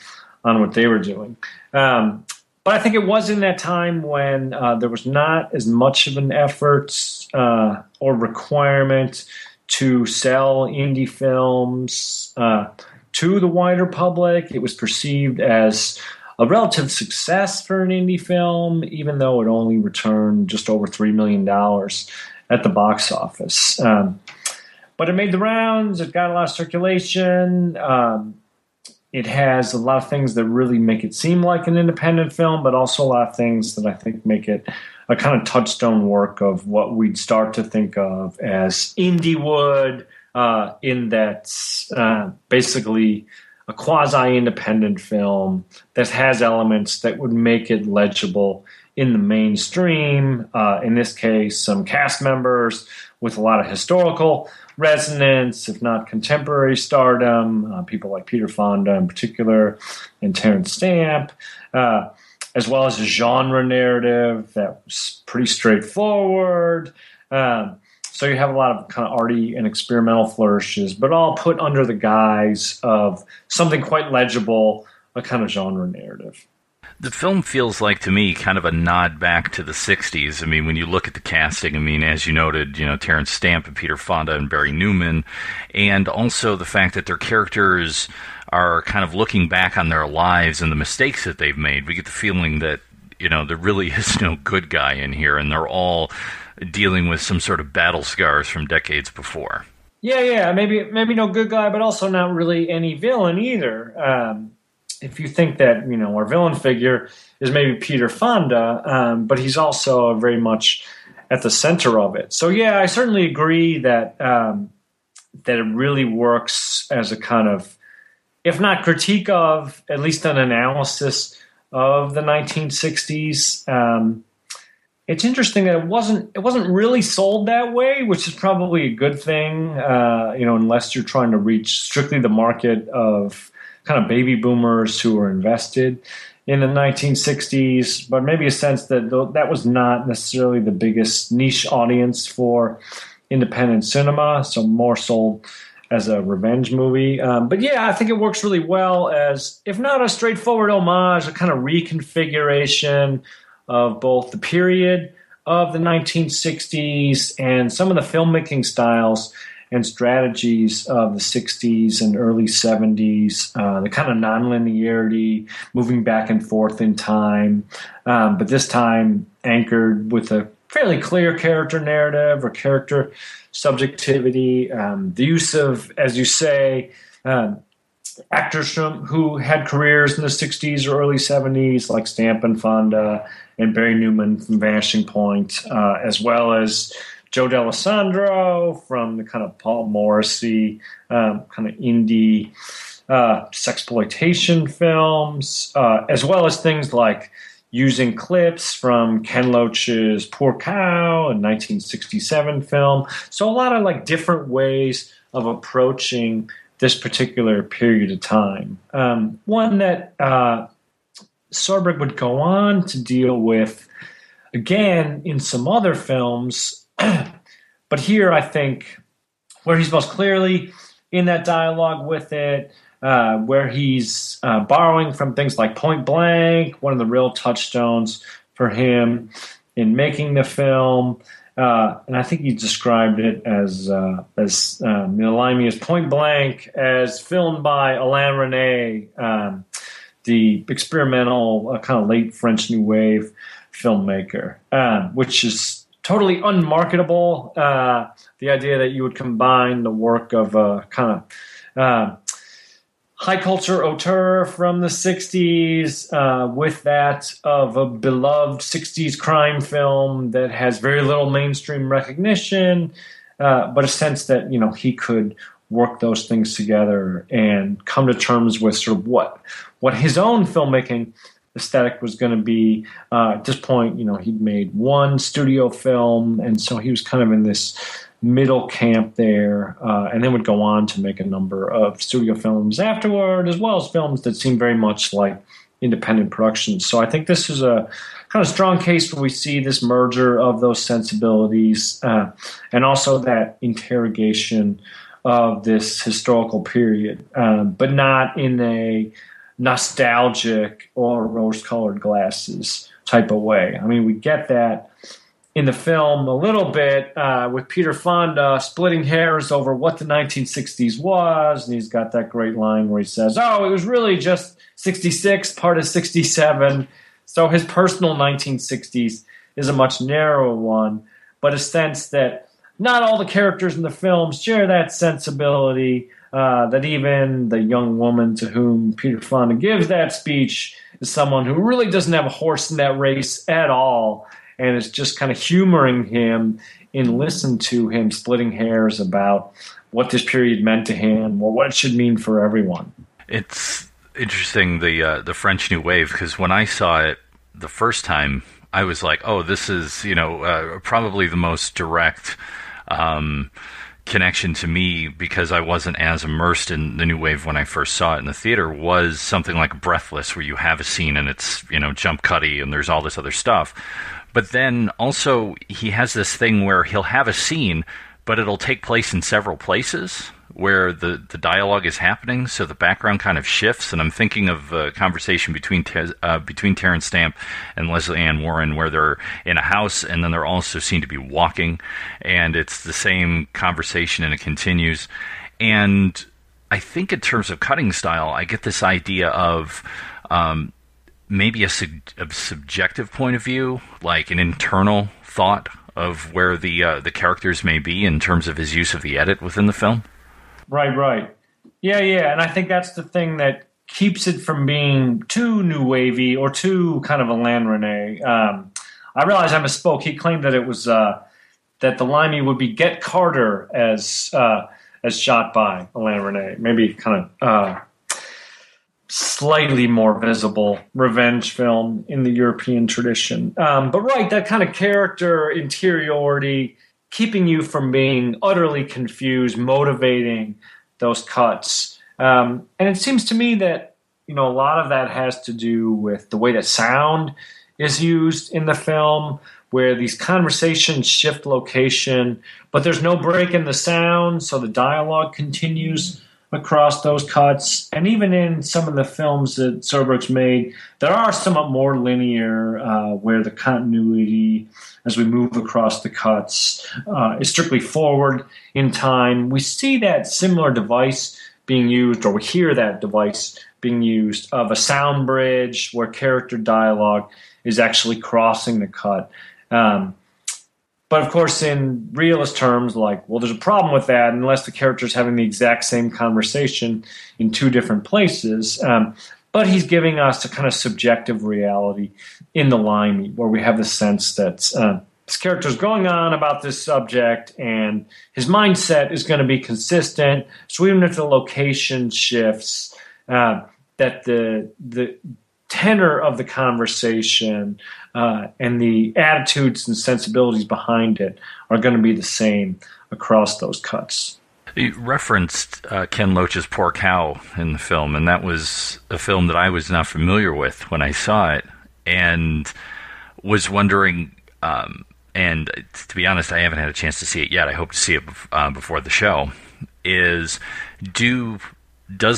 on what they were doing. But I think it was in that time when there was not as much of an effort or requirement to sell indie films to the wider public. It was perceived as a relative success for an indie film, even though it only returned just over $3 million at the box office. But it made the rounds. It got a lot of circulation. It has a lot of things that really make it seem like an independent film, but also a lot of things that I think make it a kind of touchstone work of what we'd start to think of as Indiewood, in that basically a quasi-independent film that has elements that would make it legible in the mainstream. In this case, some cast members with a lot of historical resonance, if not contemporary stardom, people like Peter Fonda in particular, and Terence Stamp, as well as a genre narrative that was pretty straightforward. So you have a lot of kind of arty and experimental flourishes, but all put under the guise of something quite legible, a kind of genre narrative. The film feels like, to me, kind of a nod back to the 60s. I mean, when you look at the casting, I mean, as you noted, Terence Stamp and Peter Fonda and Barry Newman, and also the fact that their characters are kind of looking back on their lives and the mistakes that they've made. We get the feeling that, there really is no good guy in here, and they're all dealing with some sort of battle scars from decades before. Yeah, maybe no good guy, but also not really any villain either. If you think that, our villain figure is maybe Peter Fonda, but he's also very much at the center of it. So, yeah, I certainly agree that that it really works as a kind of, if not critique of, at least an analysis of the 1960s. It's interesting that it wasn't really sold that way, which is probably a good thing, unless you're trying to reach strictly the market of kind of baby boomers who were invested in the 1960s, but maybe a sense that that was not necessarily the biggest niche audience for independent cinema, so more sold as a revenge movie. But yeah, I think it works really well as, if not a straightforward homage, a kind of reconfiguration of both the period of the 1960s and some of the filmmaking styles and strategies of the 60s and early 70s, the kind of nonlinearity, moving back and forth in time, but this time anchored with a fairly clear character narrative or character subjectivity, the use of, as you say, actors who had careers in the 60s or early 70s, like Stamp and Fonda and Barry Newman from Vanishing Point, as well as Joe D'Alessandro from the kind of Paul Morrissey kind of indie sexploitation films, as well as things like using clips from Ken Loach's Poor Cow, a 1967 film. So a lot of like different ways of approaching this particular period of time. One that Soderbergh would go on to deal with again in some other films, but here I think where he's most clearly in that dialogue with it, where he's borrowing from things like Point Blank, one of the real touchstones for him in making the film. And I think he described it as Limey as Point Blank, as filmed by Alain Resnais, the experimental kind of late French New Wave filmmaker, which is totally unmarketable. The idea that you would combine the work of a kind of high culture auteur from the 60s with that of a beloved 60s crime film that has very little mainstream recognition, but a sense that, he could work those things together and come to terms with sort of what his own filmmaking aesthetic was going to be. At this point, he'd made one studio film, and so he was kind of in this middle camp there, and then would go on to make a number of studio films afterward, as well as films that seem very much like independent productions. So I think this is a kind of strong case where we see this merger of those sensibilities and also that interrogation of this historical period, but not in a nostalgic or rose-colored glasses type of way. I mean, we get that in the film a little bit with Peter Fonda splitting hairs over what the 1960s was, and he's got that great line where he says, it was really just 66, part of 67. So his personal 1960s is a much narrower one, but a sense that not all the characters in the film share that sensibility, that even the young woman to whom Peter Fonda gives that speech is someone who really doesn't have a horse in that race at all, and is just kind of humoring him and listen to him splitting hairs about what this period meant to him or what it should mean for everyone. It's interesting, the French New Wave, because when I saw it the first time, I was like, this is, probably the most direct connection to me, because I wasn't as immersed in the New Wave when I first saw it in the theater, was something like Breathless, where you have a scene and it's, jump cutty and there's all this other stuff. But then also he has this thing where he'll have a scene, but it'll take place in several places where the dialogue is happening, so the background kind of shifts. And I'm thinking of a conversation between Terence Stamp and Leslie Ann Warren, where they're in a house and then they're also seen to be walking, and it's the same conversation and it continues. And I think in terms of cutting style, I get this idea of maybe a subjective point of view, like an internal thought of where the characters may be in terms of his use of the edit within the film. Right. Yeah, and I think that's the thing that keeps it from being too new wavy or too kind of Alain Resnais. I realize I misspoke. He claimed that it was that the Limey would be Get Carter as shot by Alain Resnais. Maybe kind of slightly more visible revenge film in the European tradition. But right, that kind of character interiority, keeping you from being utterly confused, motivating those cuts. And it seems to me that, a lot of that has to do with the way that sound is used in the film, where these conversations shift location, but there's no break in the sound, so the dialogue continues across those cuts. And even in some of the films that Soderbergh's made, there are somewhat more linear, where the continuity as we move across the cuts is strictly forward in time. We see that similar device being used, or we hear that device being used, of a sound bridge where character dialogue is actually crossing the cut. But of course, in realist terms, there's a problem with that unless the character's having the exact same conversation in two different places. But he's giving us a kind of subjective reality in the Limey, where we have the sense that this character's going on about this subject and his mindset is going to be consistent. So even if the location shifts, that the tenor of the conversation and the attitudes and sensibilities behind it are going to be the same across those cuts. You referenced Ken Loach's Poor Cow in the film, and that was a film that I was not familiar with when I saw it, and was wondering, and to be honest, I haven't had a chance to see it yet. I hope to see it before the show. Does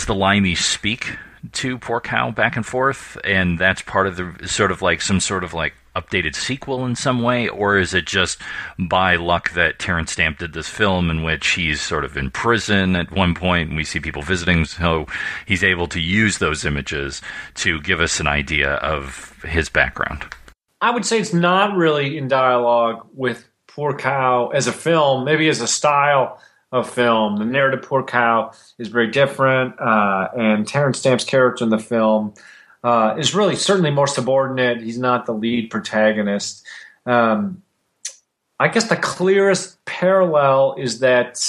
the Limey speak to Poor Cow back and forth, and that's part of the sort of like some sort of like updated sequel in some way, or is it just by luck that Terence Stamp did this film in which he's sort of in prison at one point and we see people visiting, so he's able to use those images to give us an idea of his background? I would say it's not really in dialogue with Poor Cow as a film, maybe as a style of film. The narrative Poor Cow is very different, and Terence Stamp's character in the film is really certainly more subordinate. He's not the lead protagonist. I guess the clearest parallel is that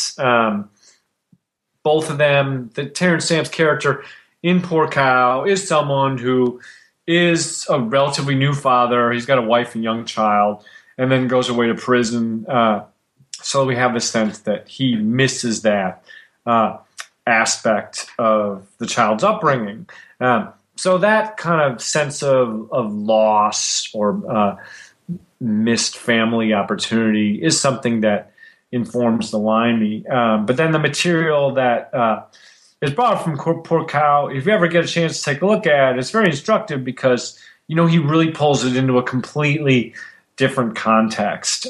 both of them, the Terence Stamp's character in Poor Cow is someone who is a relatively new father. He's got a wife and young child, and then goes away to prison. So we have the sense that he misses that aspect of the child's upbringing. So that kind of sense of loss or missed family opportunity is something that informs the Limey. But then the material that is brought from Poor Cow, if you ever get a chance to take a look at it, it's very instructive because, he really pulls it into a completely different context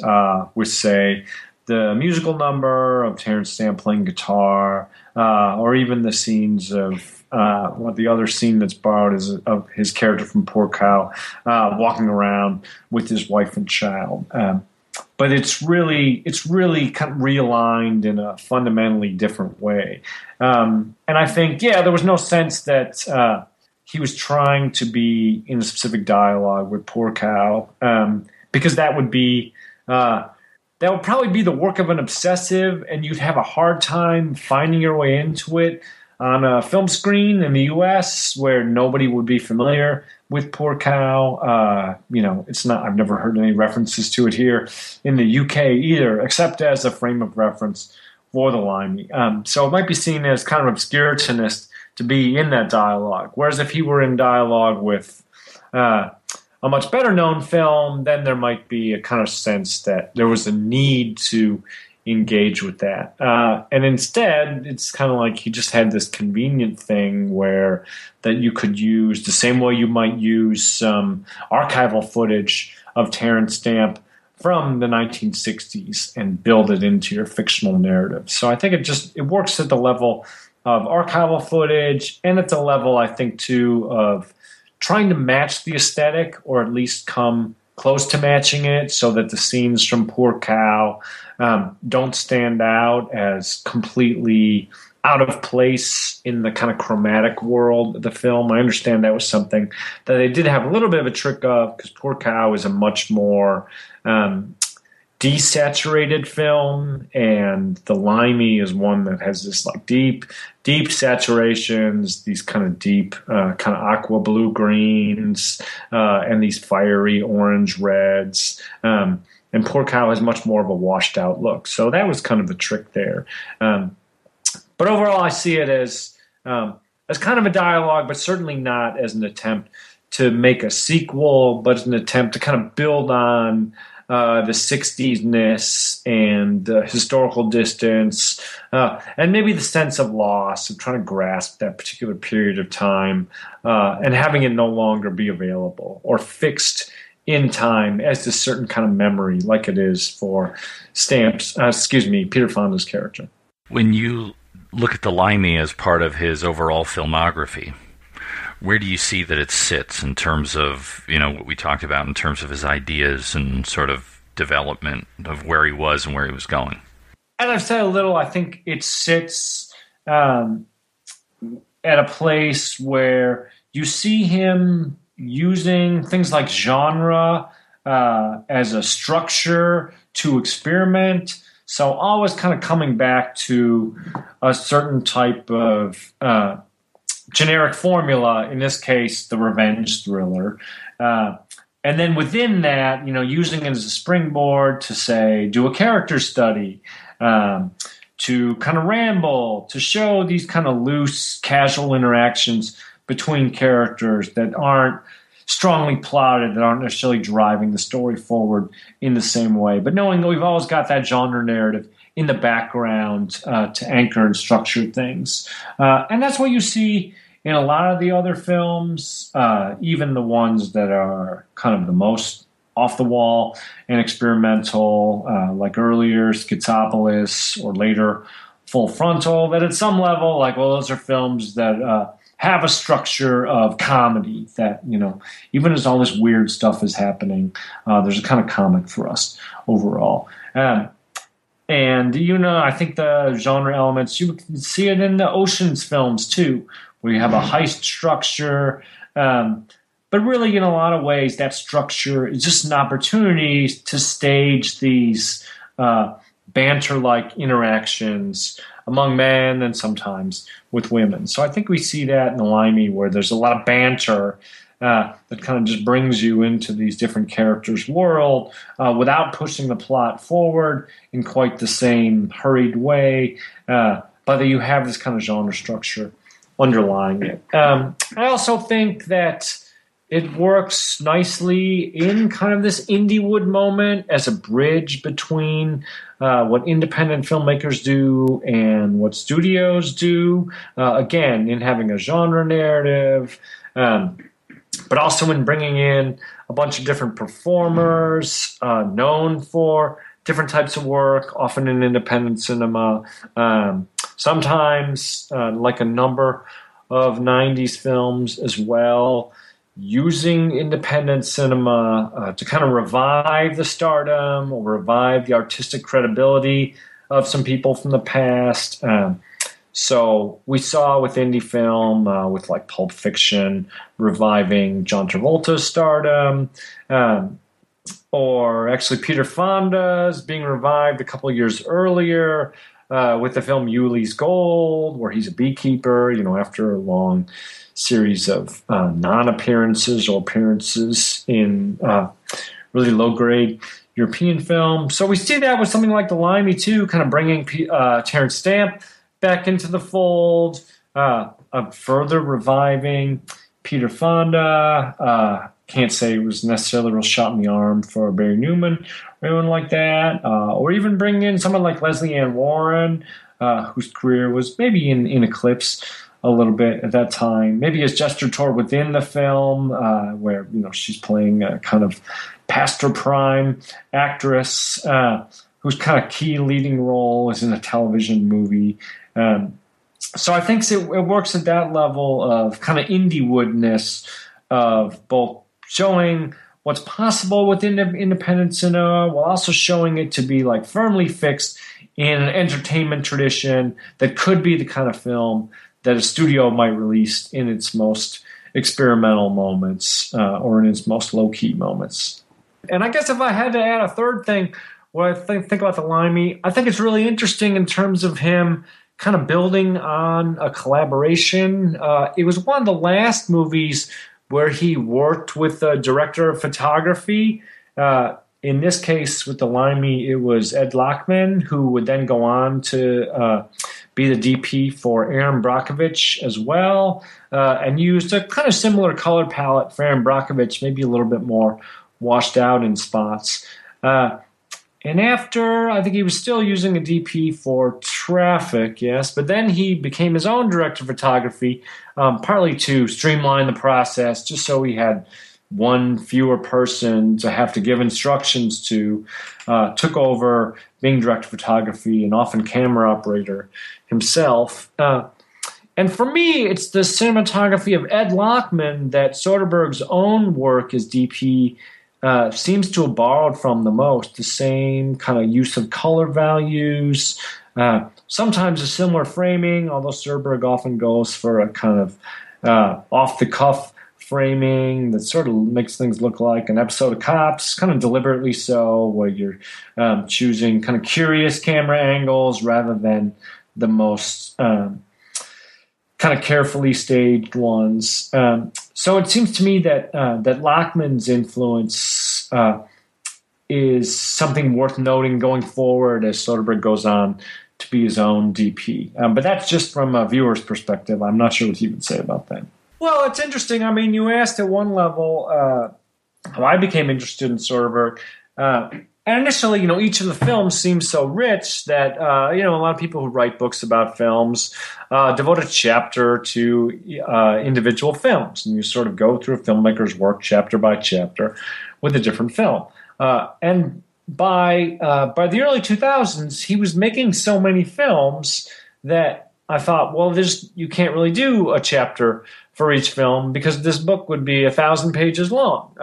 with, say, the musical number of Terence Stamp playing guitar, or even the scenes of the other scene that's borrowed is of his character from Poor Cow walking around with his wife and child. But it's really kind of realigned in a fundamentally different way. And I think, there was no sense that he was trying to be in a specific dialogue with Poor Cow, because that would probably be the work of an obsessive, and you'd have a hard time finding your way into it on a film screen in the U.S. where nobody would be familiar with Poor Cow. It's not. I've never heard any references to it here in the UK either, except as a frame of reference for the Limey. So it might be seen as kind of obscuritist to be in that dialogue. Whereas if he were in dialogue with a much better known film, then there might be a kind of sense that there was a need to engage with that. And instead, it's kind of like he just had this convenient thing where that you could use the same way you might use some archival footage of Terence Stamp from the 1960s and build it into your fictional narrative. So I think it works at the level of archival footage, and at the level, I think, too, of trying to match the aesthetic, or at least come close to matching it, so that the scenes from Poor Cow don't stand out as completely out of place in the kind of chromatic world of the film. I understand that was something that they did have a little bit of a trick of, because Poor Cow is a much more desaturated film, and the Limey is one that has this like deep saturations, these kind of deep kind of aqua blue greens, and these fiery orange reds. And Poor Cow has much more of a washed out look. So that was kind of the trick there. But overall, I see it as kind of a dialogue, but certainly not as an attempt to make a sequel, but as an attempt to kind of build on the 60s-ness and historical distance, and maybe the sense of loss of trying to grasp that particular period of time, and having it no longer be available or fixed in time as this certain kind of memory, like it is for Peter Fonda's character. When you look at the Limey as part of his overall filmography, where do you see that it sits in terms of, what we talked about in terms of his ideas and sort of development of where he was and where he was going? As I've said a little, I think it sits at a place where you see him using things like genre as a structure to experiment. So always kind of coming back to a certain type of generic formula, in this case, the revenge thriller. And then within that, using it as a springboard to say, do a character study, to kind of ramble, to show these kind of loose, casual interactions between characters that aren't strongly plotted, that aren't necessarily driving the story forward in the same way. But knowing that we've always got that genre narrative in the background to anchor and structure things. And that's what you see in a lot of the other films, even the ones that are kind of the most off the wall and experimental, like earlier Schizopolis or later Full Frontal, that at some level, those are films that have a structure of comedy that, even as all this weird stuff is happening, there's a kind of comic thrust overall. And, I think the genre elements, you can see it in the Ocean's films too, where you have a heist structure. But really, in a lot of ways, that structure is just an opportunity to stage these banter-like interactions among men and sometimes with women. So I think we see that in the Limey, where there's a lot of banter that kind of just brings you into these different characters' world without pushing the plot forward in quite the same hurried way, but that you have this kind of genre structure underlying it. I also think that it works nicely in kind of this Indiewood moment as a bridge between what independent filmmakers do and what studios do. Again, in having a genre narrative, but also in bringing in a bunch of different performers known for different types of work, often in independent cinema. Sometimes, like a number of 90s films as well, using independent cinema to kind of revive the stardom or revive the artistic credibility of some people from the past. So we saw with indie film, with like Pulp Fiction, reviving John Travolta's stardom, or actually Peter Fonda's being revived a couple of years earlier with the film Yuli's Gold, where he's a beekeeper, after a long series of non-appearances or appearances in really low-grade European film. So we see that with something like The Limey, too, kind of bringing Terence Stamp back into the fold, further reviving Peter Fonda. Can't say it was necessarily a real shot in the arm for Barry Newman or anyone like that. Or even bring in someone like Leslie Ann Warren, whose career was maybe in eclipse a little bit at that time, maybe as gestured toward within the film, where she's playing a kind of past her prime actress whose kind of key leading role is in a television movie. So I think it works at that level of kind of indie-woodness of both showing what's possible within independent cinema while also showing it to be like firmly fixed in an entertainment tradition that could be the kind of film that a studio might release in its most experimental moments or in its most low-key moments. And I guess if I had to add a third thing, what I think about the Limey, I think it's really interesting in terms of him kind of building on a collaboration. It was one of the last movies where he worked with a director of photography. In this case, with the Limey, it was Ed Lachman, who would then go on to be the DP for Aaron Brockovich as well, and used a kind of similar color palette for Aaron Brockovich, maybe a little bit more washed out in spots. And after, I think he was still using a DP for Traffic, yes, but then he became his own director of photography, partly to streamline the process, just so he had one fewer person to have to give instructions to, took over being director of photography and often camera operator himself. And for me, it's the cinematography of Ed Lachman that Soderbergh's own work as DP seems to have borrowed from the most. The same kind of use of color values, sometimes a similar framing, although Soderbergh often goes for a kind of off-the-cuff framing that sort of makes things look like an episode of Cops, kind of deliberately so, where you're choosing kind of curious camera angles rather than the most kind of carefully staged ones. So it seems to me that that Lachman's influence is something worth noting going forward as Soderbergh goes on to be his own DP. But that's just from a viewer's perspective. I'm not sure what you would say about that. Well, it's interesting. I mean, you asked at one level how I became interested in Soderbergh. And initially, each of the films seems so rich that, a lot of people who write books about films devote a chapter to individual films. And you sort of go through a filmmaker's work chapter by chapter with a different film. And by the early 2000s, he was making so many films that I thought, well, you can't really do a chapter for each film because this book would be 1,000 pages long.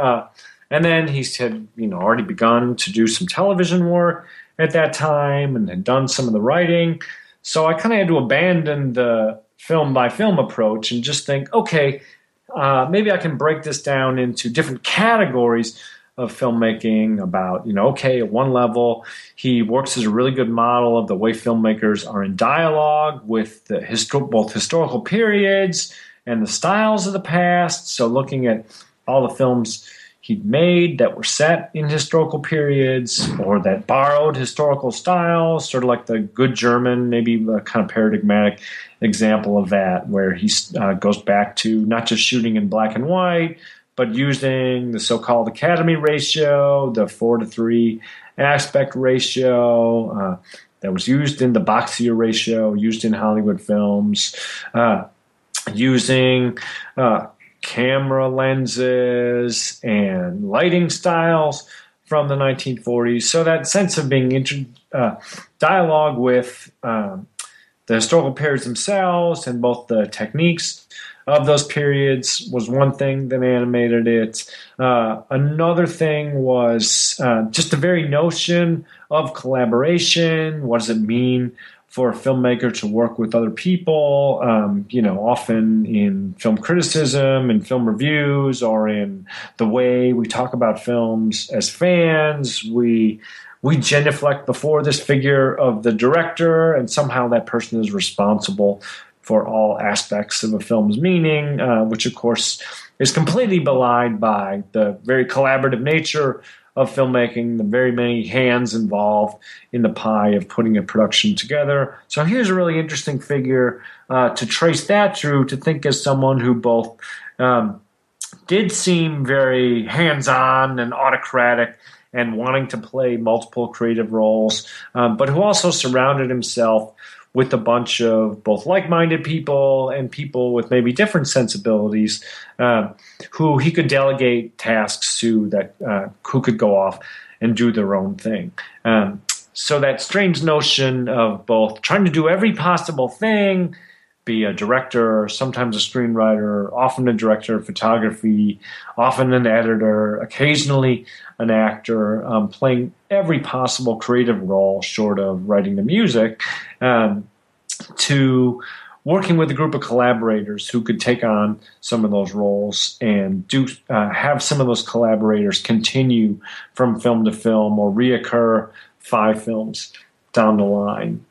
And then he had, already begun to do some television work at that time and had done some of the writing. So I kind of had to abandon the film by film approach and just think, okay, maybe I can break this down into different categories of filmmaking about, okay, at one level, he works as a really good model of the way filmmakers are in dialogue with the both historical periods and the styles of the past. So looking at all the films he'd made that were set in historical periods or that borrowed historical styles, sort of like the Good German, maybe a kind of paradigmatic example of that, where he goes back to not just shooting in black and white, but using the so-called Academy ratio, the 4:3 aspect ratio that was used in the Boxier ratio, used in Hollywood films, using camera lenses and lighting styles from the 1940s. So that sense of being dialogue with the historical periods themselves and both the techniques of those periods was one thing that animated it. Another thing was just the very notion of collaboration. What does it mean for a filmmaker to work with other people? Often in film criticism, in film reviews, or in the way we talk about films as fans, we genuflect before this figure of the director, and somehow that person is responsible for all aspects of a film's meaning, which of course is completely belied by the very collaborative nature of filmmaking, the very many hands involved in the pie of putting a production together. So here's a really interesting figure to trace that through, to think as someone who both did seem very hands-on and autocratic and wanting to play multiple creative roles, but who also surrounded himself with a bunch of both like-minded people and people with maybe different sensibilities who he could delegate tasks to, that who could go off and do their own thing. So that strange notion of both trying to do every possible thing, be a director, sometimes a screenwriter, often a director of photography, often an editor, occasionally an actor, playing every possible creative role short of writing the music, to working with a group of collaborators who could take on some of those roles and have some of those collaborators continue from film to film or reoccur 5 films down the line.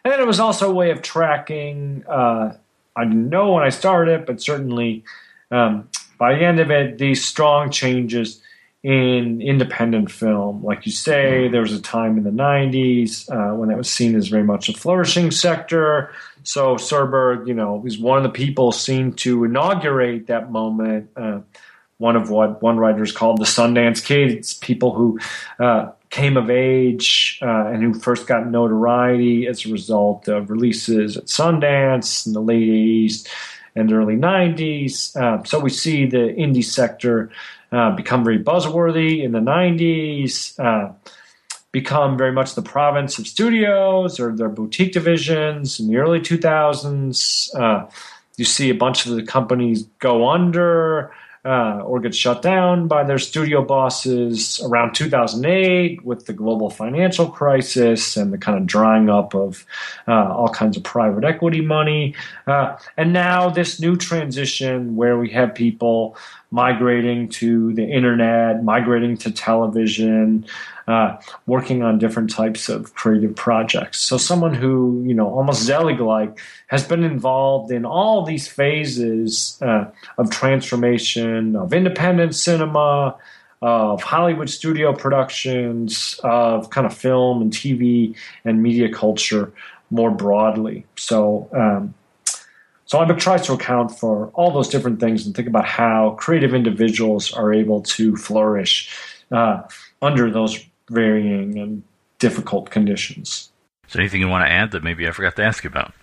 And then it was also a way of tracking, I didn't know when I started, but certainly by the end of it, these strong changes in independent film. Like you say, there was a time in the 90s when that was seen as very much a flourishing sector. So Soderbergh, is one of the people seen to inaugurate that moment. One of what one writer has called the Sundance Kids, people who came of age and who first got notoriety as a result of releases at Sundance in the late 80s and early 90s. So we see the indie sector become very buzzworthy in the 90s, become very much the province of studios or their boutique divisions in the early 2000s. You see a bunch of the companies go under or get shut down by their studio bosses around 2008 with the global financial crisis and the kind of drying up of all kinds of private equity money. And now this new transition where we have people migrating to the internet, migrating to television, working on different types of creative projects. So someone who, almost Zelig-like, has been involved in all these phases of transformation, of independent cinema, of Hollywood studio productions, of kind of film and TV and media culture more broadly. So I've tried to account for all those different things and think about how creative individuals are able to flourish under those varying and difficult conditions. Is there anything you want to add that maybe I forgot to ask you about?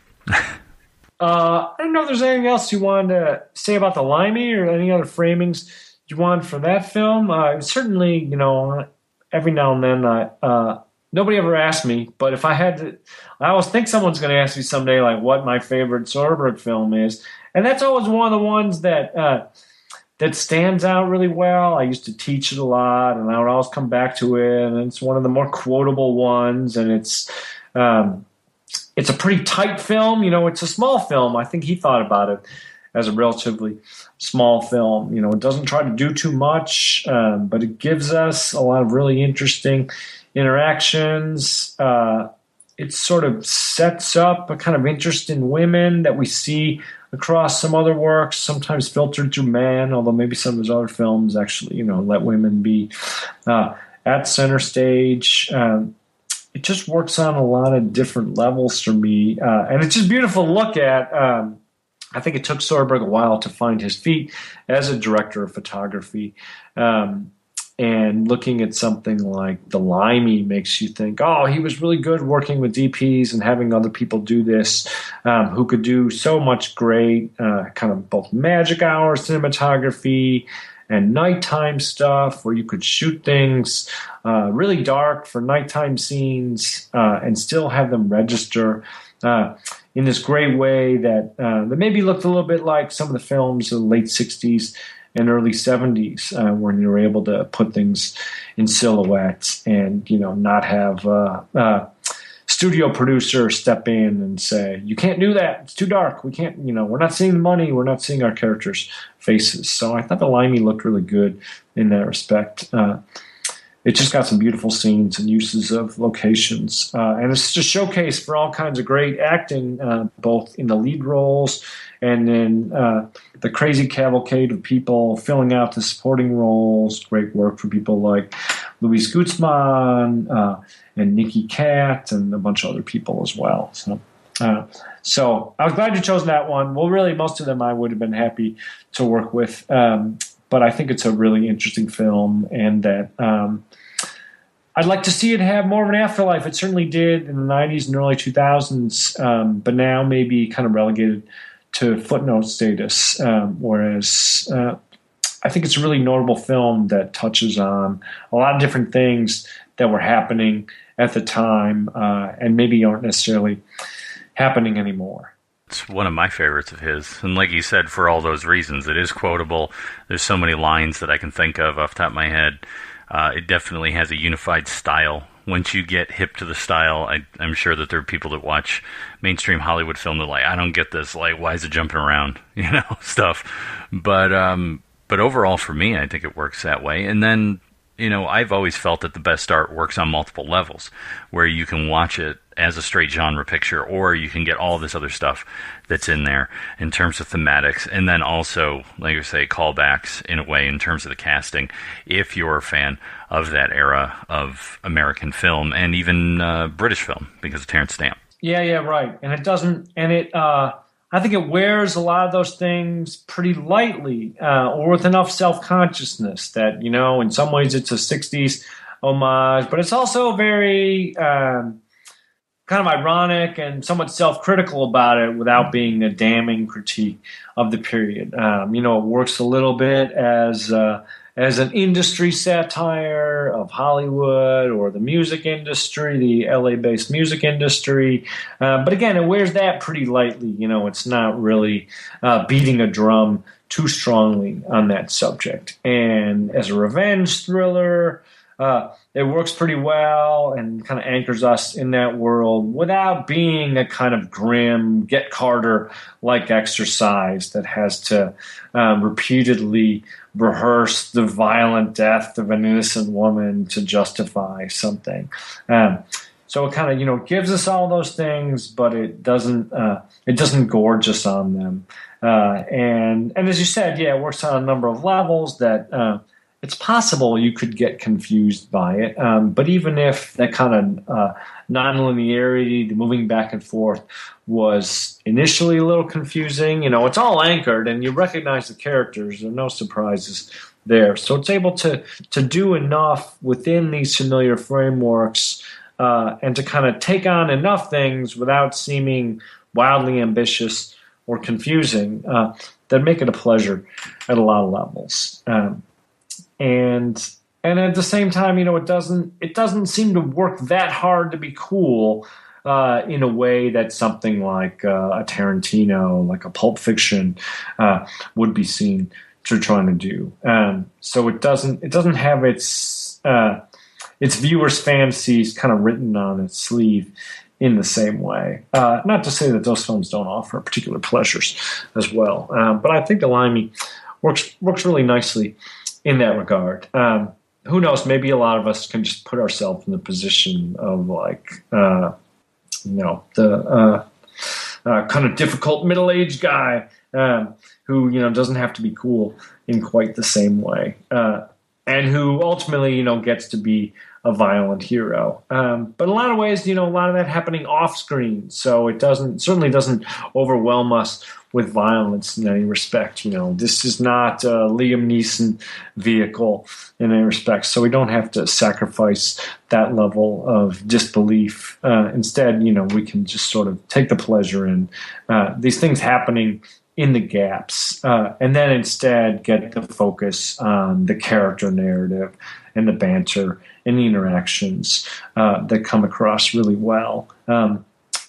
I don't know if there's anything else you wanted to say about the Limey or any other framings you want for that film. Certainly, every now and then nobody ever asked me, but if I had to, I always think someone's going to ask me someday, like, what my favorite Soderbergh film is. And that's always one of the ones that stands out really well. I used to teach it a lot, and I would always come back to it. And it's one of the more quotable ones, and it's a pretty tight film. It's a small film. I think he thought about it as a relatively small film. It doesn't try to do too much, but it gives us a lot of really interesting interactions. It sort of sets up a kind of interest in women that we see across some other works, sometimes filtered through man, although maybe some of his other films actually, let women be at center stage. It just works on a lot of different levels for me. And it's just beautiful to look at. I think it took Soderbergh a while to find his feet as a director of photography. And looking at something like the Limey makes you think, oh, he was really good working with DPs and having other people do this, who could do so much great kind of both magic hour cinematography and nighttime stuff where you could shoot things really dark for nighttime scenes and still have them register in this great way that maybe looked a little bit like some of the films of the late 60s and early 70s when you were able to put things in silhouettes and, not have a studio producer step in and say, you can't do that. It's too dark. We can't, we're not seeing the money. We're not seeing our characters' faces. So I thought the Limey looked really good in that respect. It just got some beautiful scenes and uses of locations. And it's just a showcase for all kinds of great acting, both in the lead roles and in the crazy cavalcade of people filling out the supporting roles. Great work for people like Luis Guzman and Nikki Katt and a bunch of other people as well. So I was glad you chose that one. Well, really, most of them I would have been happy to work with. But I think it's a really interesting film, and that I'd like to see it have more of an afterlife. It certainly did in the 90s and early 2000s, but now maybe kind of relegated to footnote status, whereas I think it's a really notable film that touches on a lot of different things that were happening at the time and maybe aren't necessarily happening anymore. It's one of my favorites of his. And like you said, for all those reasons, it is quotable. There's so many lines that I can think of off the top of my head. It definitely has a unified style. Once you get hip to the style, I'm sure that there are people that watch mainstream Hollywood film that are like, I don't get this. Like, why is it jumping around? Stuff. But overall, for me, I think it works that way. And then, I've always felt that the best art works on multiple levels, where you can watch it as a straight genre picture, or you can get all this other stuff that's in there in terms of thematics, and then also, like I say, callbacks in a way in terms of the casting, if you're a fan of that era of American film and even British film, because of Terence Stamp. Yeah, right. And it doesn't, and it, I think it wears a lot of those things pretty lightly, or with enough self-consciousness that, in some ways it's a 60s homage, but it's also very kind of ironic and somewhat self-critical about it without being a damning critique of the period. It works a little bit as an industry satire of Hollywood or the music industry, the LA-based music industry. But again, it wears that pretty lightly. It's not really beating a drum too strongly on that subject. And as a revenge thriller, it works pretty well and kind of anchors us in that world without being a kind of grim, Get Carter-like exercise that has to repeatedly rehearse the violent death of an innocent woman to justify something. So it kind of, gives us all those things, but it doesn't gorge us on them. And as you said, it works on a number of levels that it's possible you could get confused by it. But even if that kind of non-linearity, the moving back and forth, was initially a little confusing, it's all anchored and you recognize the characters. There are no surprises there. So it's able to do enough within these familiar frameworks and to kind of take on enough things without seeming wildly ambitious or confusing that make it a pleasure at a lot of levels. And And at the same time, it doesn't seem to work that hard to be cool in a way that something like a Tarantino, like a Pulp Fiction, would be seen to trying to do. So it doesn't have its viewers' fantasies kind of written on its sleeve in the same way. Not to say that those films don't offer particular pleasures as well, but I think the Limey works really nicely in that regard. Who knows? Maybe a lot of us can just put ourselves in the position of the kind of difficult middle-aged guy who doesn't have to be cool in quite the same way, and who ultimately gets to be a violent hero. But in a lot of ways, a lot of that happening off screen, so it certainly doesn't overwhelm us with violence in any respect. This is not a Liam Neeson vehicle in any respect, so we don't have to sacrifice that level of disbelief. Instead, we can just sort of take the pleasure in these things happening in the gaps, and then instead get the focus on the character narrative and the banter and the interactions that come across really well.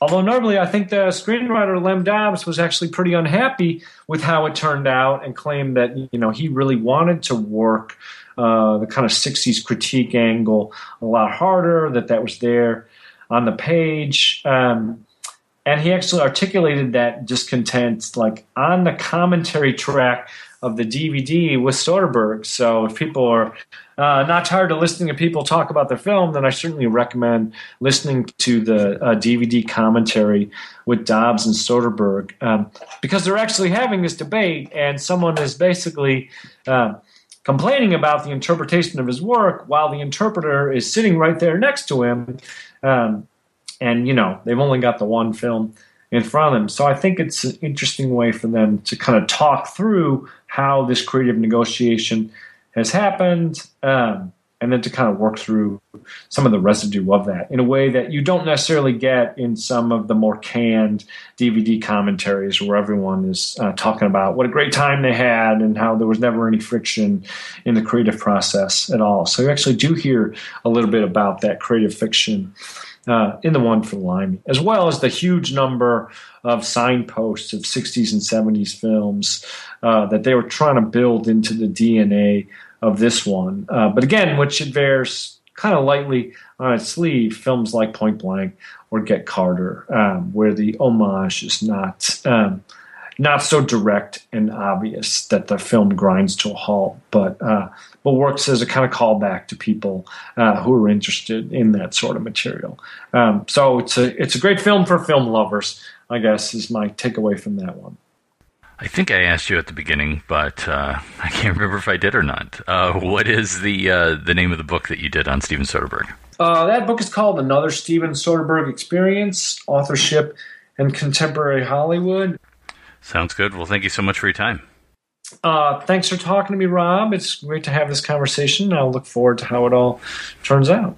Although normally I think the screenwriter Lem-Dobbs was actually pretty unhappy with how it turned out and claimed that he really wanted to work the kind of 60s critique angle a lot harder, that was there on the page. And he actually articulated that discontent on the commentary track of the DVD with Soderbergh. So if people are not tired of listening to people talk about the film, then I certainly recommend listening to the DVD commentary with Dobbs and Soderbergh, because they're actually having this debate, and someone is basically complaining about the interpretation of his work while the interpreter is sitting right there next to him. And, they've only got the one film in front of them. So I think it's an interesting way for them to kind of talk through how this creative negotiation has happened, and then to kind of work through some of the residue of that in a way that you don't necessarily get in some of the more canned DVD commentaries where everyone is talking about what a great time they had and how there was never any friction in the creative process at all. So you actually do hear a little bit about that creative fiction in the one for Limey, as well as the huge number of signposts of 60s and 70s films that they were trying to build into the DNA of this one. But again, which it bears kind of lightly on its sleeve, films like Point Blank or Get Carter, where the homage is not so direct and obvious that the film grinds to a halt, but works as a kind of callback to people who are interested in that sort of material. So it's a great film for film lovers, I guess, is my takeaway from that one. I think I asked you at the beginning, but I can't remember if I did or not. What is the name of the book that you did on Steven Soderbergh? That book is called Another Steven Soderbergh Experience, Authorship and Contemporary Hollywood. Sounds good. Well, thank you so much for your time. Thanks for talking to me, Rob. It's great to have this conversation. I'll look forward to how it all turns out.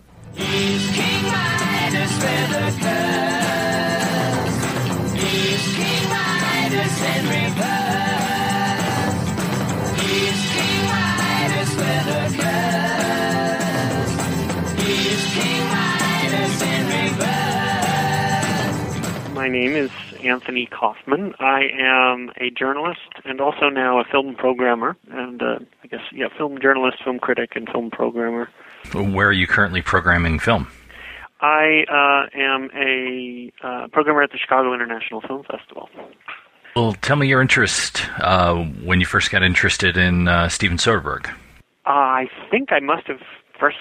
My name is Anthony Kaufman. I am a journalist and also now a film programmer, and film journalist, film critic, and film programmer. Where are you currently programming film? I am a programmer at the Chicago International Film Festival. Well, tell me your interest when you first got interested in Steven Soderbergh. I think I must have first,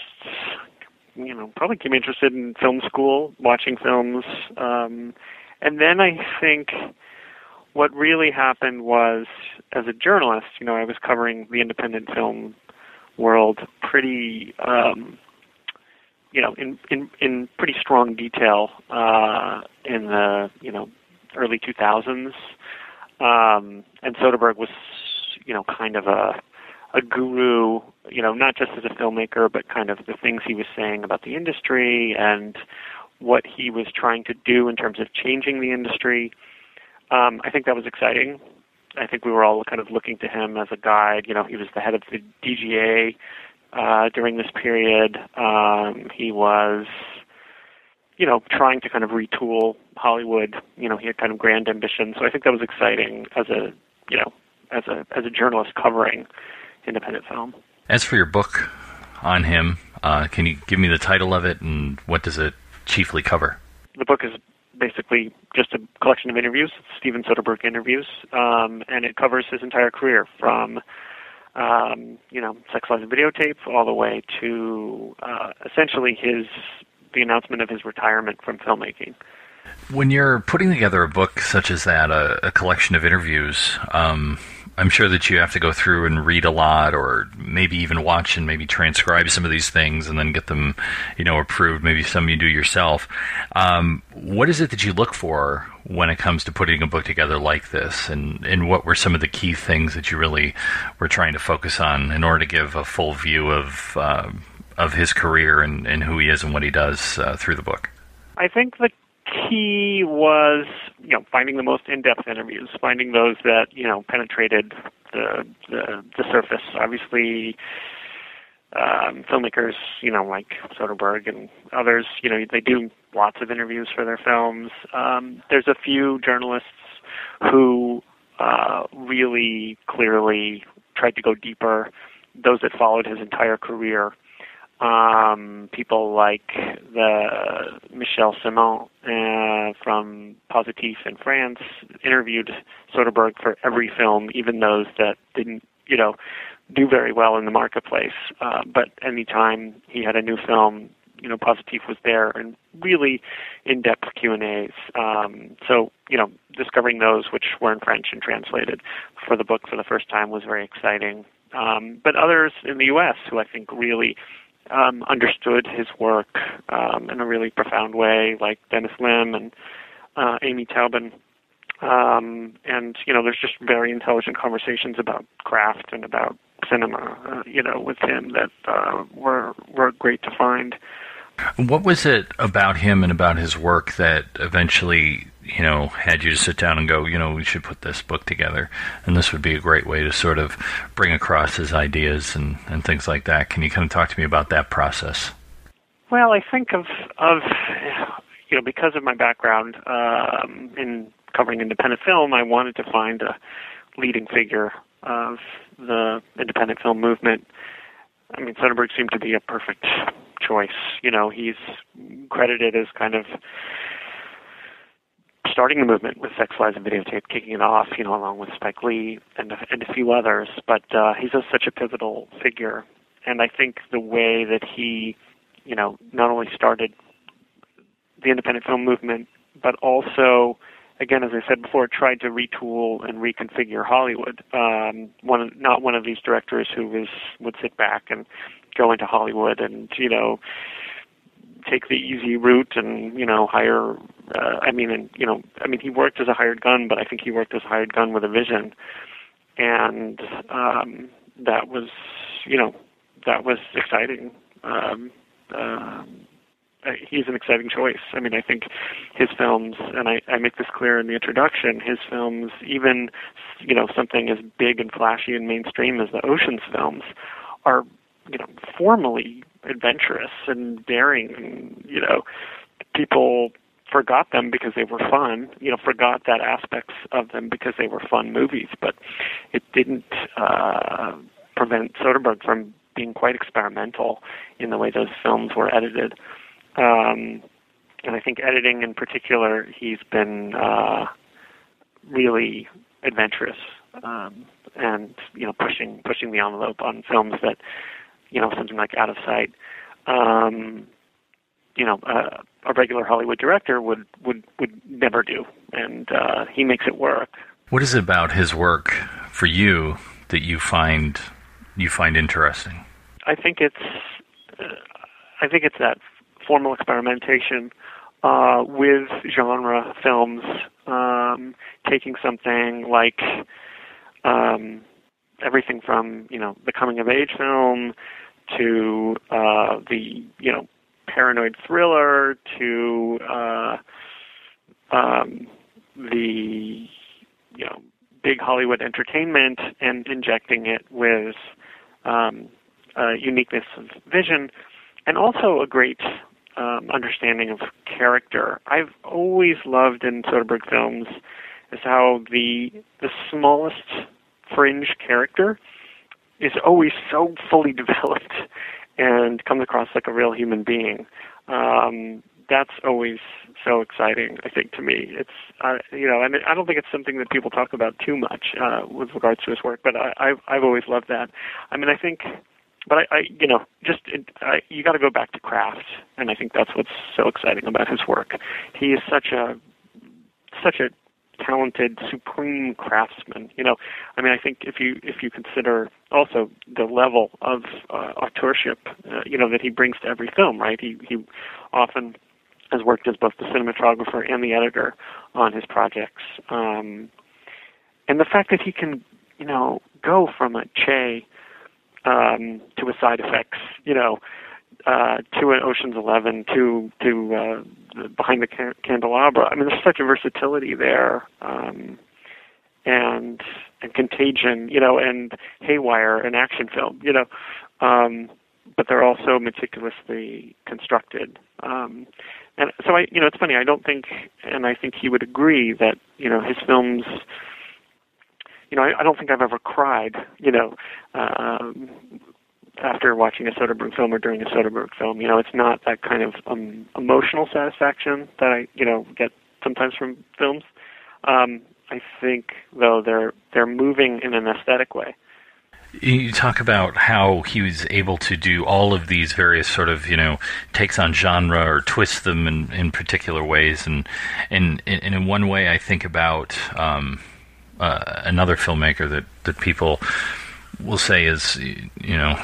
probably became interested in film school, watching films. And then I think what really happened was, as a journalist, I was covering the independent film world pretty, in pretty strong detail in the, early 2000s. And Soderbergh was, kind of a guru, not just as a filmmaker, but kind of the things he was saying about the industry and what he was trying to do in terms of changing the industry. I think that was exciting. I think we were all kind of looking to him as a guide. He was the head of the DGA during this period. He was, trying to kind of retool Hollywood. He had kind of grand ambitions. So I think that was exciting as a journalist covering independent film. As for your book on him, can you give me the title of it and what does it chiefly cover? The book is basically just a collection of interviews, Steven Soderbergh interviews, and it covers his entire career from, Sex, Lies, and Videotape all the way to essentially the announcement of his retirement from filmmaking. When you're putting together a book such as that, a collection of interviews, I'm sure that you have to go through and read a lot, or maybe even watch and maybe transcribe some of these things and then get them, approved. Maybe some you do yourself. What is it that you look for when it comes to putting a book together like this? And what were some of the key things that you really were trying to focus on in order to give a full view of his career and who he is and what he does through the book? I think the key was, finding the most in-depth interviews, finding those that, penetrated the surface. Obviously, filmmakers, like Soderbergh and others, they do lots of interviews for their films. There's a few journalists who really clearly tried to go deeper, those that followed his entire career. People like the Michel Simon from Positif in France interviewed Soderbergh for every film, even those that didn't, do very well in the marketplace. But anytime he had a new film, Positif was there, and really in-depth Q&As. So, discovering those, which were in French and translated for the book for the first time, was very exciting. But others in the U.S. who I think really understood his work in a really profound way, like Dennis Lim and Amy Taubin. And, there's just very intelligent conversations about craft and about cinema, with him that were great to find. What was it about him and about his work that eventually, had you to sit down and go, we should put this book together, and this would be a great way to sort of bring across his ideas and things like that? Can you kind of talk to me about that process? Well, I think of because of my background in covering independent film, I wanted to find a leading figure of the independent film movement. I mean, Soderbergh seemed to be a perfect choice. He's credited as kind of starting the movement with Sex, Lies, and Videotape, kicking it off, along with Spike Lee and a few others. But he's such a pivotal figure. And I think the way that he, not only started the independent film movement, but also, again, as I said before, tried to retool and reconfigure Hollywood. Not one of these directors who would sit back and go into Hollywood and, take the easy route and, hire, he worked as a hired gun, but I think he worked as a hired gun with a vision. And that was exciting. He's an exciting choice. I mean, I think his films, and I make this clear in the introduction, his films, even, something as big and flashy and mainstream as the Ocean's films, are, formally adventurous and daring. And, people forgot them because they were fun, forgot that aspects of them because they were fun movies, but it didn't prevent Soderbergh from being quite experimental in the way those films were edited. And I think editing in particular, he's been really adventurous and pushing the envelope on films that something like Out of Sight. A regular Hollywood director would never do, and he makes it work. What is it about his work for you that you find interesting? I think it's that formal experimentation with genre films, taking something like everything from the coming of age film to the paranoid thriller to the big Hollywood entertainment and injecting it with uniqueness of vision, and also a great understanding of character. I've always loved in Soderbergh films is how the smallest fringe character is always so fully developed and comes across like a real human being. That's always so exciting, I think, to me. It's, and I don't think it's something that people talk about too much with regards to his work, but I've always loved that. I mean, I think, but you got to go back to craft, and I think that's what's so exciting about his work. He is such a talented, supreme craftsman. I mean, I think if you consider also the level of authorship, that he brings to every film, right? He often has worked as both the cinematographer and the editor on his projects, and the fact that he can, go from a Che to a Side Effects, to an Ocean's 11, to Behind the Candelabra. I mean, there's such a versatility there, and Contagion, and Haywire, an action film, but they're also meticulously constructed. And so it's funny. I don't think, and I think he would agree that his films. I don't think I've ever cried, after watching a Soderbergh film or during a Soderbergh film. It's not that kind of emotional satisfaction that I, get sometimes from films. I think, though, they're moving in an aesthetic way. You talk about how he was able to do all of these various sort of, takes on genre or twist them in particular ways. And in one way, I think about another filmmaker that people will say is,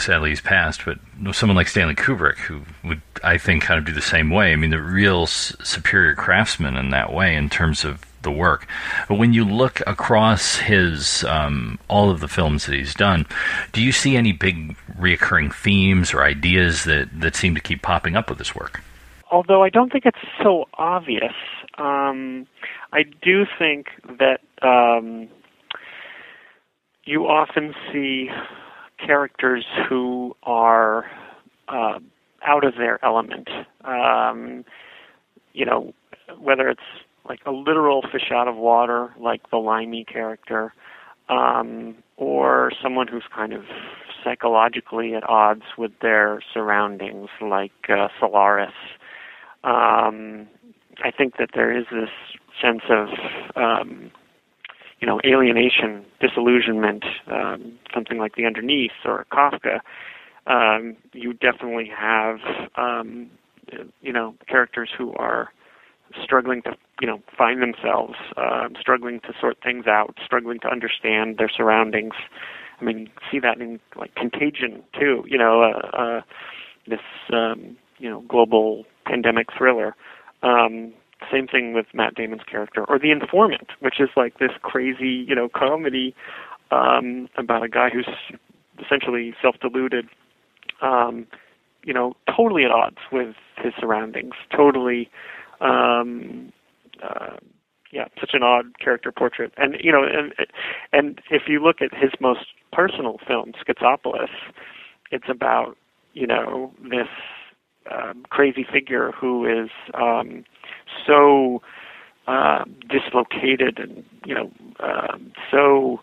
sadly he's passed, but someone like Stanley Kubrick, who would, I think, kind of do the same way. I mean, the real superior craftsman in that way in terms of the work. But when you look across his all of the films that he's done, do you see any big reoccurring themes or ideas that seem to keep popping up with his work? Although I don't think it's so obvious, I do think that you often see characters who are out of their element. Whether it's like a literal fish out of water, like the Limey character, or someone who's kind of psychologically at odds with their surroundings, like Solaris. I think that there is this sense of, alienation, disillusionment, something like The Underneath or Kafka. You definitely have, characters who are struggling to, find themselves, struggling to sort things out, struggling to understand their surroundings. I mean, you see that in like Contagion too. This global pandemic thriller. Same thing with Matt Damon's character, or The Informant, which is like this crazy, comedy about a guy who's essentially self-deluded, totally at odds with his surroundings, totally. Such an odd character portrait, and and if you look at his most personal film, Schizopolis, it's about this crazy figure who is so dislocated and so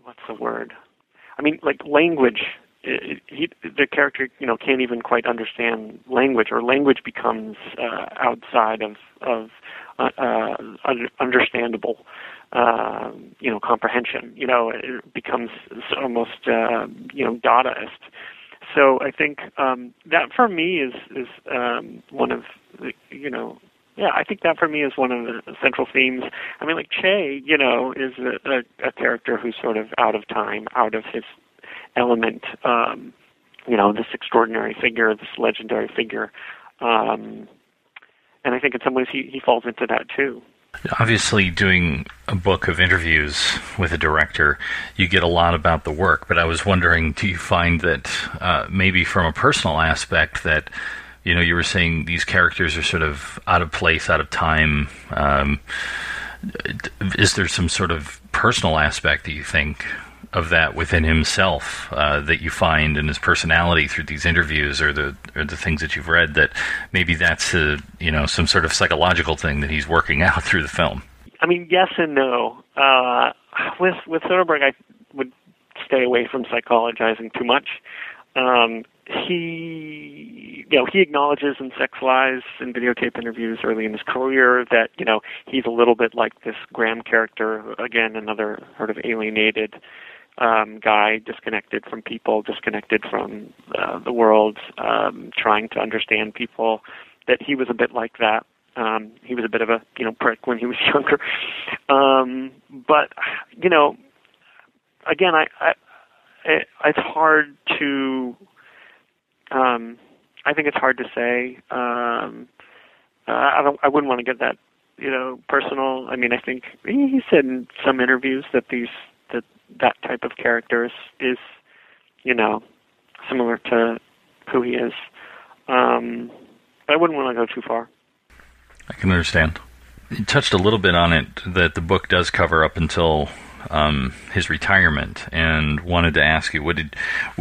what's the word? I mean, like language. The character, can't even quite understand language, or language becomes outside of understandable, comprehension. It becomes almost, Dadaist. So I think that for me is one of the, I think that for me is one of the central themes. I mean, like Che, is a character who's sort of out of time, out of his element, this extraordinary figure, this legendary figure. And I think in some ways he falls into that too. Obviously, doing a book of interviews with a director, you get a lot about the work, but I was wondering, do you find that maybe from a personal aspect that, you were saying these characters are sort of out of place, out of time, is there some sort of personal aspect that you think of that within himself that you find in his personality through these interviews or the things that you've read, that maybe that's some sort of psychological thing that he's working out through the film? I mean, yes and no. With Soderbergh, I would stay away from psychologizing too much. He acknowledges in Sex Lies and videotape interviews early in his career that, he's a little bit like this Graham character, again, another sort of alienated guy, disconnected from people, disconnected from the world, trying to understand people, that he was a bit like that. He was a bit of a, prick when he was younger. But, again, it's hard to... I think it's hard to say. I wouldn't want to get that, personal. I mean, I think he said in some interviews that that type of character is similar to who he is. I wouldn't want to go too far. I can understand. You touched a little bit on it, that the book does cover up until his retirement, and wanted to ask you, what do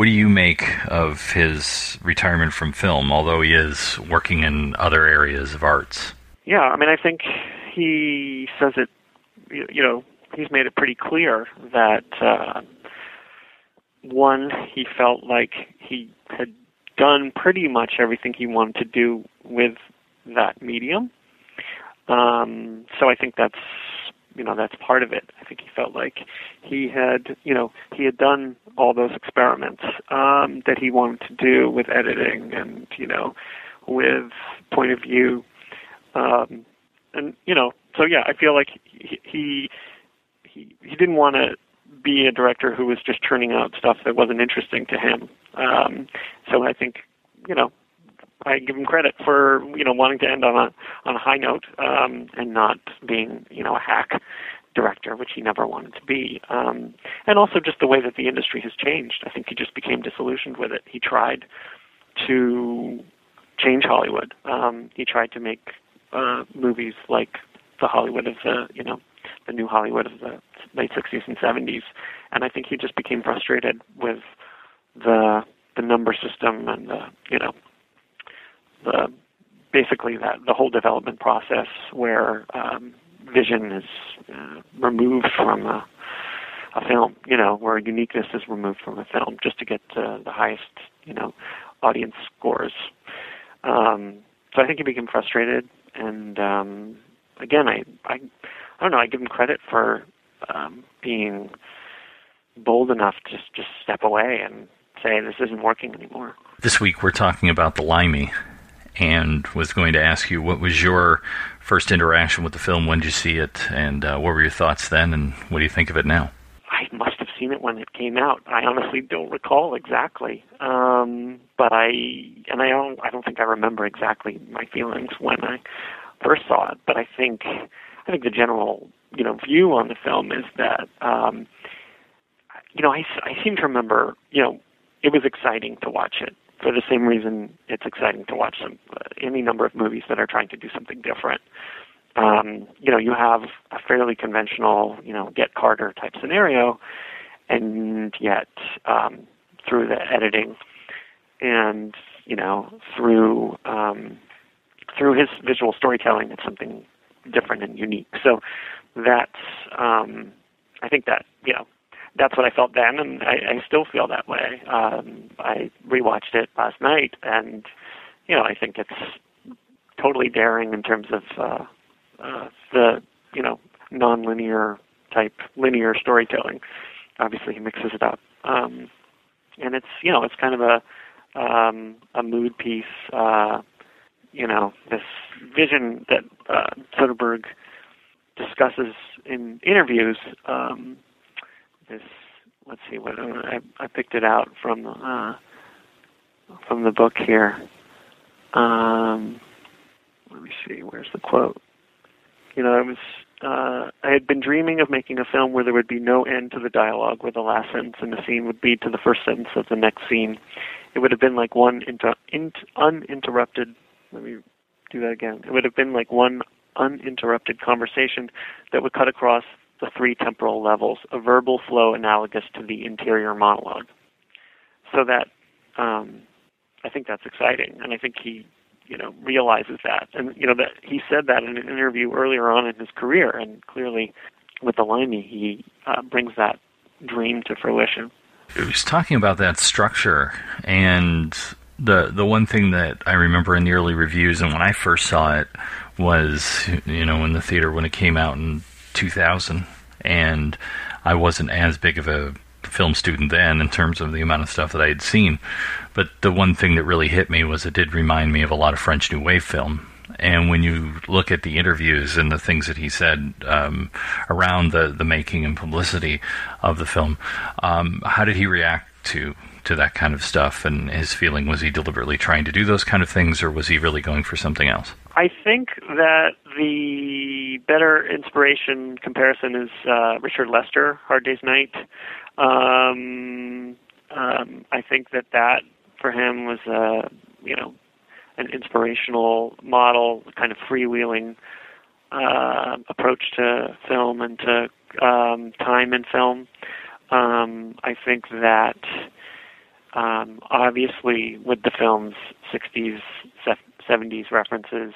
you make of his retirement from film, although he is working in other areas of arts? Yeah, I mean, I think he says it, he's made it pretty clear that, one, he felt like he had done pretty much everything he wanted to do with that medium. So I think that's part of it. I think he felt like he had done all those experiments that he wanted to do with editing and, with point of view. So yeah, I feel like he didn't want to be a director who was just churning out stuff that wasn't interesting to him. So I think, I give him credit for, wanting to end on a high note, and not being, a hack director, which he never wanted to be. And also just the way that the industry has changed. I think he just became disillusioned with it. He tried to change Hollywood. He tried to make movies like the Hollywood of the new Hollywood of the late 60s and 70s. And I think he just became frustrated with the number system and the whole development process where vision is removed from a film, where uniqueness is removed from a film just to get the highest, audience scores. So I think he became frustrated, and again, I don't know, I give him credit for being bold enough to just step away and say this isn't working anymore. This week we're talking about the Limey, and was going to ask you, what was your first interaction with the film? When did you see it, and what were your thoughts then, and what do you think of it now? I must have seen it when it came out. I honestly don't recall exactly, but I don't think I remember exactly my feelings when I first saw it. But I think the general view on the film is that I seem to remember it was exciting to watch it. For the same reason it's exciting to watch any number of movies that are trying to do something different. You have a fairly conventional, Get Carter type scenario, and yet through the editing and, through his visual storytelling, it's something different and unique. So that's, I think that, that's what I felt then, and I still feel that way. I rewatched it last night, and I think it's totally daring in terms of the non-linear type linear storytelling. Obviously, he mixes it up, and it's it's kind of a mood piece. This vision that Soderbergh discusses in interviews. Let's see what I picked it out from the book here. Let me see, where's the quote? I had been dreaming of making a film where there would be no end to the dialogue, where the last sentence in the scene would lead to the first sentence of the next scene. It would have been like one uninterrupted. Let me do that again. It would have been like one uninterrupted conversation that would cut across the three temporal levels, a verbal flow analogous to the interior monologue. So that, I think that's exciting, and I think he, realizes that. And, that he said that in an interview earlier on in his career, and clearly with the Limey, he brings that dream to fruition. He was talking about that structure, and the one thing that I remember in the early reviews, and when I first saw it, was, in the theater when it came out in 2000, and I wasn't as big of a film student then in terms of the amount of stuff that I had seen, but the one thing that really hit me was it did remind me of a lot of French New Wave film. And when you look at the interviews and the things that he said around the making and publicity of the film, how did he react to that kind of stuff, and his feeling? Was he deliberately trying to do those kind of things, or was he really going for something else? I think that the better inspiration comparison is Richard Lester, Hard Day's Night. I think that for him was an inspirational model, kind of freewheeling approach to film and to time in film. I think that obviously with the film's 60s, 70s references,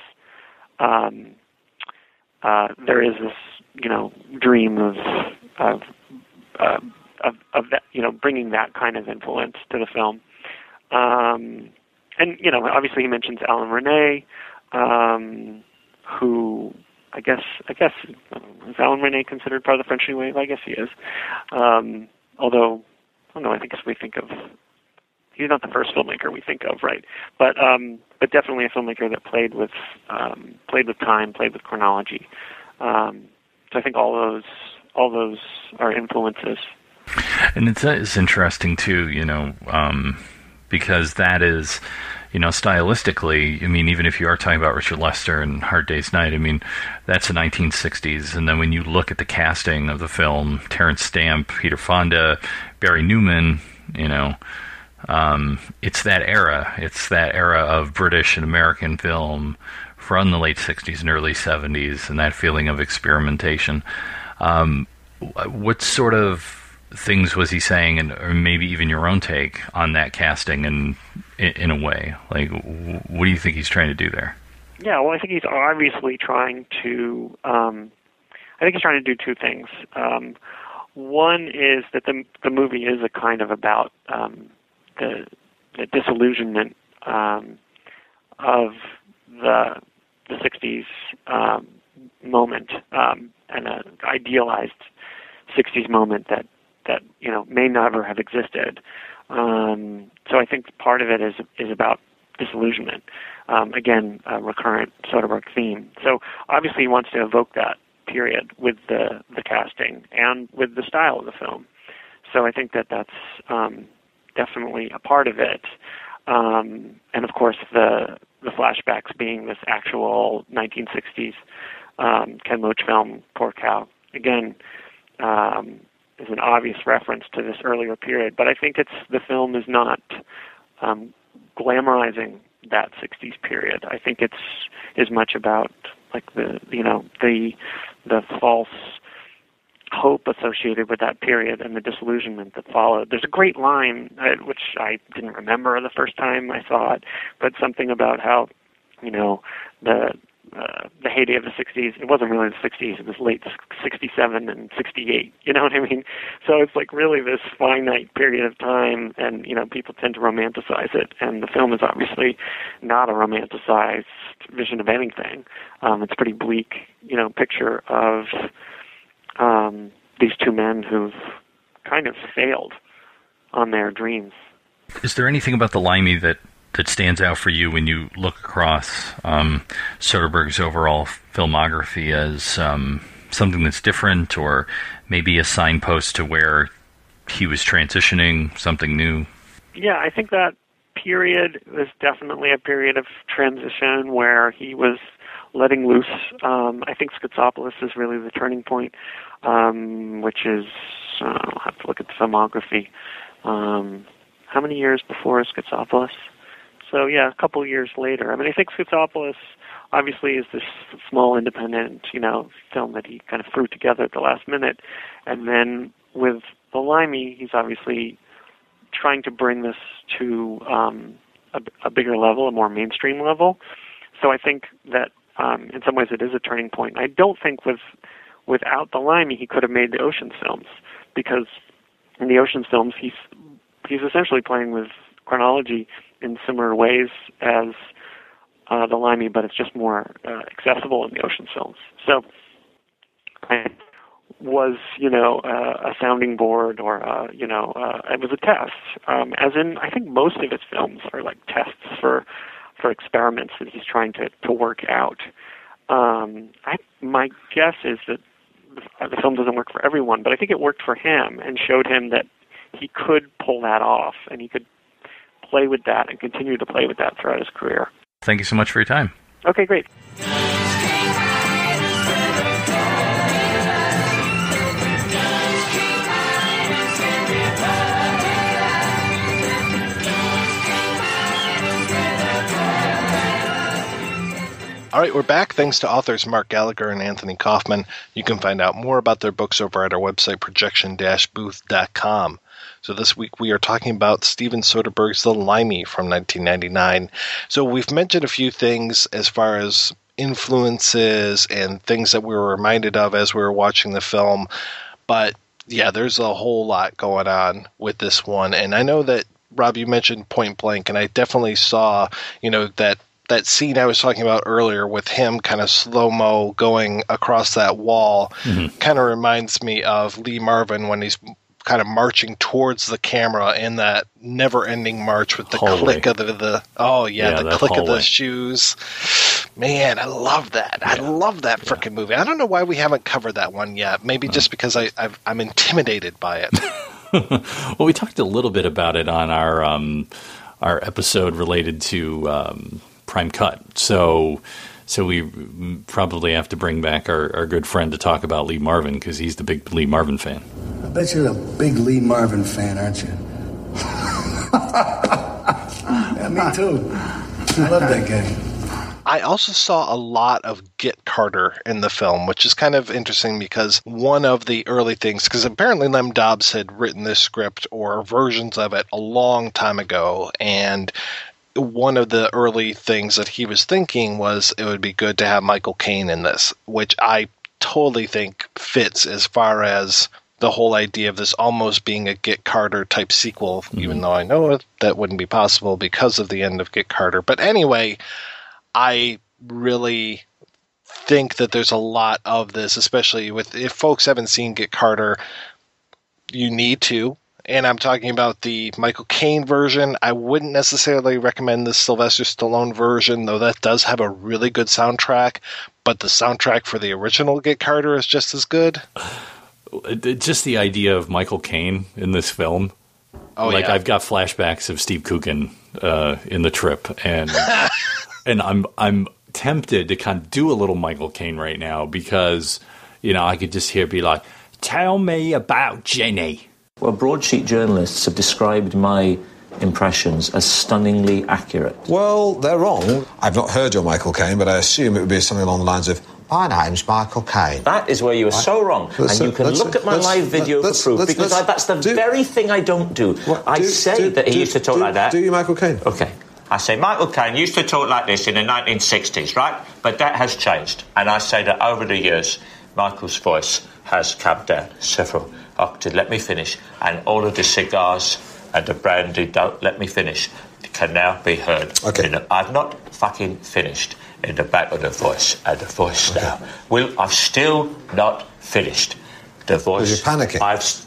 there is this, dream of that, bringing that kind of influence to the film. And, obviously he mentions Alan Rene, who I guess is Alan Rene considered part of the French New Wave? I guess he is. Although, I don't know, I think as we think of, he's not the first filmmaker we think of, right? But definitely a filmmaker that played with time, played with chronology. So I think all those are influences. And it's interesting too, because that is, stylistically, even if you are talking about Richard Lester and Hard Day's Night, that's the 1960s. And then when you look at the casting of the film, Terence Stamp, Peter Fonda, Barry Newman, it's that era. It's that era of British and American film from the late 60s and early 70s, and that feeling of experimentation. What sort of things was he saying, or maybe even your own take on that casting, and in a way, like, what do you think he's trying to do there? Yeah, well, I think he's obviously trying to. I think he's trying to do two things. One is that the movie is a kind of about the disillusionment of the 60s moment, and an idealized 60s moment that may never have existed. So I think part of it is about disillusionment. Again, a recurrent Soderbergh theme. So obviously he wants to evoke that period with the casting and with the style of the film. So I think that's definitely a part of it. And of course the flashbacks being this actual 1960s Ken Loach film, Poor Cow. Again, is an obvious reference to this earlier period, but I think the film is not glamorizing that 60s period. I think it's as much about like the false hope associated with that period and the disillusionment that followed. There's a great line which I didn't remember the first time I saw it, but something about how the heyday of the 60s, it wasn't really the 60s, it was late 67 and 68, you know what I mean? So it's like really this finite period of time, and, people tend to romanticize it, and the film is obviously not a romanticized vision of anything. It's a pretty bleak, picture of these two men who've kind of failed on their dreams. Is there anything about the Limey that stands out for you when you look across Soderbergh's overall filmography as something that's different, or maybe a signpost to where he was transitioning, something new? Yeah, I think that period was definitely a period of transition where he was letting loose. I think Schizopolis is really the turning point, which is, I'll have to look at the filmography. How many years before Schizopolis? So, yeah, a couple years later. I think Schizopolis obviously is this small independent, film that he kind of threw together at the last minute. And then with the Limey, he's obviously trying to bring this to a bigger level, a more mainstream level. So I think that in some ways it is a turning point. I don't think without the Limey he could have made the Ocean's films, because in the Ocean's films he's essentially playing with chronology in similar ways as the Limey, but it's just more accessible in the Ocean's films. So it was, a sounding board, or it was a test. As in, I think most of his films are like tests for experiments that he's trying to work out. My guess is that the film doesn't work for everyone, but I think it worked for him and showed him that he could pull that off, and he could play with that and continue to play with that throughout his career. Thank you so much for your time. Okay, great. All right, we're back. Thanks to authors Mark Gallagher and Anthony Kaufman. You can find out more about their books over at our website, projection-booth.com. So this week we are talking about Steven Soderbergh's The Limey from 1999. So we've mentioned a few things as far as influences and things that we were reminded of as we were watching the film. But yeah, there's a whole lot going on with this one. And I know that, Rob, you mentioned Point Blank, and I definitely saw, that scene I was talking about earlier with him kind of slow-mo going across that wall kind of reminds me of Lee Marvin when he's kind of marching towards the camera in that never-ending march with the click of the click of the shoes. Man, I love that. Yeah. I love that freaking movie. I don't know why we haven't covered that one yet. Maybe just because I'm intimidated by it. Well, we talked a little bit about it on our episode related to Prime Cut. So we probably have to bring back our good friend to talk about Lee Marvin, because he's the big Lee Marvin fan. I bet you're a big Lee Marvin fan, aren't you? Yeah, me too. I love that guy. I also saw a lot of Get Carter in the film, which is kind of interesting because one of the early things, because apparently lem-dobbs had written this script or versions of it a long time ago, and one of the early things that he was thinking was it would be good to have Michael Caine in this, which I totally think fits as far as the whole idea of this almost being a Get Carter type sequel, even though I know that wouldn't be possible because of the end of Get Carter. But anyway, I really think that there's a lot of this, especially if folks haven't seen Get Carter, you need to. And I'm talking about the Michael Caine version. I wouldn't necessarily recommend the Sylvester Stallone version, though that does have a really good soundtrack. But the soundtrack for the original Get Carter is just as good. Just the idea of Michael Caine in this film. I've got flashbacks of Steve Coogan in The Trip, and and I'm tempted to kind of do a little Michael Caine right now because I could just hear be like, "Tell me about Jenny." Well, broadsheet journalists have described my impressions as stunningly accurate. Well, they're wrong. I've not heard your Michael Caine, but I assume it would be something along the lines of, "My name's Michael Caine." That is where you are so wrong. And you can look at my live video for proof, because that's the very thing I don't do. I say that he used to talk like that. Do you, Michael Caine? Okay. I say Michael Caine used to talk like this in the 1960s, right? But that has changed. And I say that over the years, Michael's voice has come down several octaves. Let me finish. And all of the cigars and the brandy don't let me finish. It can now be heard. Okay. I've not fucking finished in the back of the voice. And the voice now. I've still not finished. The voice. Because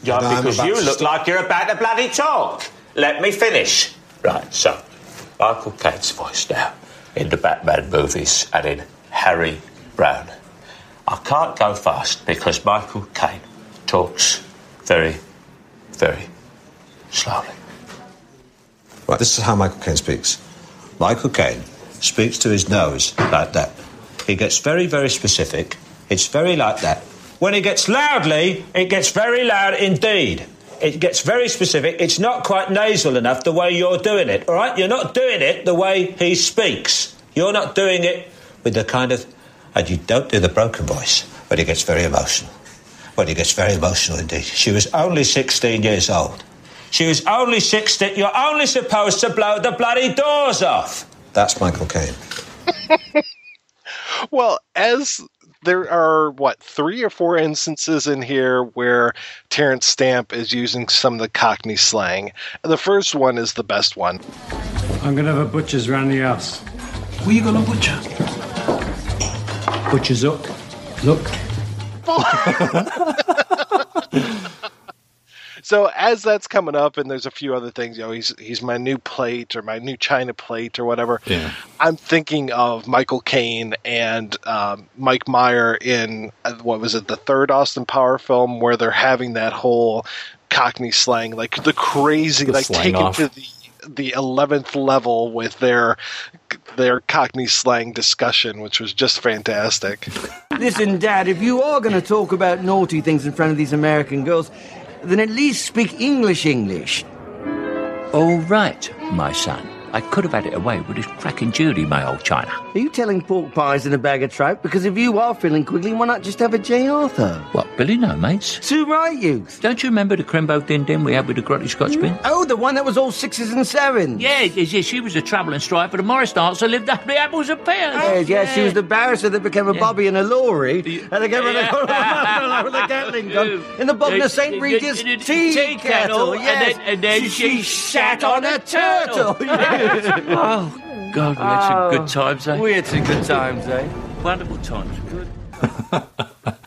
you're panicking. Because you look like you're about to bloody talk. Let me finish. Right, so Michael Caine's voice now in the Batman movies and in Harry Brown. I can't go fast because Michael Caine talks very, very slowly. Right, this is how Michael Caine speaks. Michael Caine speaks to his nose like that. He gets very, very specific. It's very like that. When he gets loudly, it gets very loud indeed. It gets very specific. It's not quite nasal enough the way you're doing it, all right? You're not doing it the way he speaks. You're not doing it with the kind of... And you don't do the broken voice, but he gets very emotional. Well, he gets very emotional indeed. She was only 16 years old. She was only 16... You're only supposed to blow the bloody doors off. That's Michael Caine. Well, as there are, 3 or 4 instances in here where Terence Stamp is using some of the Cockney slang. The first one is the best one. I'm going to have a butcher's round the house. Where you going to butcher? Butcher's up. Look. So as that's coming up, and there's a few other things, he's my new plate or my new China plate or whatever. Yeah. I'm thinking of Michael Caine and Mike Meyer in, the third Austin Power film, where they're having that whole Cockney slang, like the crazy, like taken off to the 11th level with their Cockney slang discussion, which was just fantastic. Listen, Dad, if you are going to talk about naughty things in front of these American girls, then at least speak English. All right, my son. I could have had it away with this cracking Judy, my old China. Are you telling pork pies in a bag of trout? Because if you are feeling quickly, why not just have a J. Arthur? What, Billy? No, mates. Too right, youth. Don't you remember the Crimbo Din-Din we had with the grotty Scotch bin? Oh, the one that was all 6s and 7s. Yeah, she was a trouble and strife, but a Morris dancer lived up the apples and pears. Yes, she was the barrister that became a bobby in a lorry, and they gave her with a Gatling gun in the bottom of St. Regis tea kettle. Yes, and then she sat on a turtle. Oh, God, we had some good times, eh? We had some good times, eh? Wonderful times. Good.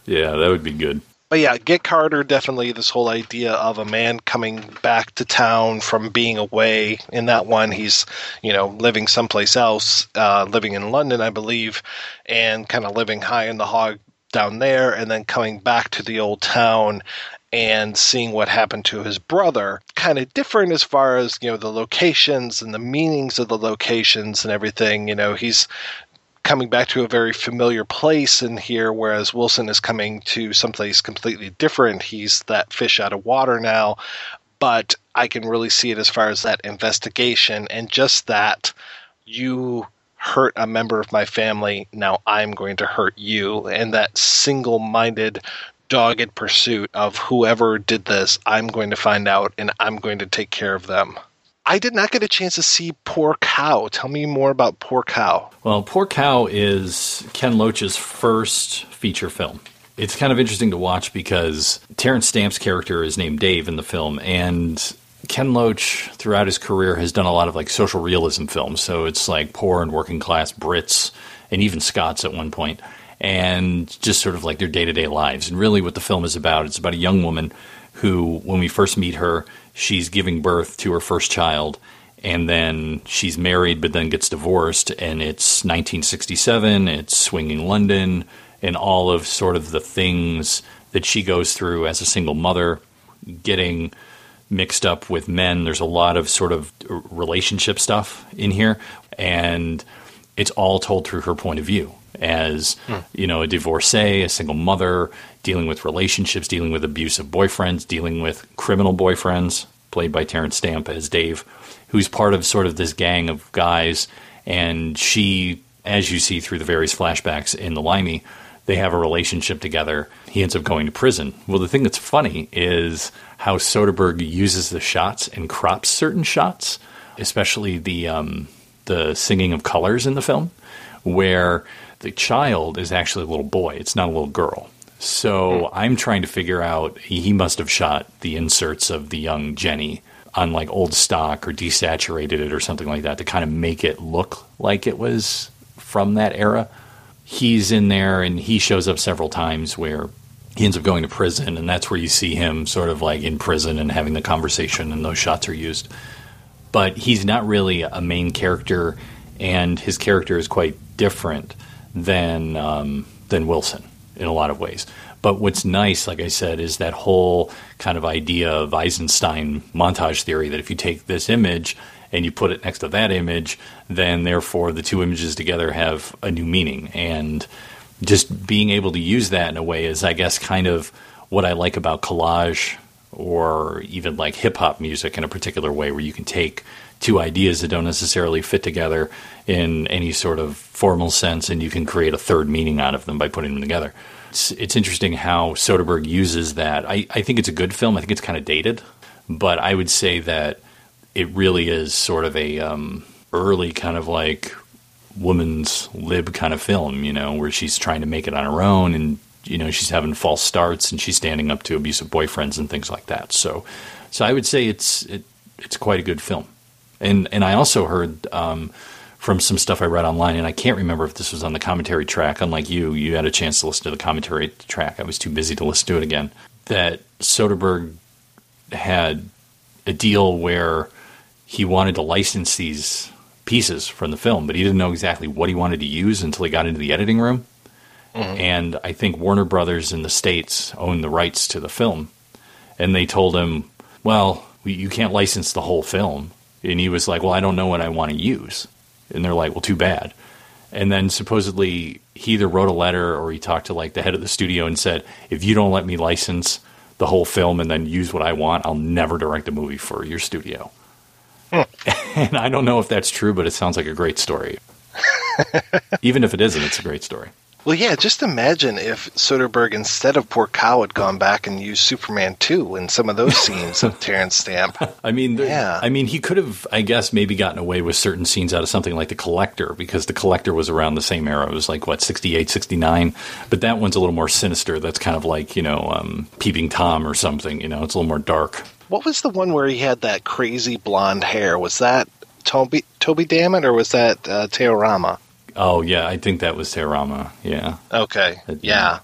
Yeah, that would be good. But yeah, Get Carter, definitely this whole idea of a man coming back to town from being away. In that one, he's, living someplace else, living in London, I believe, and kind of living high in the hog down there, and then coming back to the old town and seeing what happened to his brother. Kind of different as far as, the locations and the meanings of the locations and everything. He's coming back to a very familiar place in here, whereas Wilson is coming to someplace completely different. He's that fish out of water now, but I can really see it as far as that investigation and just that you hurt a member of my family, now I'm going to hurt you, and that single-minded dogged pursuit of whoever did this, I'm going to find out and I'm going to take care of them. I did not get a chance to see Poor Cow. Tell me more about Poor Cow. Well, Poor Cow is Ken Loach's first feature film. It's kind of interesting to watch because Terence Stamp's character is named Dave in the film, and Ken Loach throughout his career has done a lot of like social realism films. So it's like poor and working class Brits and even Scots at one point, and just sort of like their day-to-day lives. And really what the film is about, it's about a young woman who, when we first meet her, she's giving birth to her first child, and then she's married but then gets divorced, and it's 1967, it's swinging London, and all of sort of the things that she goes through as a single mother, getting mixed up with men. There's a lot of sort of relationship stuff in here, and it's all told through her point of view as, a divorcee, a single mother, dealing with relationships, dealing with abusive boyfriends, dealing with criminal boyfriends, played by Terence Stamp as Dave, who's part of sort of this gang of guys. And she, as you see through the various flashbacks in the Limey, they have a relationship together. He ends up going to prison. Well, the thing that's funny is how Soderbergh uses the shots and crops certain shots, especially the singing of colors in the film, where the child is actually a little boy. It's not a little girl. So I'm trying to figure out, he must have shot the inserts of the young Jenny on like old stock or desaturated it or something like that to kind of make it look like it was from that era. He's in there and he shows up several times where he ends up going to prison, and that's where you see him sort of like in prison and having the conversation, and those shots are used. But he's not really a main character, and his character is quite different than Wilson in a lot of ways. But what's nice, like I said, is that whole kind of idea of Eisenstein montage theory, that if you take this image and you put it next to that image, then therefore the two images together have a new meaning. And just being able to use that in a way is, I guess, kind of what I like about collage or even like hip-hop music in a particular way, where you can take two ideas that don't necessarily fit together in any sort of formal sense, and you can create a third meaning out of them by putting them together. It's interesting how Soderbergh uses that. I think it's a good film. I think it's kind of dated, but I would say that it really is sort of a early kind of like woman's lib kind of film, where she's trying to make it on her own, and she's having false starts, and she's standing up to abusive boyfriends and things like that. So I would say it's quite a good film. And I also heard from some stuff I read online, and I can't remember if this was on the commentary track. Unlike you had a chance to listen to the commentary track. I was too busy to listen to it again. That Soderbergh had a deal where he wanted to license these pieces from the film, but he didn't know exactly what he wanted to use until he got into the editing room. Mm-hmm. And I think Warner Brothers in the States owned the rights to the film. And they told him, well, you can't license the whole film. And he was like, well, I don't know what I want to use. And they're like, well, too bad. And then supposedly he either wrote a letter or he talked to like the head of the studio and said, if you don't let me license the whole film and then use what I want, I'll never direct a movie for your studio. And I don't know if that's true, but it sounds like a great story. Even if it isn't, it's a great story. Well, yeah, just imagine if Soderbergh, instead of Poor Cow, had gone back and used Superman 2 in some of those scenes of Terence Stamp. I mean, he could have, I guess, maybe gotten away with certain scenes out of something like The Collector, because The Collector was around the same era. It was like, 68, 69? But that one's a little more sinister. That's kind of like, Peeping Tom or something. It's a little more dark. What was the one where he had that crazy blonde hair? Was that Toby Dammit, or was that Teorama? Oh, yeah, I think that was Teorama, yeah. Okay, yeah.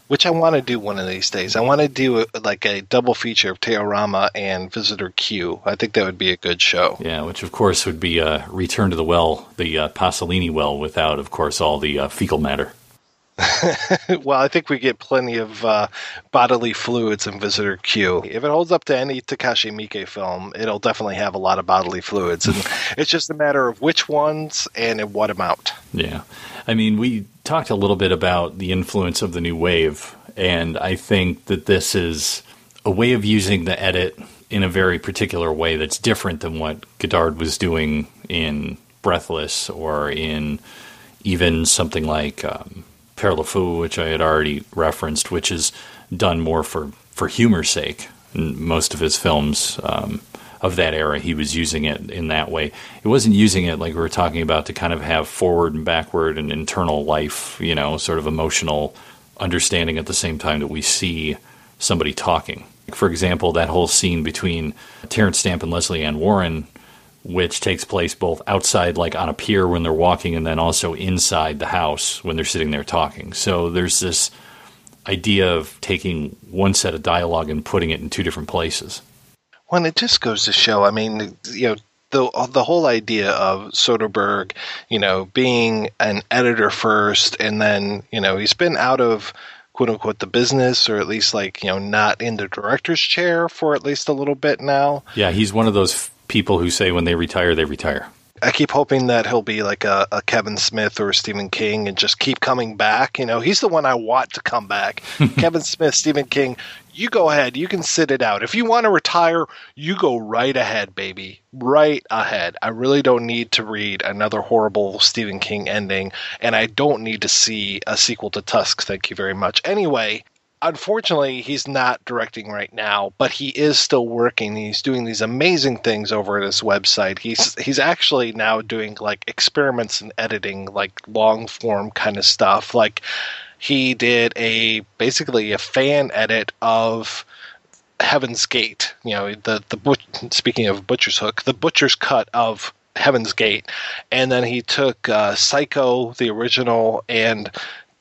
Which I want to do one of these days. I want to do a double feature of Teorama and Visitor Q. I think that would be a good show. Yeah, which of course would be Return to the Well, the Pasolini well, without, of course, all the fecal matter. Well, I think we get plenty of bodily fluids in Visitor Q. If it holds up to any Takashi Miike film, it'll definitely have a lot of bodily fluids. And it's just a matter of which ones and in what amount. Yeah. I mean, we talked a little bit about the influence of the new wave, and I think that this is a way of using the edit in a very particular way that's different than what Godard was doing in Breathless, or in even something like Père Le Fou, which I had already referenced, which is done more for humor's sake. In most of his films of that era, he was using it in that way. It wasn't using it like we were talking about to kind of have forward and backward and internal life, sort of emotional understanding at the same time that we see somebody talking. For example, that whole scene between Terence Stamp and Leslie Ann Warren, which takes place both outside, like on a pier when they're walking, and then also inside the house when they're sitting there talking. So there's this idea of taking one set of dialogue and putting it in two different places. Well, it just goes to show, I mean, the whole idea of Soderbergh, being an editor first, and then, he's been out of quote unquote the business, or at least not in the director's chair for at least a little bit now. Yeah, he's one of those people who say when they retire, they retire. I keep hoping that he'll be like a Kevin Smith or a Stephen King and just keep coming back. He's the one I want to come back. Kevin Smith, Stephen King, you go ahead. You can sit it out. If you want to retire, you go right ahead, baby. Right ahead. I really don't need to read another horrible Stephen King ending, and I don't need to see a sequel to Tusk. Thank you very much. Anyway, unfortunately, he's not directing right now, but he is still working. He's doing these amazing things over at his website. He's actually now doing experiments in editing, long form kind of stuff. He did basically a fan edit of Heaven's Gate. Speaking of Butcher's Hook, the Butcher's cut of Heaven's Gate, and then he took Psycho, the original, and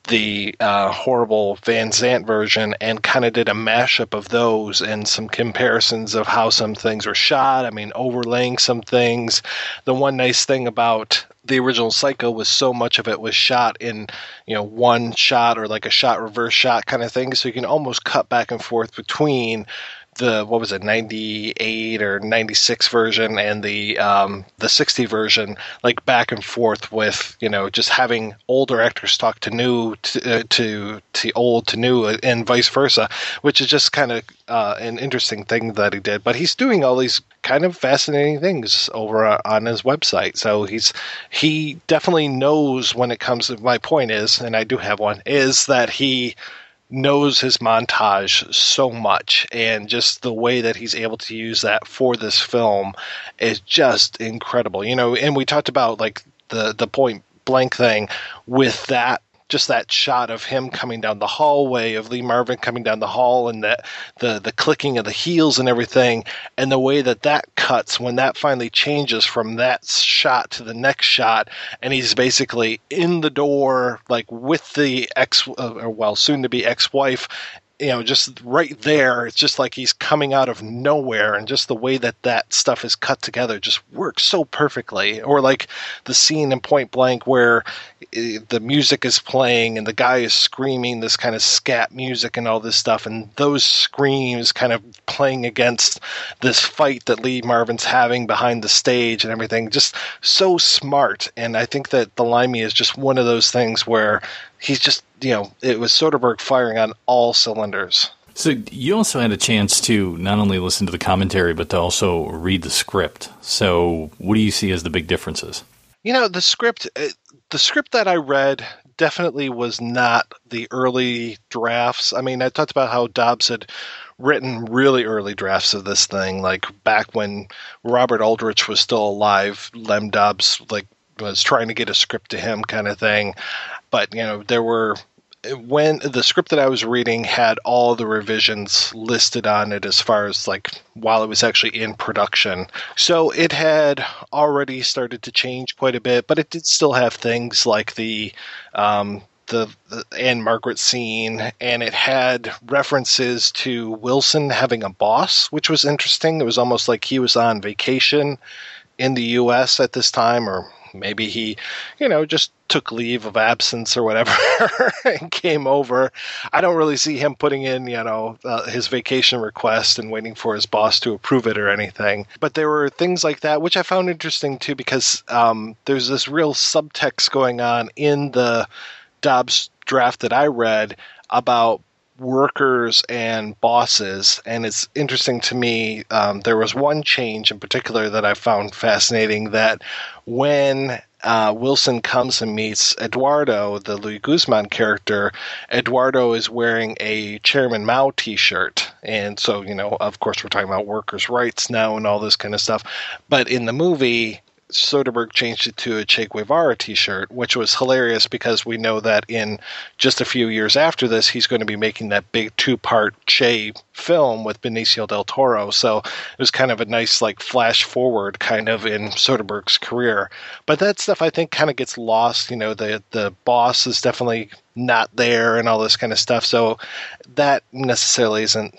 the horrible Van Zandt version, and kind of did a mashup of those and some comparisons of how some things were shot. I mean, overlaying some things. The one nice thing about the original Psycho was so much of it was shot in, one shot, or like a shot reverse shot kind of thing. So you can almost cut back and forth between what was it, 98 or 96 version and the 60 version, like back and forth with, just having older actors talk to new, to old to new, and vice versa, which is just kind of an interesting thing that he did. But he's doing all these kind of fascinating things over on his website. So he definitely knows when it comes to, my point is, and I do have one, is that he knows his montage so much, and just the way that he's able to use that for this film is just incredible. And we talked about like the point blank thing with that, just that shot of him coming down the hallway, of Lee Marvin coming down the hall, and the clicking of the heels and everything, and the way that cuts when that finally changes from that shot to the next shot, and he's basically in the door, like with the soon-to-be ex-wife, just right there. It's just like he's coming out of nowhere, and just the way that stuff is cut together just works so perfectly. Or like the scene in Point Blank where the music is playing and the guy is screaming this kind of scat music and all this stuff, and those screams kind of playing against this fight that Lee Marvin's having behind the stage and everything. Just so smart. And I think that The Limey is just one of those things where he's just, it was Soderbergh firing on all cylinders. So you also had a chance to not only listen to the commentary, but to also read the script. So what do you see as the big differences? The script that I read definitely was not the early drafts. I mean, I talked about how Dobbs had written really early drafts of this thing, like back when Robert Aldrich was still alive. Lem-dobbs was trying to get a script to him, kind of thing. But when the script that I was reading had all the revisions listed on it as far as while it was actually in production. So it had already started to change quite a bit, but it did still have things like the Anne Margaret scene, and it had references to Wilson having a boss, which was interesting. It was almost like he was on vacation in the U.S. at this time, or maybe he, just took leave of absence or whatever and came over. I don't really see him putting in, his vacation request and waiting for his boss to approve it or anything. But there were things like that, which I found interesting too, because there's this real subtext going on in the Dobbs draft that I read about workers and bosses, and it's interesting to me. There was one change in particular that I found fascinating, that when Wilson comes and meets Eduardo, the Luis Guzman character, Eduardo is wearing a Chairman Mao t-shirt. And so, of course, we're talking about workers' rights now and all this kind of stuff. But in the movie, Soderbergh changed it to a Che Guevara t-shirt, which was hilarious because we know that in just a few years after this, he's going to be making that big 2-part Che film with Benicio del Toro. So it was kind of a nice flash forward kind of in Soderbergh's career. But that stuff I think kind of gets lost. The boss is definitely not there and all this kind of stuff. So that necessarily isn't,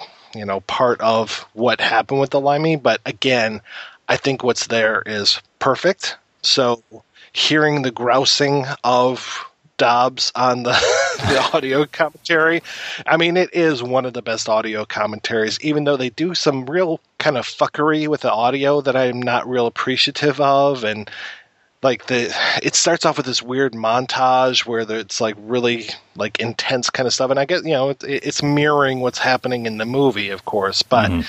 part of what happened with The Limey. But again, I think what's there is perfect. So hearing the grousing of Dobbs on the audio commentary, I mean, it is one of the best audio commentaries, even though they do some real kind of fuckery with the audio that I'm not real appreciative of. And it starts off with this weird montage where it's really intense kind of stuff. And I guess, it's mirroring what's happening in the movie, of course, but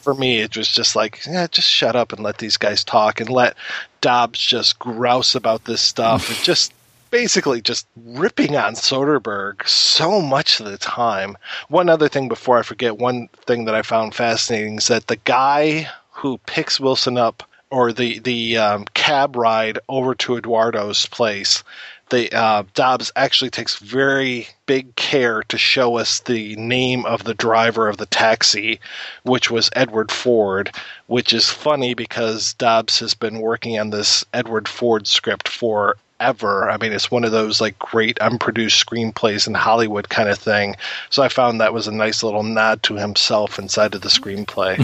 for me, it was just just shut up and let these guys talk, and let Dobbs just grouse about this stuff, and just basically just ripping on Soderbergh so much of the time. One other thing before I forget, one thing that I found fascinating is that the guy who picks Wilson up, or the cab ride over to Eduardo's place, Dobbs actually takes very big care to show us the name of the driver of the taxi, which was Edward Ford, which is funny because Dobbs has been working on this Edward Ford script forever. I mean, it's one of those great unproduced screenplays in Hollywood kind of thing. So I found that was a nice little nod to himself inside of the screenplay.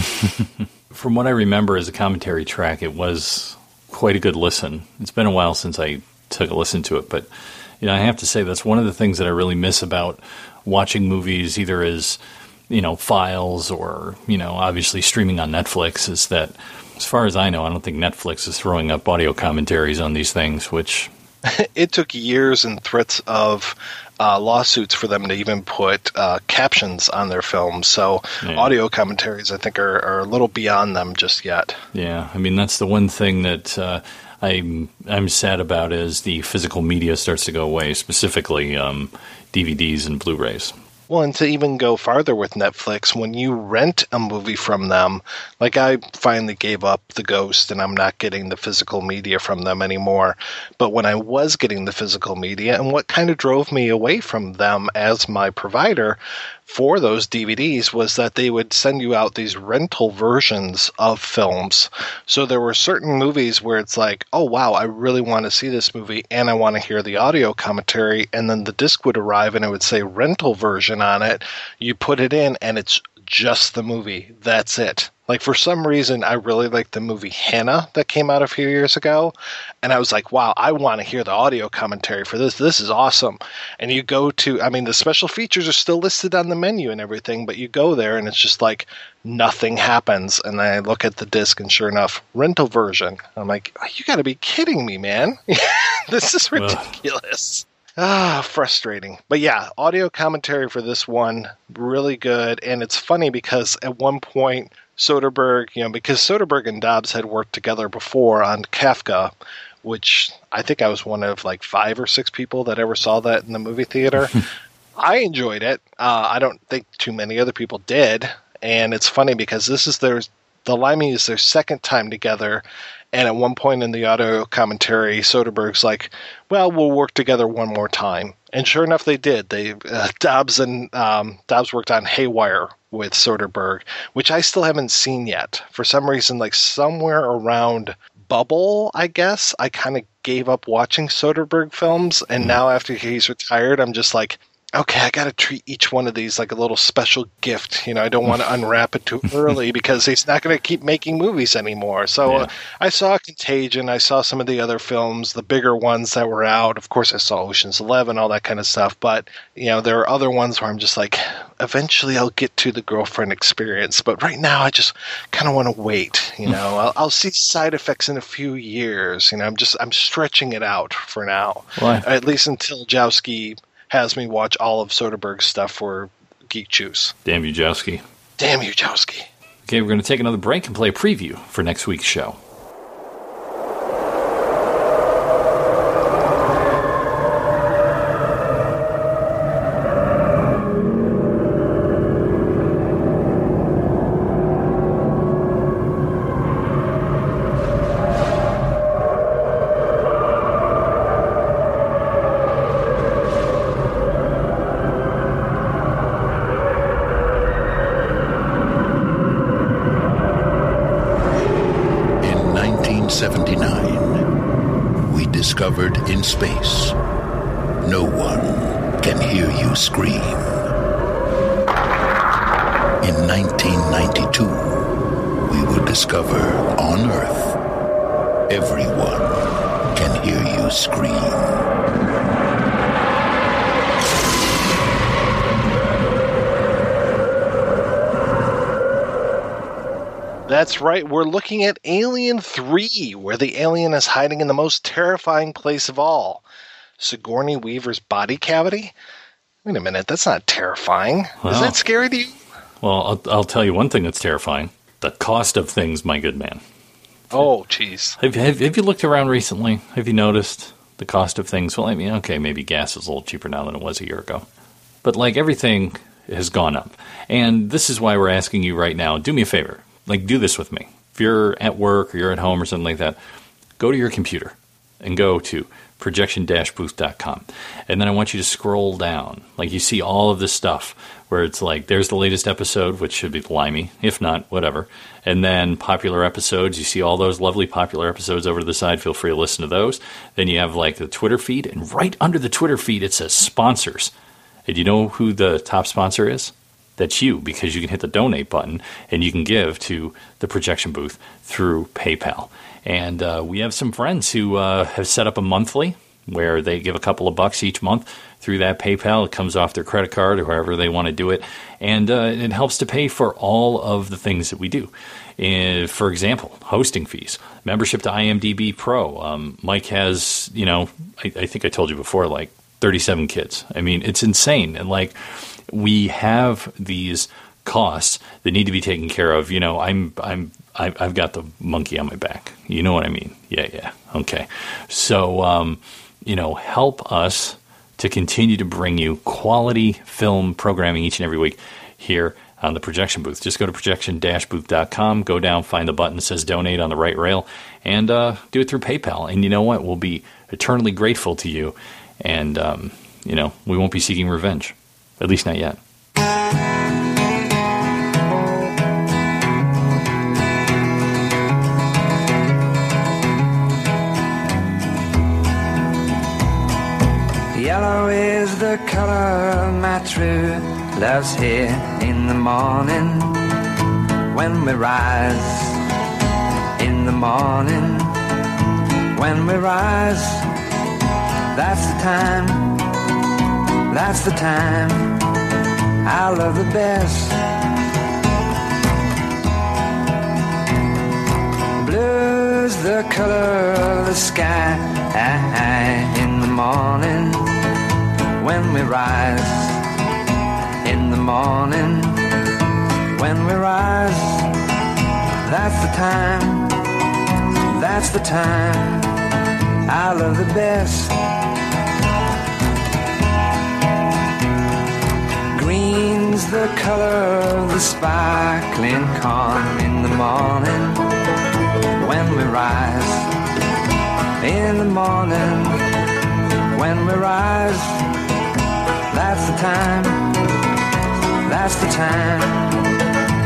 From what I remember as a commentary track, it was quite a good listen. It's been a while since I took a listen to it, but I have to say that's one of the things that I really miss about watching movies, either as files or, obviously streaming on Netflix is that, as far as I know, I don't think Netflix is throwing up audio commentaries on these things, which... It took years and threats of lawsuits for them to even put captions on their films. So audio commentaries, I think, are a little beyond them just yet. Yeah, I mean, that's the one thing that I'm sad about is the physical media starts to go away, specifically DVDs and Blu-rays. Well, and to even go farther with Netflix, when you rent a movie from them, like I finally gave up the ghost and I'm not getting the physical media from them anymore. But when I was getting the physical media, and what kind of drove me away from them as my provider for those DVDs was that they would send you out these rental versions of films. So there were certain movies where it's like, oh, wow, I really want to see this movie and I want to hear the audio commentary. And then the disc would arrive and it would say rental version on it. You put it in and it's just the movie. That's it. Like, for some reason, I really liked the movie Hannah that came out a few years ago. And I was like, wow, I want to hear the audio commentary for this. This is awesome. And you go to, I mean, the special features are still listed on the menu and everything, but you go there and it's just like nothing happens. And I look at the disc and sure enough, rental version. I'm like, oh, you got to be kidding me, man. This is ridiculous. Frustrating. But yeah, audio commentary for this one, really good. And it's funny because at one point, Soderbergh, because Soderbergh and Dobbs had worked together before on Kafka, which I think I was one of like 5 or 6 people that ever saw that in the movie theater. I enjoyed it. I don't think too many other people did. And it's funny because the Limey is their second time together. And at one point in the audio commentary, Soderbergh's like, well, we'll work together one more time. And sure enough, they did. Dobbs worked on Haywire with Soderbergh, which I still haven't seen yet. For some reason, like somewhere around Bubble, I guess, I kind of gave up watching Soderbergh films. And now after he's retired, I'm just like, okay, I got to treat each one of these like a little special gift. I don't want to unwrap it too early because he's not going to keep making movies anymore. So I saw Contagion. I saw some of the other films, the bigger ones that were out. Of course, I saw Ocean's 11, all that kind of stuff. But, there are other ones where I'm just like, eventually I'll get to the Girlfriend Experience. But right now I just kind of want to wait. I'll see Side Effects in a few years. I'm stretching it out for now. Why? At least until Jowski has me watch all of Soderbergh's stuff for Geek Juice. Damn you, Jowski. Damn you, Jowski. Okay, we're going to take another break and play a preview for next week's show. Discovered in space, no one can hear you scream. In 1992, we will discover on Earth, everyone can hear you scream. That's right, we're looking at Alien 3, where the alien is hiding in the most terrifying place of all, Sigourney Weaver's body cavity? Wait a minute, that's not terrifying. Is that scary to you? Well, I'll tell you one thing that's terrifying. The cost of things, my good man. Oh, jeez. Have you looked around recently? Have you noticed the cost of things? Well, I mean, okay, maybe gas is a little cheaper now than it was a year ago. But, everything has gone up. And this is why we're asking you right now, do me a favor. Do this with me. If you're at work or you're at home or something like that, go to your computer and go to projection-booth.com. And then I want you to scroll down. You see all of this stuff where it's there's the latest episode, which should be Limey. If not, whatever. And then popular episodes. You see all those lovely popular episodes over to the side. Feel free to listen to those. Then you have the Twitter feed. And right under the Twitter feed, it says sponsors. And you know who the top sponsor is? That's you, because you can hit the donate button and you can give to the Projection Booth through PayPal. And we have some friends who have set up a monthly where they give a couple of bucks each month through that PayPal. It comes off their credit card or however they want to do it, and it helps to pay for all of the things that we do. For example, hosting fees, membership to IMDb Pro. Mike has, I think I told you before, like 37 kids. I mean, it's insane. And like, we have these costs that need to be taken care of. I've got the monkey on my back. You know what I mean? Yeah. Okay. So, help us to continue to bring you quality film programming each and every week here on the Projection Booth. Just go to projection-booth.com, go down, find the button that says donate on the right rail, and do it through PayPal. And you know what? We'll be eternally grateful to you. And, we won't be seeking revenge, at least not yet. Yellow is the color of my true love's here in the morning when we rise. In the morning when we rise, that's the time I love the best. Blue's the color of the sky in the morning when we rise. In the morning when we rise, that's the time I love the best. Green's the color of the sparkling corn in the morning when we rise. In the morning when we rise, that's the time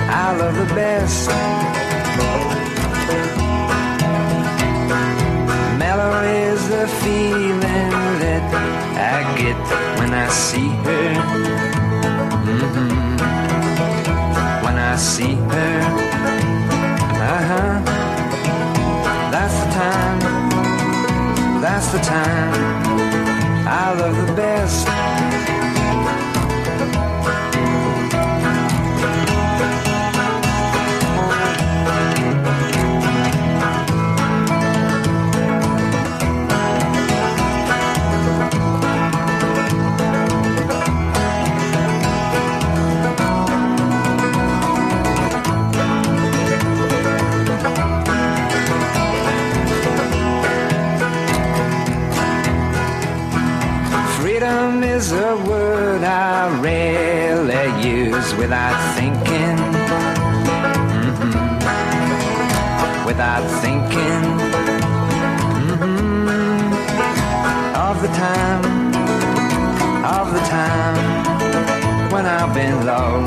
I love the best. Mellow is the feeling that I get when I see her. When I see her, that's the time I love the best. Freedom is a word I rarely use without thinking. Without thinking of the time when I've been low.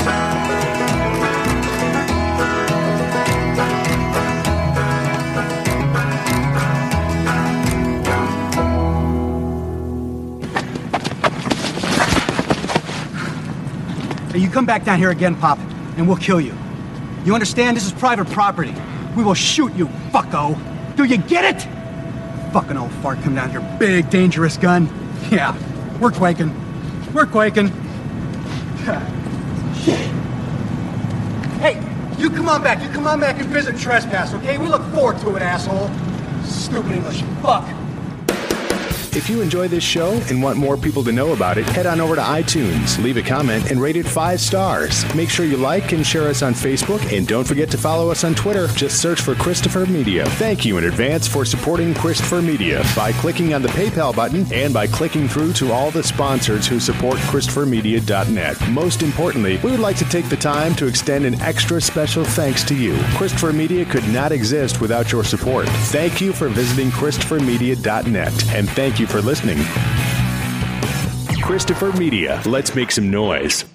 You come back down here again, Pop, and we'll kill you. You understand? This is private property. We will shoot you, fucko. Do you get it? Fucking old fart come down here, big, dangerous gun. Yeah, we're quaking. We're quaking. Shit. Hey, you come on back. You come on back and visit Trespass, okay? We look forward to it, asshole. Stupid English fuck. If you enjoy this show and want more people to know about it, head on over to iTunes, leave a comment, and rate it 5 stars. Make sure you like and share us on Facebook, and don't forget to follow us on Twitter. Just search for Christopher Media. Thank you in advance for supporting Christopher Media by clicking on the PayPal button and by clicking through to all the sponsors who support ChristopherMedia.net. Most importantly, we would like to take the time to extend an extra special thanks to you. Christopher Media could not exist without your support. Thank you for visiting ChristopherMedia.net, and thank you for listening. Christopher Media. Let's make some noise.